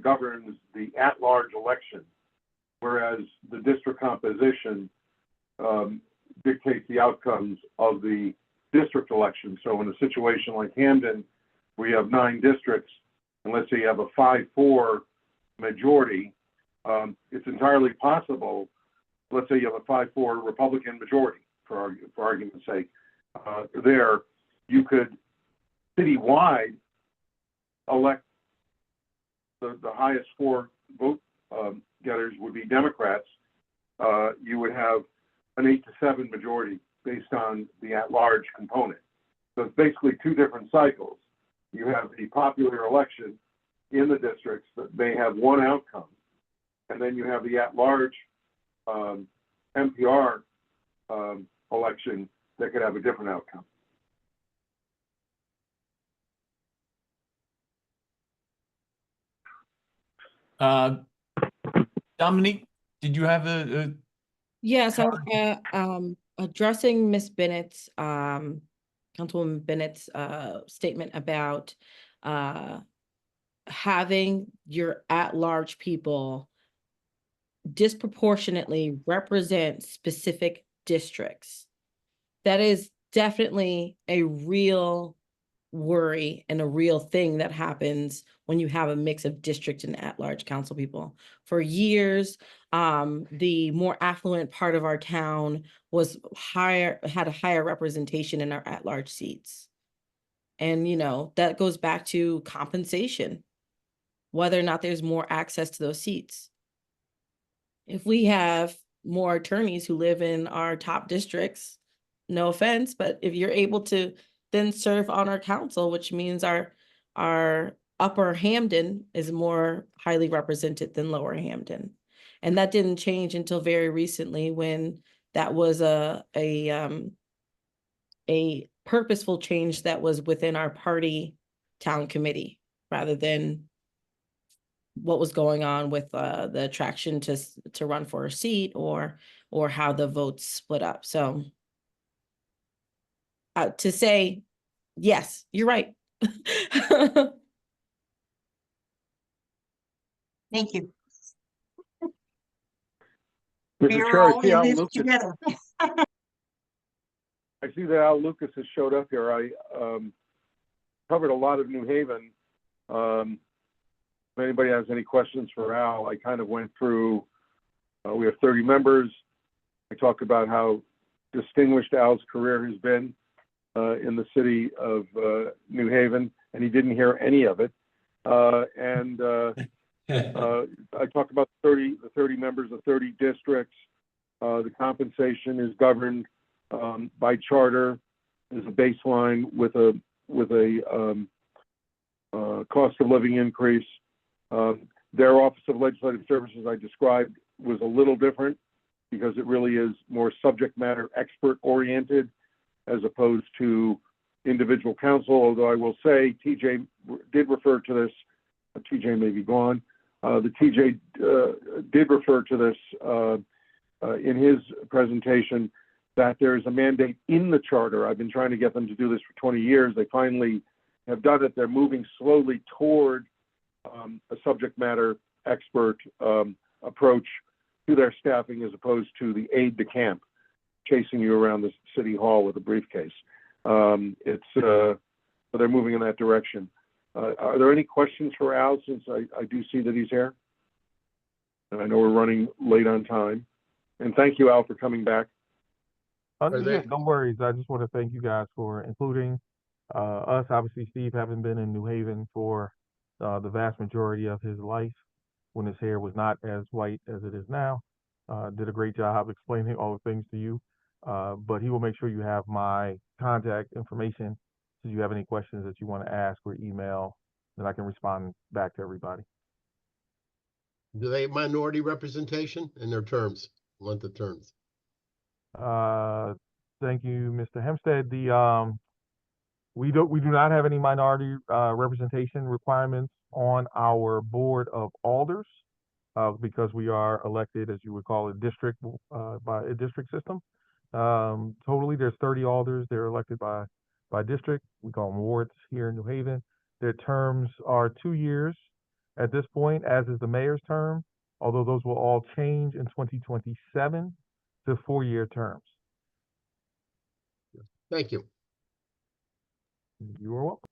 governs the at-large election, whereas the district composition dictates the outcomes of the district election. So in a situation like Hamden, we have 9 districts, and let's say you have a 5-4 majority, it's entirely possible, let's say you have a 5-4 Republican majority, for argument's sake, there, you could citywide elect the highest 4 vote getters would be Democrats. You would have an 8 to 7 majority based on the at-large component. So it's basically 2 different cycles. You have the popular election in the districts that may have one outcome, and then you have the at-large NPR election that could have a different outcome. Dominique, did you have a Yes, addressing Ms. Bennett's, Councilwoman Bennett's statement about having your at-large people disproportionately represent specific districts. That is definitely a real worry and a real thing that happens when you have a mix of district and at-large council people. For years, the more affluent part of our town was had a higher representation in our at-large seats. And, you know, that goes back to compensation, whether or not there's more access to those seats. If we have more attorneys who live in our top districts, no offense, but if you're able to then serve on our council, which means our upper Hamden is more highly represented than lower Hamden. And that didn't change until very recently, when that was a purposeful change that was within our party town committee, rather than what was going on with the attraction to run for a seat, or how the votes split up. So to say, yes, you're right. Thank you. Mr. We are Chair, all I see in Al this Lucas. together. I see that Al Lucas has showed up here. I covered a lot of New Haven. If anybody has any questions for Al, I kind of went through, we have 30 members. I talked about how distinguished Al's career has been in the city of New Haven, and he didn't hear any of it. I talked about the 30 members of 30 districts. The compensation is governed by charter. There's a baseline with a cost of living increase. Their Office of Legislative Services I described was a little different, because it really is more subject matter expert oriented as opposed to individual counsel. Although I will say TJ did refer to this. TJ may be gone. The TJ did refer to this in his presentation, that there is a mandate in the charter. I've been trying to get them to do this for 20 years. They finally have done it. They're moving slowly toward a subject matter expert approach to their staffing, as opposed to the aide de camp chasing you around the city hall with a briefcase. They're moving in that direction. Are there any questions for Al, since I do see that he's here? And I know we're running late on time. And thank you, Al, for coming back. No worries. I just want to thank you guys for including us. Obviously, Steve having been in New Haven for the vast majority of his life, when his hair was not as white as it is now. Did a great job explaining all the things to you. But he will make sure you have my contact information. If you have any questions that you want to ask or email, then I can respond back to everybody. Do they have minority representation in their terms? Want the terms? Thank you, Mr. Hempstead. We do not have any minority representation requirements on our board of alders, because we are elected, as you would call it, district by a district system. Totally, there's 30 alders. They're elected by district. We call them wards here in New Haven. Their terms are 2 years at this point, as is the mayor's term, although those will all change in 2027 to 4-year terms. Thank you. You are welcome.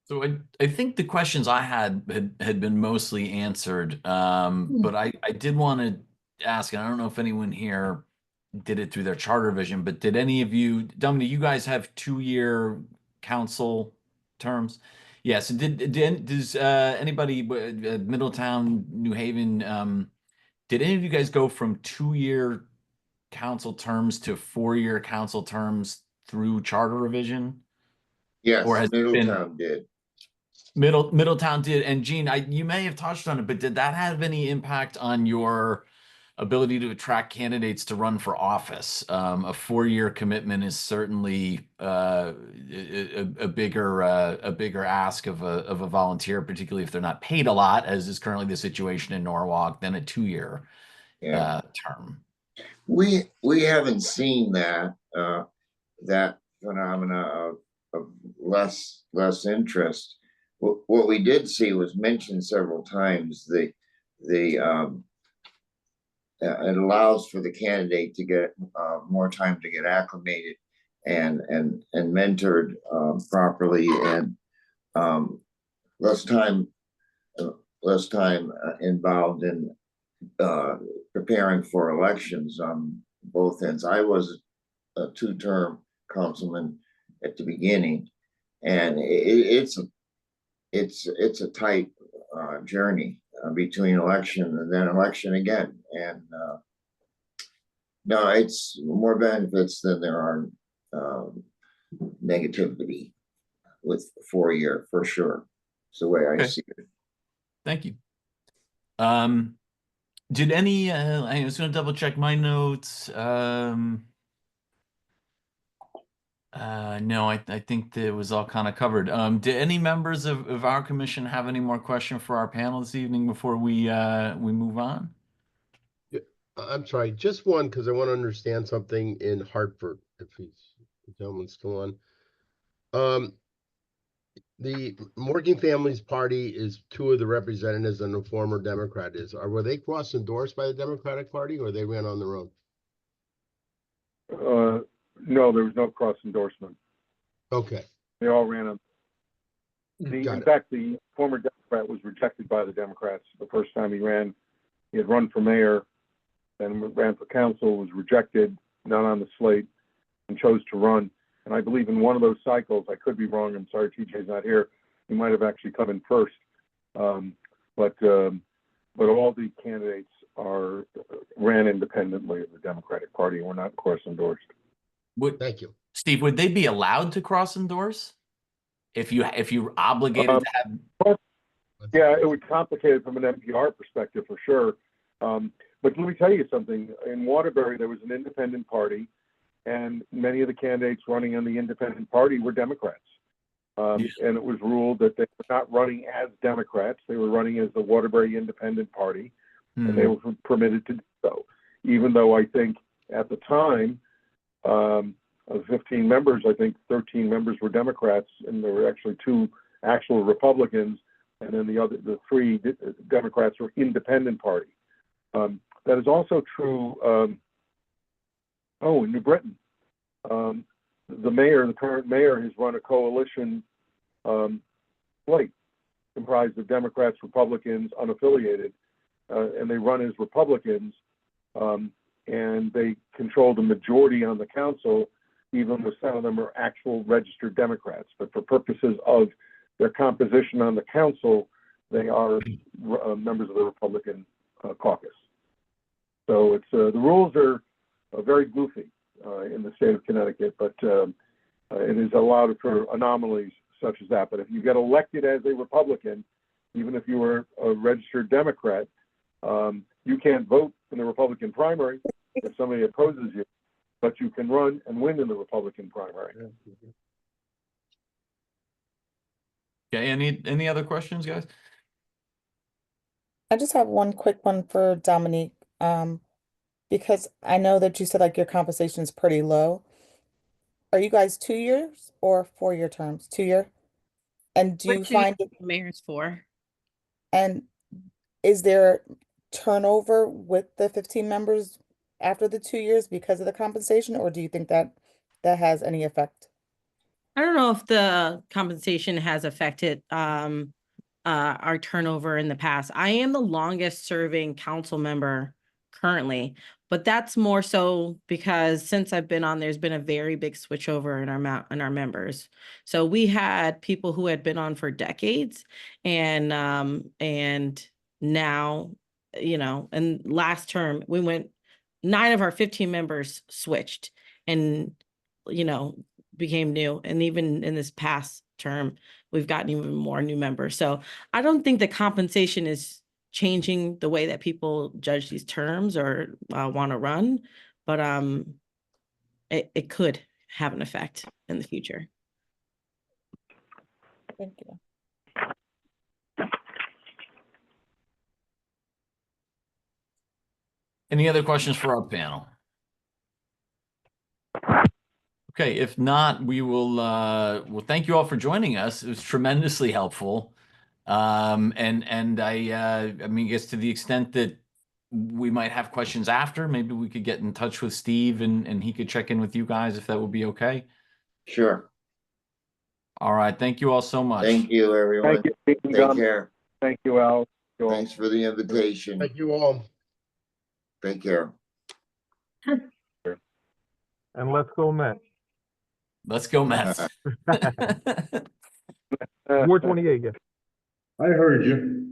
So I think the questions I had been mostly answered, but I did want to ask, and I don't know if anyone here did it through their charter vision, but did any of you, Dominic, you guys have 2-year council terms? Yeah, so does anybody, Middletown, New Haven, did any of you guys go from 2-year council terms to 4-year council terms through charter revision? Yes, or has Middletown did. Middletown did. And Gene, you may have touched on it, but did that have any impact on your ability to attract candidates to run for office? A 4-year commitment is certainly a bigger ask of a volunteer, particularly if they're not paid a lot, as is currently the situation in Norwalk, than a 2-year term. We haven't seen that phenomena of less interest. What we did see was mentioned several times, the it allows for the candidate to get more time to get acclimated and mentored properly, and less time involved in preparing for elections on both ends. I was a two-term councilman at the beginning, and it's a tight journey between election and then election again. And no, it's more benefits than there are negativity with 4-year, for sure. It's the way I Okay. see it. Thank you. Did any, I was going to double check my notes. No, I think that it was all kind of covered. Did any members of our commission have any more question for our panel this evening before we move on? I'm sorry, just one, because I want to understand something in Hartford, if the gentleman's still on. The Morgan Families Party is 2 of the representatives and the former Democrat is. Were they cross-endorsed by the Democratic Party, or they ran on their own? No, there was no cross endorsement. Okay. They all ran on. Got In it. fact, the former Democrat was rejected by the Democrats the first time he ran. He had run for mayor, then ran for council, was rejected, not on the slate, and chose to run. And I believe in one of those cycles, I could be wrong, I'm sorry TJ's not here, he might have actually come in first. But all the candidates ran independently of the Democratic Party and were not cross-endorsed. Thank you. Steve, would they be allowed to cross-endorse? If you're obligated to have... Yeah, it would complicate it from an NPR perspective for sure. But let me tell you something. In Waterbury, there was an independent party, and many of the candidates running on the independent party were Democrats. And it was ruled that they were not running as Democrats. They were running as the Waterbury Independent Party, and they were permitted to do so. Even though I think at the time, of 15 members, I think 13 members were Democrats, and there were actually 2 actual Republicans, and then the 3 Democrats were independent party. That is also true. In New Britain, the current mayor has run a coalition slate comprised of Democrats, Republicans, unaffiliated, and they run as Republicans, and they control the majority on the council, even though some of them are actual registered Democrats. But for purposes of their composition on the council, they are members of the Republican caucus. So it's the rules are very goofy in the state of Connecticut, but it is allowed for anomalies such as that. But if you get elected as a Republican, even if you were a registered Democrat, you can't vote in the Republican primary if somebody opposes you, but you can run and win in the Republican primary. Okay, any other questions, guys? I just have one quick one for Dominique. Because I know that you said like your compensation is pretty low. Are you guys 2 years or 4-year terms? 2-year? And do you find it, Mayor's 4. and is there turnover with the 15 members after the 2 years because of the compensation, or do you think that has any effect? I don't know if the compensation has affected our turnover in the past. I am the longest serving council member currently, but that's more so because since I've been on, there's been a very big switchover in our members. So we had people who had been on for decades, and now, and last term we went 9 of our 15 members switched and became new, and even in this past term we've gotten even more new members. So I don't think the compensation is changing the way that people judge these terms or want to run, but it could have an effect in the future. Thank you. Any other questions for our panel? Okay, if not, we will well, thank you all for joining us. It was tremendously helpful. And I mean, I guess to the extent that we might have questions after, maybe we could get in touch with Steve and he could check in with you guys if that would be okay. Sure. All right. Thank you all so much. Thank you, everyone. Thank you, Stephen Take Dunn. care. Thank you, Al. You all. Thanks for the invitation. Thank you all. Take care. And let's go Mets. Let's go Mets. 428, yes. I heard you.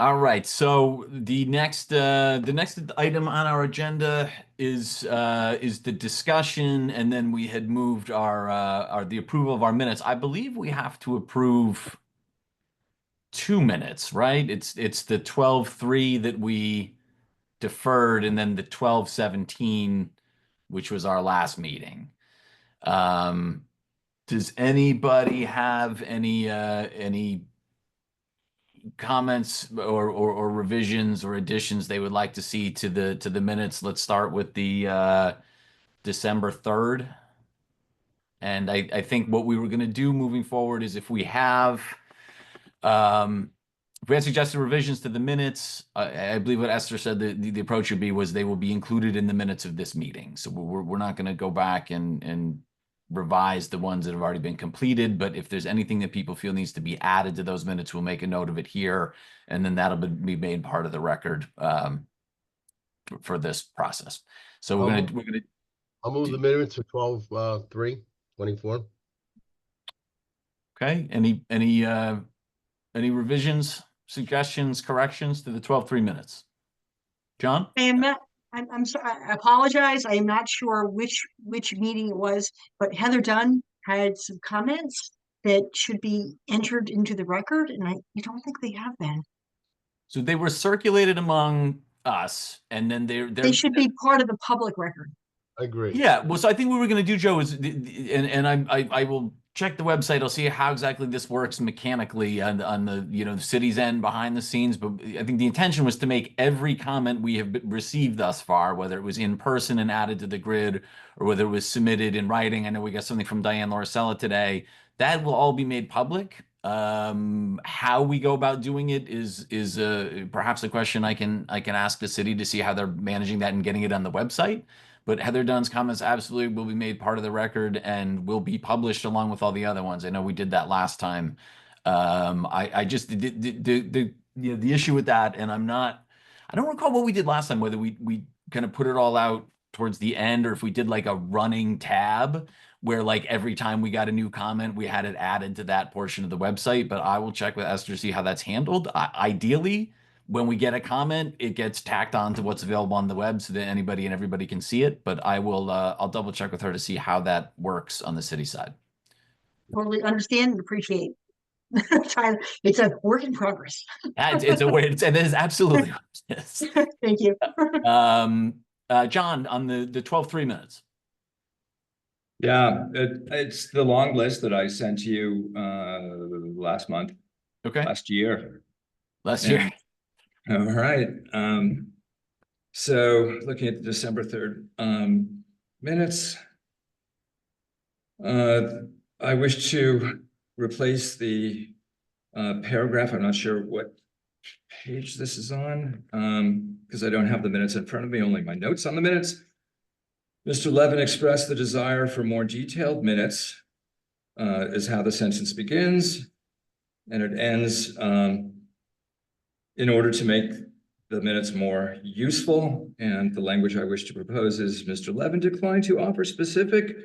All right, so the next item on our agenda is the discussion, and then we had moved our the approval of our minutes. I believe we have to approve 2 minutes, right? It's the 12-3 that we deferred, and then the 12-17, which was our last meeting. Does anybody have any comments or revisions or additions they would like to see to the minutes? Let's start with the December 3rd. And I think what we were going to do moving forward is if we had suggested revisions to the minutes, I believe what Esther said the approach would be was they will be included in the minutes of this meeting. So we're not going to go back and revise the ones that have already been completed, but if there's anything that people feel needs to be added to those minutes, we'll make a note of it here, and then that'll be made part of the record for this process. So we're gonna I'll move the minutes to 12-3-24. Okay. Any revisions, suggestions, corrections to the 12-3 minutes? John? I am not, I'm sorry, I apologize. I am not sure which meeting it was, but Heather Dunn had some comments that should be entered into the record, and I don't think they have been. So they were circulated among us, and then They should be part of the public record. I agree. Yeah. Well, so I think what we're going to do, Joe, is and I will check the website. I'll see how exactly this works mechanically on the the city's end behind the scenes. But I think the intention was to make every comment we have received thus far, whether it was in person and added to the grid, or whether it was submitted in writing. I know we got something from Diane Lauricella today. That will all be made public. How we go about doing it is perhaps a question I can ask the city to see how they're managing that and getting it on the website. But Heather Dunn's comments absolutely will be made part of the record and will be published along with all the other ones. I know we did that last time. I just the issue with that, and I don't recall what we did last time, whether we kind of put it all out towards the end or if we did like a running tab where like every time we got a new comment, we had it added to that portion of the website. But I will check with Esther to see how that's handled. Ideally, when we get a comment, it gets tacked on to what's available on the web so that anybody and everybody can see it. But I'll double check with her to see how that works on the city side. Totally understand and appreciate. It's a work in progress. It's a way. It is absolutely what it is. Thank you. John, on the 12-3 minutes. Yeah, it's the long list that I sent you last month. Okay. Last year. Last year. All right. So looking at the December 3rd minutes, I wish to replace the paragraph. I'm not sure what page this is on because I don't have the minutes in front of me, only my notes on the minutes. Mr. Levin expressed the desire for more detailed minutes is how the sentence begins, and it ends in order to make the minutes more useful. And the language I wish to propose is Mr. Levin declined to offer specific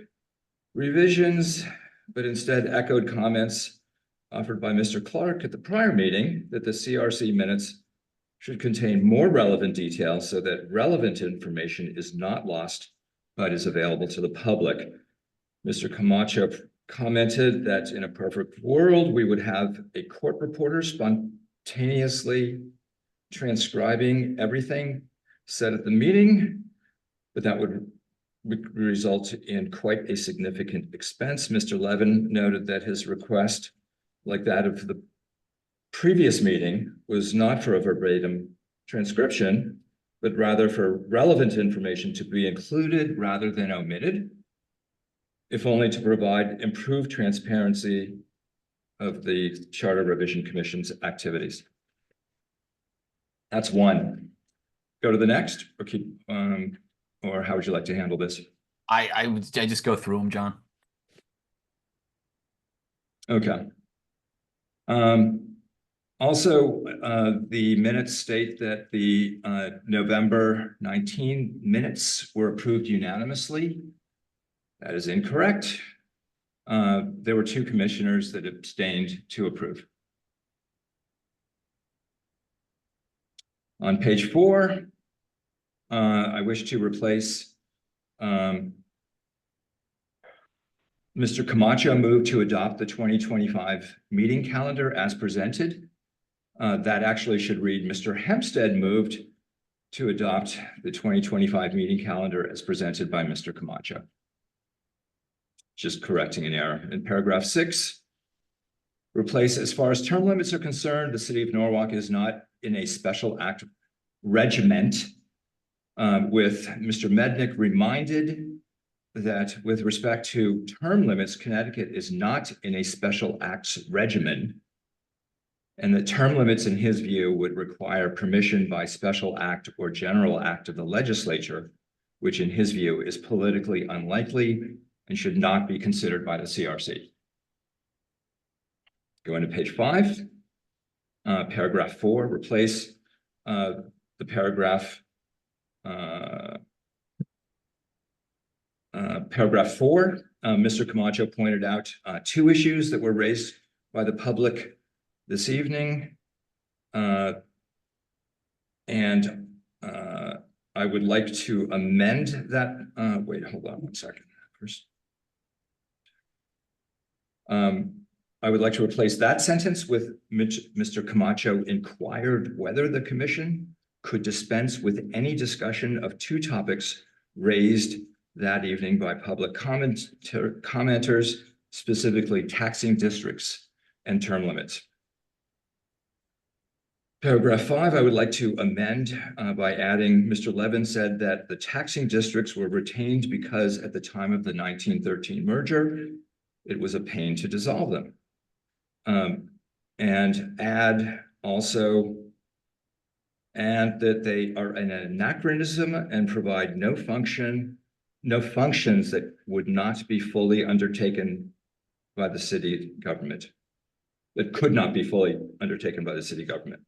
revisions, but instead echoed comments offered by Mr. Clark at the prior meeting that the CRC minutes should contain more relevant details so that relevant information is not lost, but is available to the public. Mr. Camacho commented that in a perfect world, we would have a court reporter spontaneously transcribing everything said at the meeting, but that would result in quite a significant expense. Mr. Levin noted that his request, like that of the previous meeting, was not for a verbatim transcription, but rather for relevant information to be included rather than omitted, if only to provide improved transparency of the Charter Revision Commission's activities. That's one. Go to the next, or keep, or how would you like to handle this? I just go through them, John. Okay. Also, the minutes state that the November 19 minutes were approved unanimously. That is incorrect. There were 2 commissioners that abstained to approve. On page 4, I wish to replace Mr. Camacho moved to adopt the 2025 meeting calendar as presented. That actually should read, Mr. Hempstead moved to adopt the 2025 meeting calendar as presented by Mr. Camacho. Just correcting an error. In paragraph 6, replace, as far as term limits are concerned, the city of Norwalk is not in a special act regiment, with Mr. Mednick reminded that with respect to term limits, Connecticut is not in a special acts regimen, and that term limits, in his view, would require permission by special act or general act of the legislature, which in his view is politically unlikely and should not be considered by the CRC. Go into page 5, paragraph 4, replace the paragraph paragraph 4, Mr. Camacho pointed out 2 issues that were raised by the public this evening. I would like to amend that. Wait, hold on one second. First, I would like to replace that sentence with Mr. Camacho inquired whether the commission could dispense with any discussion of 2 topics raised that evening by public commenters, specifically taxing districts and term limits. Paragraph 5, I would like to amend by adding, Mr. Levin said that the taxing districts were retained because at the time of the 1913 merger, it was a pain to dissolve them. And add also, and that they are an anachronism and provide no functions that would not be fully undertaken by the city government, that could not be fully undertaken by the city government.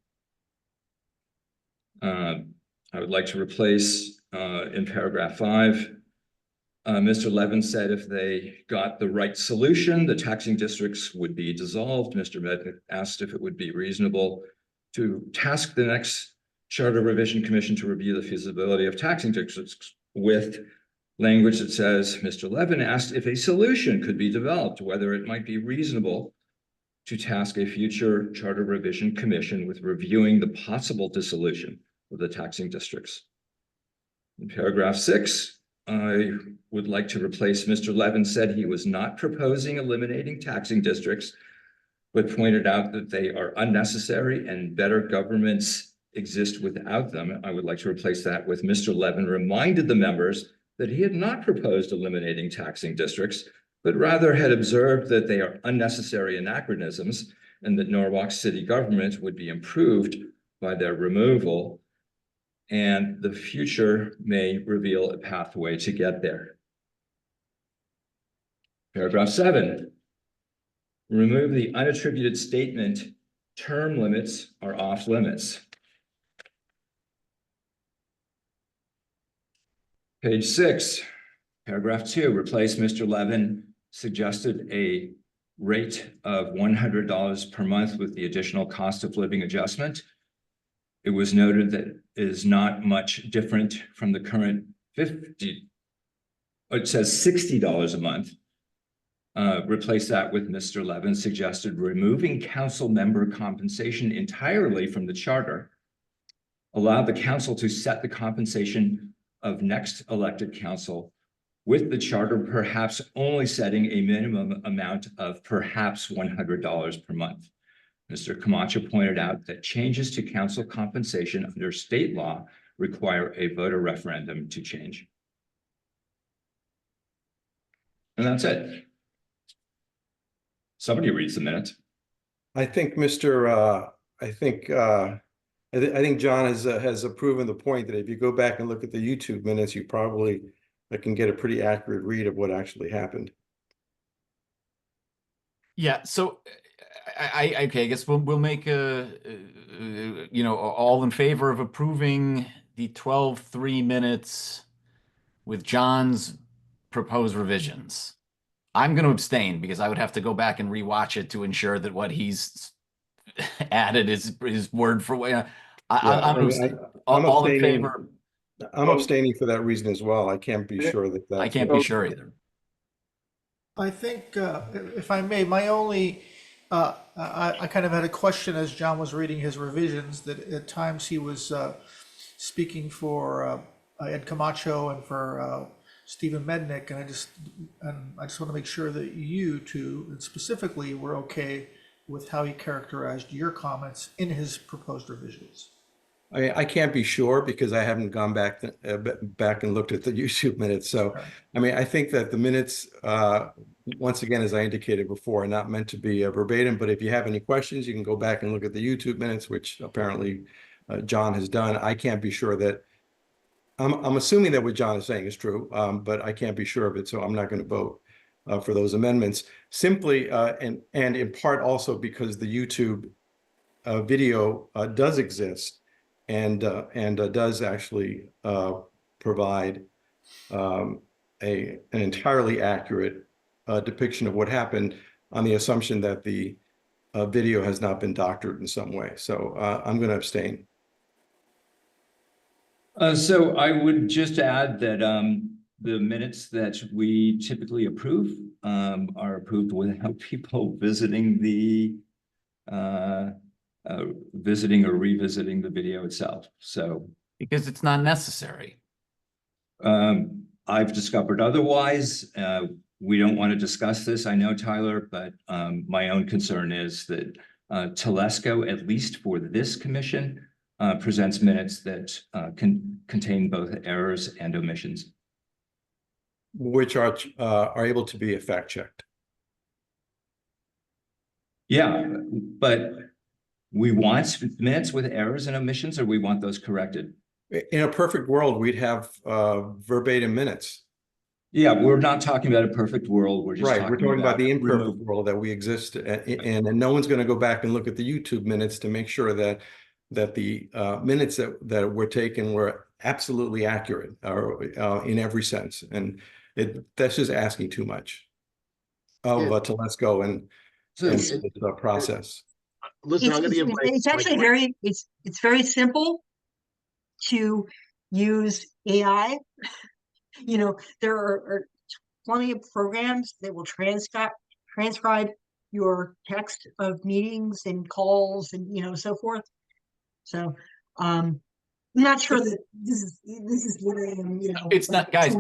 I would like to replace in paragraph 5, Mr. Levin said if they got the right solution, the taxing districts would be dissolved. Mr. Mednick asked if it would be reasonable to task the next Charter Revision Commission to review the feasibility of taxing districts with language that says, Mr. Levin asked if a solution could be developed, whether it might be reasonable to task a future Charter Revision Commission with reviewing the possible dissolution of the taxing districts. In paragraph 6, I would like to replace Mr. Levin said he was not proposing eliminating taxing districts, but pointed out that they are unnecessary and better governments exist without them. I would like to replace that with Mr. Levin reminded the members that he had not proposed eliminating taxing districts, but rather had observed that they are unnecessary anachronisms and that Norwalk city government would be improved by their removal, and the future may reveal a pathway to get there. Paragraph 7, remove the unattributed statement, term limits are off limits. Page 6, paragraph 2, replace Mr. Levin suggested a rate of $100 per month with the additional cost of living adjustment. It was noted that it is not much different from the current it says $60 a month. Replace that with Mr. Levin suggested removing council member compensation entirely from the charter. Allow the council to set the compensation of next elected council, with the charter perhaps only setting a minimum amount of perhaps $100 per month. Mr. Camacho pointed out that changes to council compensation under state law require a voter referendum to change. And that's it. Somebody reads the minutes. I think I think John has proven the point that if you go back and look at the YouTube minutes, you probably can get a pretty accurate read of what actually happened. Yeah, so okay, I guess we'll make all in favor of approving the 12-3 minutes with John's proposed revisions. I'm going to abstain because I would have to go back and rewatch it to ensure that what he's added is word for word. I'm all in favor. I'm abstaining for that reason as well. I can't be sure that I can't be sure either. I think, if I may, my only, I kind of had a question as John was reading his revisions, that at times he was speaking for Ed Camacho and for Stephen Mednick, and I just want to make sure that you two, and specifically, were okay with how he characterized your comments in his proposed revisions. I can't be sure because I haven't gone back and looked at the YouTube minutes. So, I mean, I think that the minutes, once again, as I indicated before, are not meant to be verbatim. But if you have any questions, you can go back and look at the YouTube minutes, which apparently John has done. I can't be sure that I'm assuming that what John is saying is true, but I can't be sure of it. So I'm not going to vote for those amendments. Simply, and in part also because the YouTube video does exist. And does actually provide an entirely accurate depiction of what happened on the assumption that the video has not been doctored in some way. So I'm going to abstain. So I would just add that the minutes that we typically approve are approved without people visiting visiting or revisiting the video itself. So because it's not necessary. I've discovered otherwise. We don't want to discuss this, I know, Tyler, but my own concern is that Telesco, at least for this commission, presents minutes that contain both errors and omissions, which are able to be fact checked. Yeah, but we want minutes with errors and omissions, or we want those corrected? In a perfect world, we'd have verbatim minutes. Yeah, we're not talking about a perfect world. We're just We're talking about the imperfect removal. world that we exist in, and no one's going to go back and look at the YouTube minutes to make sure that the minutes that were taken were absolutely accurate or in every sense. And that's just asking too much of Telesco and the process. Listen, I'm going to give it's actually it's very simple to use AI. You know, there are plenty of programs that will transcribe your text of meetings and calls and so forth. So I'm not sure that this is what I am, It's not, guys,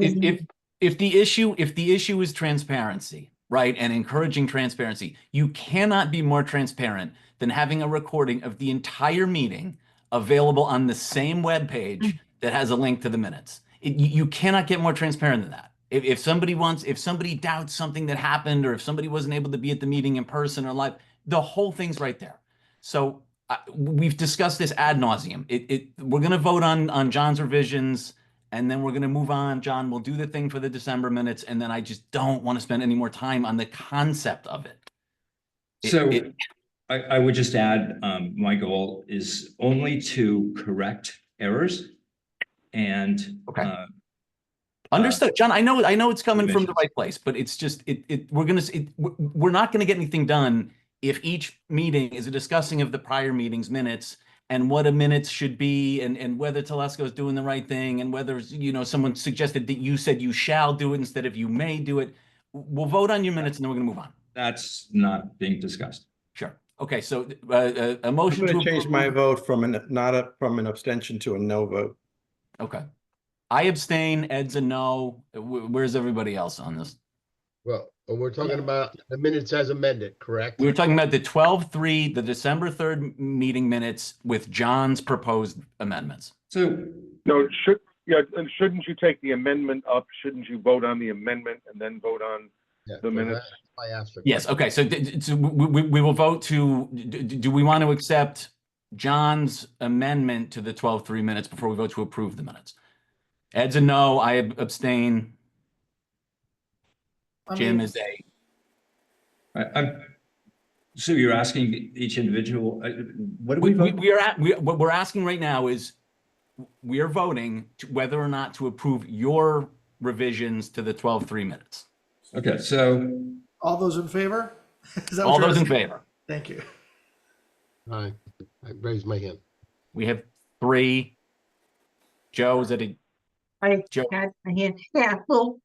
if the issue is transparency, right, and encouraging transparency, you cannot be more transparent than having a recording of the entire meeting available on the same web page that has a link to the minutes. You cannot get more transparent than that. If somebody doubts something that happened, or if somebody wasn't able to be at the meeting in person or live, the whole thing's right there. So we've discussed this ad nauseum. We're going to vote on John's revisions, and then we're going to move on. John will do the thing for the December minutes, and then I just don't want to spend any more time on the concept of it. I would just add, my goal is only to correct errors and understood, John. I know it's coming from the right place, but it's just we're not going to get anything done if each meeting is a discussing of the prior meeting's minutes and what a minutes should be, and whether Telesco is doing the right thing, and whether someone suggested that you said you shall do it instead of you may do it. We'll vote on your minutes and then we're going to move on. That's not being discussed. Sure. Okay, so a motion I'm to going to change my vote from an abstention to a no vote. Okay. I abstain. Ed's a no. Where's everybody else on this? Well, we're talking about the minutes as amended, correct? We were talking about the 12-3, the December 3rd meeting minutes with John's proposed amendments. So no, shouldn't you take the amendment up? Shouldn't you vote on the amendment and then vote on the minutes? I asked her. Yes, okay, so, we will vote to, do we want to accept John's amendment to the 12-3 minutes before we vote to approve the minutes? Ed's a no, I abstain. Jim is a, So you're asking each individual, what do we vote? what we're asking right now is, we are voting to whether or not to approve your revisions to the 12-3 minutes. Okay, so All those in favor? Is that what All you're those in asking? favor? Thank you. Aye. I raised my hand. We have 3. Joe, is it a, I Joe, had my hand, yeah, well,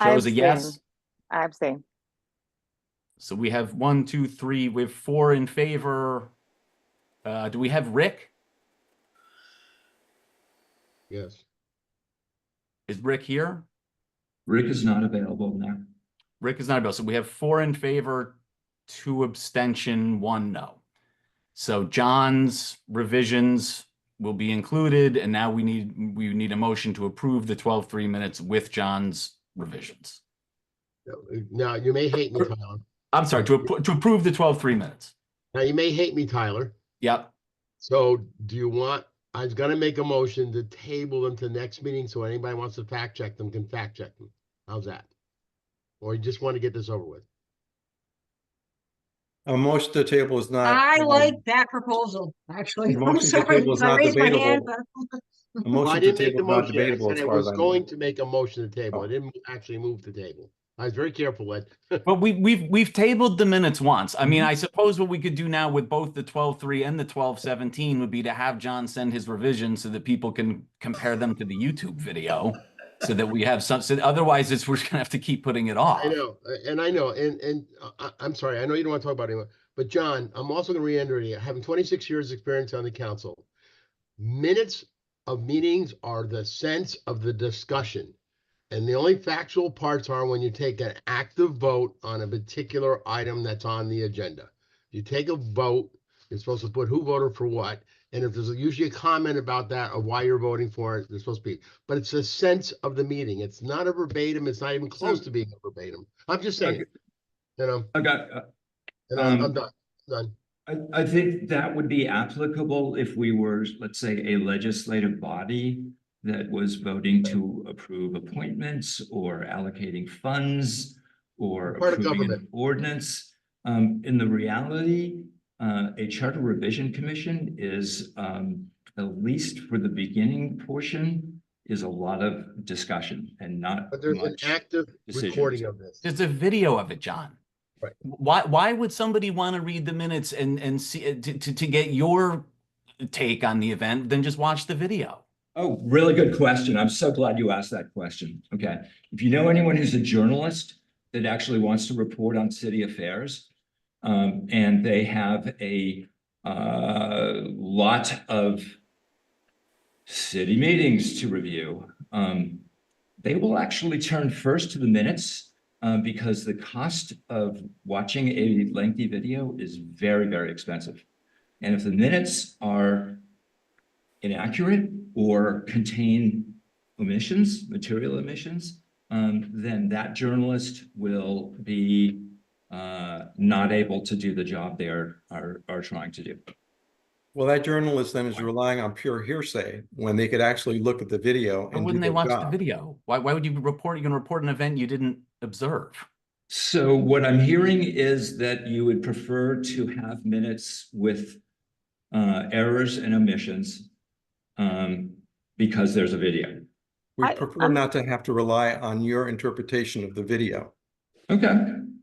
Joe is a yes? I abstain. So we have 1, 2, 3, we have 4 in favor. Do we have Rick? Yes. Is Rick here? Rick is not available now. Rick is not available. So we have 4 in favor, 2 abstention, 1 no. So John's revisions will be included, and now we need a motion to approve the 12-3 minutes with John's revisions. Now, you may hate me, Tyler. I'm sorry, to approve the 12-3 minutes. Now, you may hate me, Tyler. Yep. So do you want, I was gonna make a motion to table them to next meeting, so anybody wants to fact check them can fact check them. How's that? Or you just want to get this over with? A motion to table is not. I like that proposal, actually. The I'm motion to sorry, table is I not raised my hand, debatable. but. A Well, I motion to didn't make table the is not motion. I debatable said as I far as was I going know. to make a motion to table. Oh. I didn't actually move the table. I was very careful, Ed. But we've tabled the minutes once. I Mm-hmm. mean, I suppose what we could do now with both the 12-3 and the 12-17 would be to have John send his revisions so that people can compare them to the YouTube video, so that we have some. So otherwise, we're just gonna have to keep putting it off. I know, and I'm sorry, I know you don't want to talk about it anymore, but John, I'm also going to reiterate here, having 26 years experience on the council, minutes of meetings are the sense of the discussion. And the only factual parts are when you take an active vote on a particular item that's on the agenda. You take a vote, you're supposed to put who voted for what, and if there's usually a comment about that or why you're voting for it, there's supposed to be. But it's a sense of the meeting. It's not a verbatim. It's not even close to being a verbatim. I'm just saying, you know. Okay. And I'm done. Done. I think that would be applicable if we were, let's say, a legislative body that was voting to approve appointments or allocating funds or Part of approving an government. ordinance. In the reality, a charter revision commission is, at least for the beginning portion, is a lot of discussion and not But there's an much active decisions. recording of this. There's a video of it, John. Right. Why would somebody want to read the minutes and see to get your take on the event than just watch the video? Oh, really good question. I'm so glad you asked that question. Okay. If you know anyone who's a journalist that actually wants to report on city affairs, and they have a lot of city meetings to review, they will actually turn first to the minutes, because the cost of watching a lengthy video is very, very expensive. And if the minutes are inaccurate or contain omissions, material omissions, then that journalist will be not able to do the job they are trying to do. Well, that journalist then is relying on pure hearsay when they could actually look at the video Why and do wouldn't they their watch the job. video? Why would you report? You're going to report an event you didn't observe. So what I'm hearing is that you would prefer to have minutes with errors and omissions because there's a video. We prefer not to have to rely on your interpretation of the video. Okay,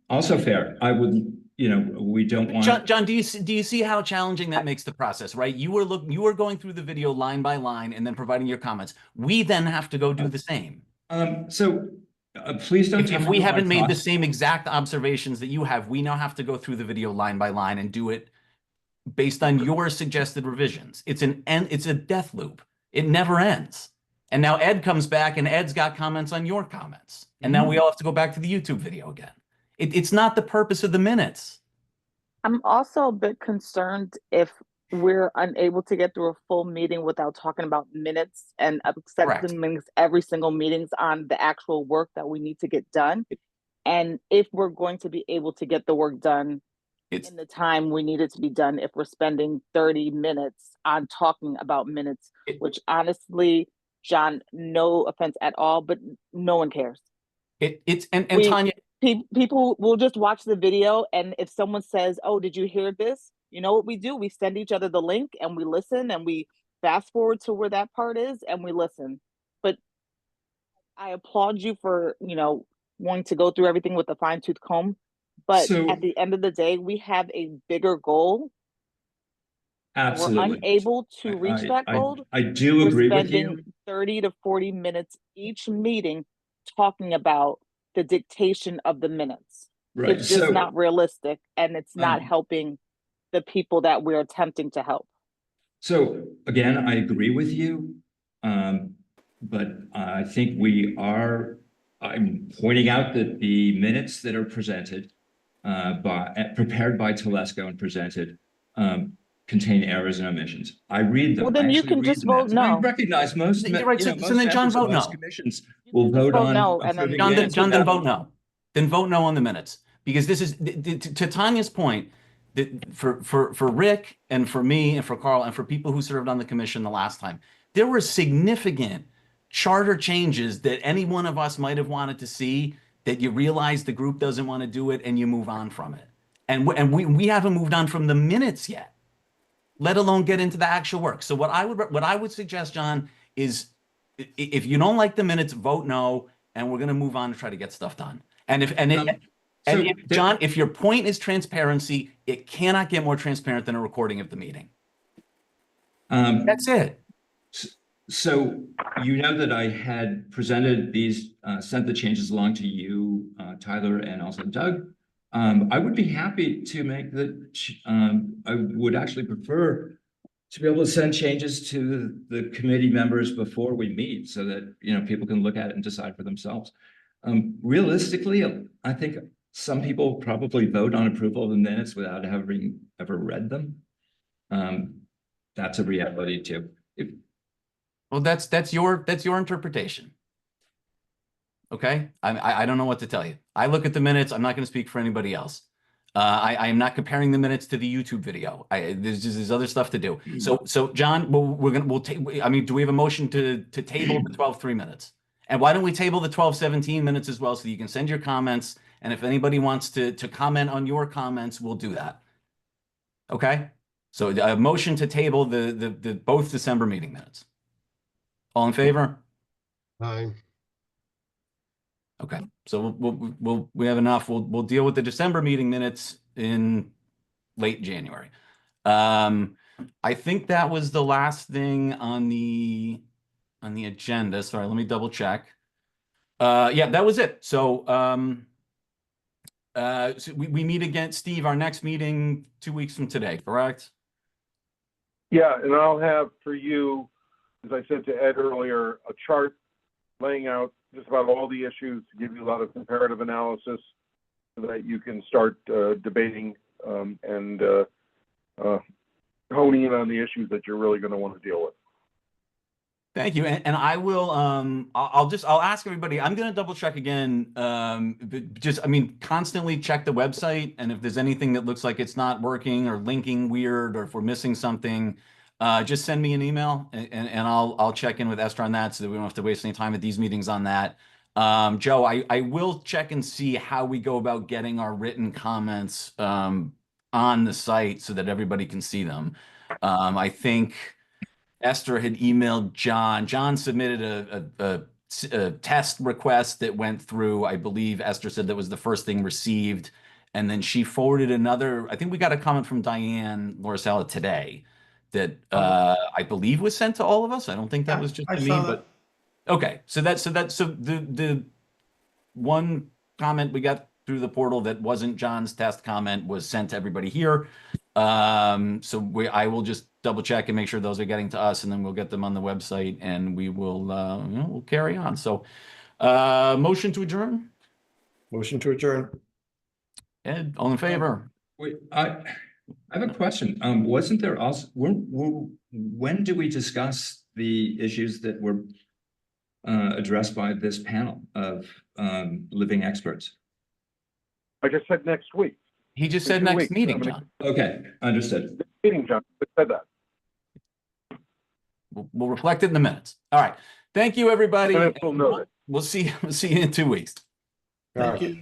also fair. I would, we don't want. John, do you see how challenging that makes the process, right? You were going through the video line by line and then providing your comments. We then have to go do the same. Please don't. If we haven't made the same exact observations that you have, we now have to go through the video line by line and do it based on your suggested revisions. It's a death loop. It never ends. And now Ed comes back and Ed's got comments on your comments. And now we all have to go back to the YouTube video again. It's not the purpose of the minutes. I'm also a bit concerned if we're unable to get through a full meeting without talking about minutes and accepting minutes every single meetings on the actual work that we need to get done. And if we're going to be able to get the work done It's in the time we need it to be done, if we're spending 30 minutes on talking about minutes, which honestly, John, no offense at all, but no one cares. it's and We- Tanya, People will just watch the video, and if someone says, "Oh, did you hear this?" You know what we do? We send each other the link and we listen, and we fast forward to where that part is and we listen. But I applaud you for, wanting to go through everything with a fine-tooth comb. But So- at the end of the day, we have a bigger goal. and We're Absolutely. unable to reach that goal. I do We're agree with spending you. 30 to 40 minutes each meeting talking about the dictation of the minutes. Right. It's just So, not realistic, and it's not Um, helping the people that we're attempting to help. so again, I agree with you. But I think I'm pointing out that the minutes that are presented, prepared by Telesco and presented, contain errors and omissions. I read them. Well, then I you actually can read just the vote minutes, and I no. recognize most, You're right, so most then John, members of vote most no. commissions will vote vote on no, and then approving John, minutes then without- vote no. Then vote no on the minutes, because this is to Tanya's point. That for Rick and for me and for Carl and for people who served on the commission the last time, there were significant charter changes that any one of us might have wanted to see, that you realize the group doesn't want to do it and you move on from it. And we haven't moved on from the minutes yet, let alone get into the actual work. So what I would suggest, John, is if you don't like the minutes, vote no, and we're going to move on to try to get stuff done. And John, if your point is transparency, it cannot get more transparent than a recording of the meeting. That's it. So you know that I had presented these, sent the changes along to you, Tyler, and also Doug. I would be happy to make I would actually prefer to be able to send changes to the committee members before we meet so that, people can look at it and decide for themselves. Realistically, I think some people probably vote on approval of the minutes without having ever read them. That's a reality too. Well, that's your interpretation. Okay, I don't know what to tell you. I look at the minutes. I'm not going to speak for anybody else. I am not comparing the minutes to the YouTube video. There's other stuff to do. So John, we'll take. I mean, do we have a motion to table the 12 minutes? And why don't we table the 12-17 minutes as well, so you can send your comments. And if anybody wants to comment on your comments, we'll do that. Okay. So a motion to table the both December meeting minutes. All in favor? Aye. Okay, so we have enough. We'll deal with the December meeting minutes in late January. I think that was the last thing on the agenda. Sorry, let me double check. Yeah, that was it. So, so we meet again, Steve, our next meeting 2 weeks from today, correct? Yeah, and I'll have for you, as I said to Ed earlier, a chart laying out just about all the issues to give you a lot of comparative analysis so that you can start debating and honing in on the issues that you're really going to want to deal with. Thank you. And I will, I'll ask everybody, I'm going to double check again. But constantly check the website. And if there's anything that looks like it's not working or linking weird, or if we're missing something, just send me an email and I'll check in with Esther on that so that we don't have to waste any time at these meetings on that. Joe, I will check and see how we go about getting our written comments on the site so that everybody can see them. I think Esther had emailed John. John submitted a test request that went through. I believe Esther said that was the first thing received. And then she forwarded another. I think we got a comment from Diane Lauricella today that I believe was sent to all of us. I don't think that was just to me, but okay. So the one comment we got through the portal that wasn't John's test comment was sent to everybody here. So I will just double check and make sure those are getting to us, and then we'll get them on the website, and we will we'll carry on. So motion to adjourn. Motion to adjourn. Ed, all in favor? Wait, I have a question. Wasn't there also, when do we discuss the issues that were addressed by this panel of living experts? I just said next week. He just In said 2 next weeks, meeting, Dominic. John. Okay, understood. Meeting, John, I said that. We'll reflect it in the minutes. All right. Thank you, everybody. Minutes will note it. We'll see you in 2 weeks. All Thank right. you.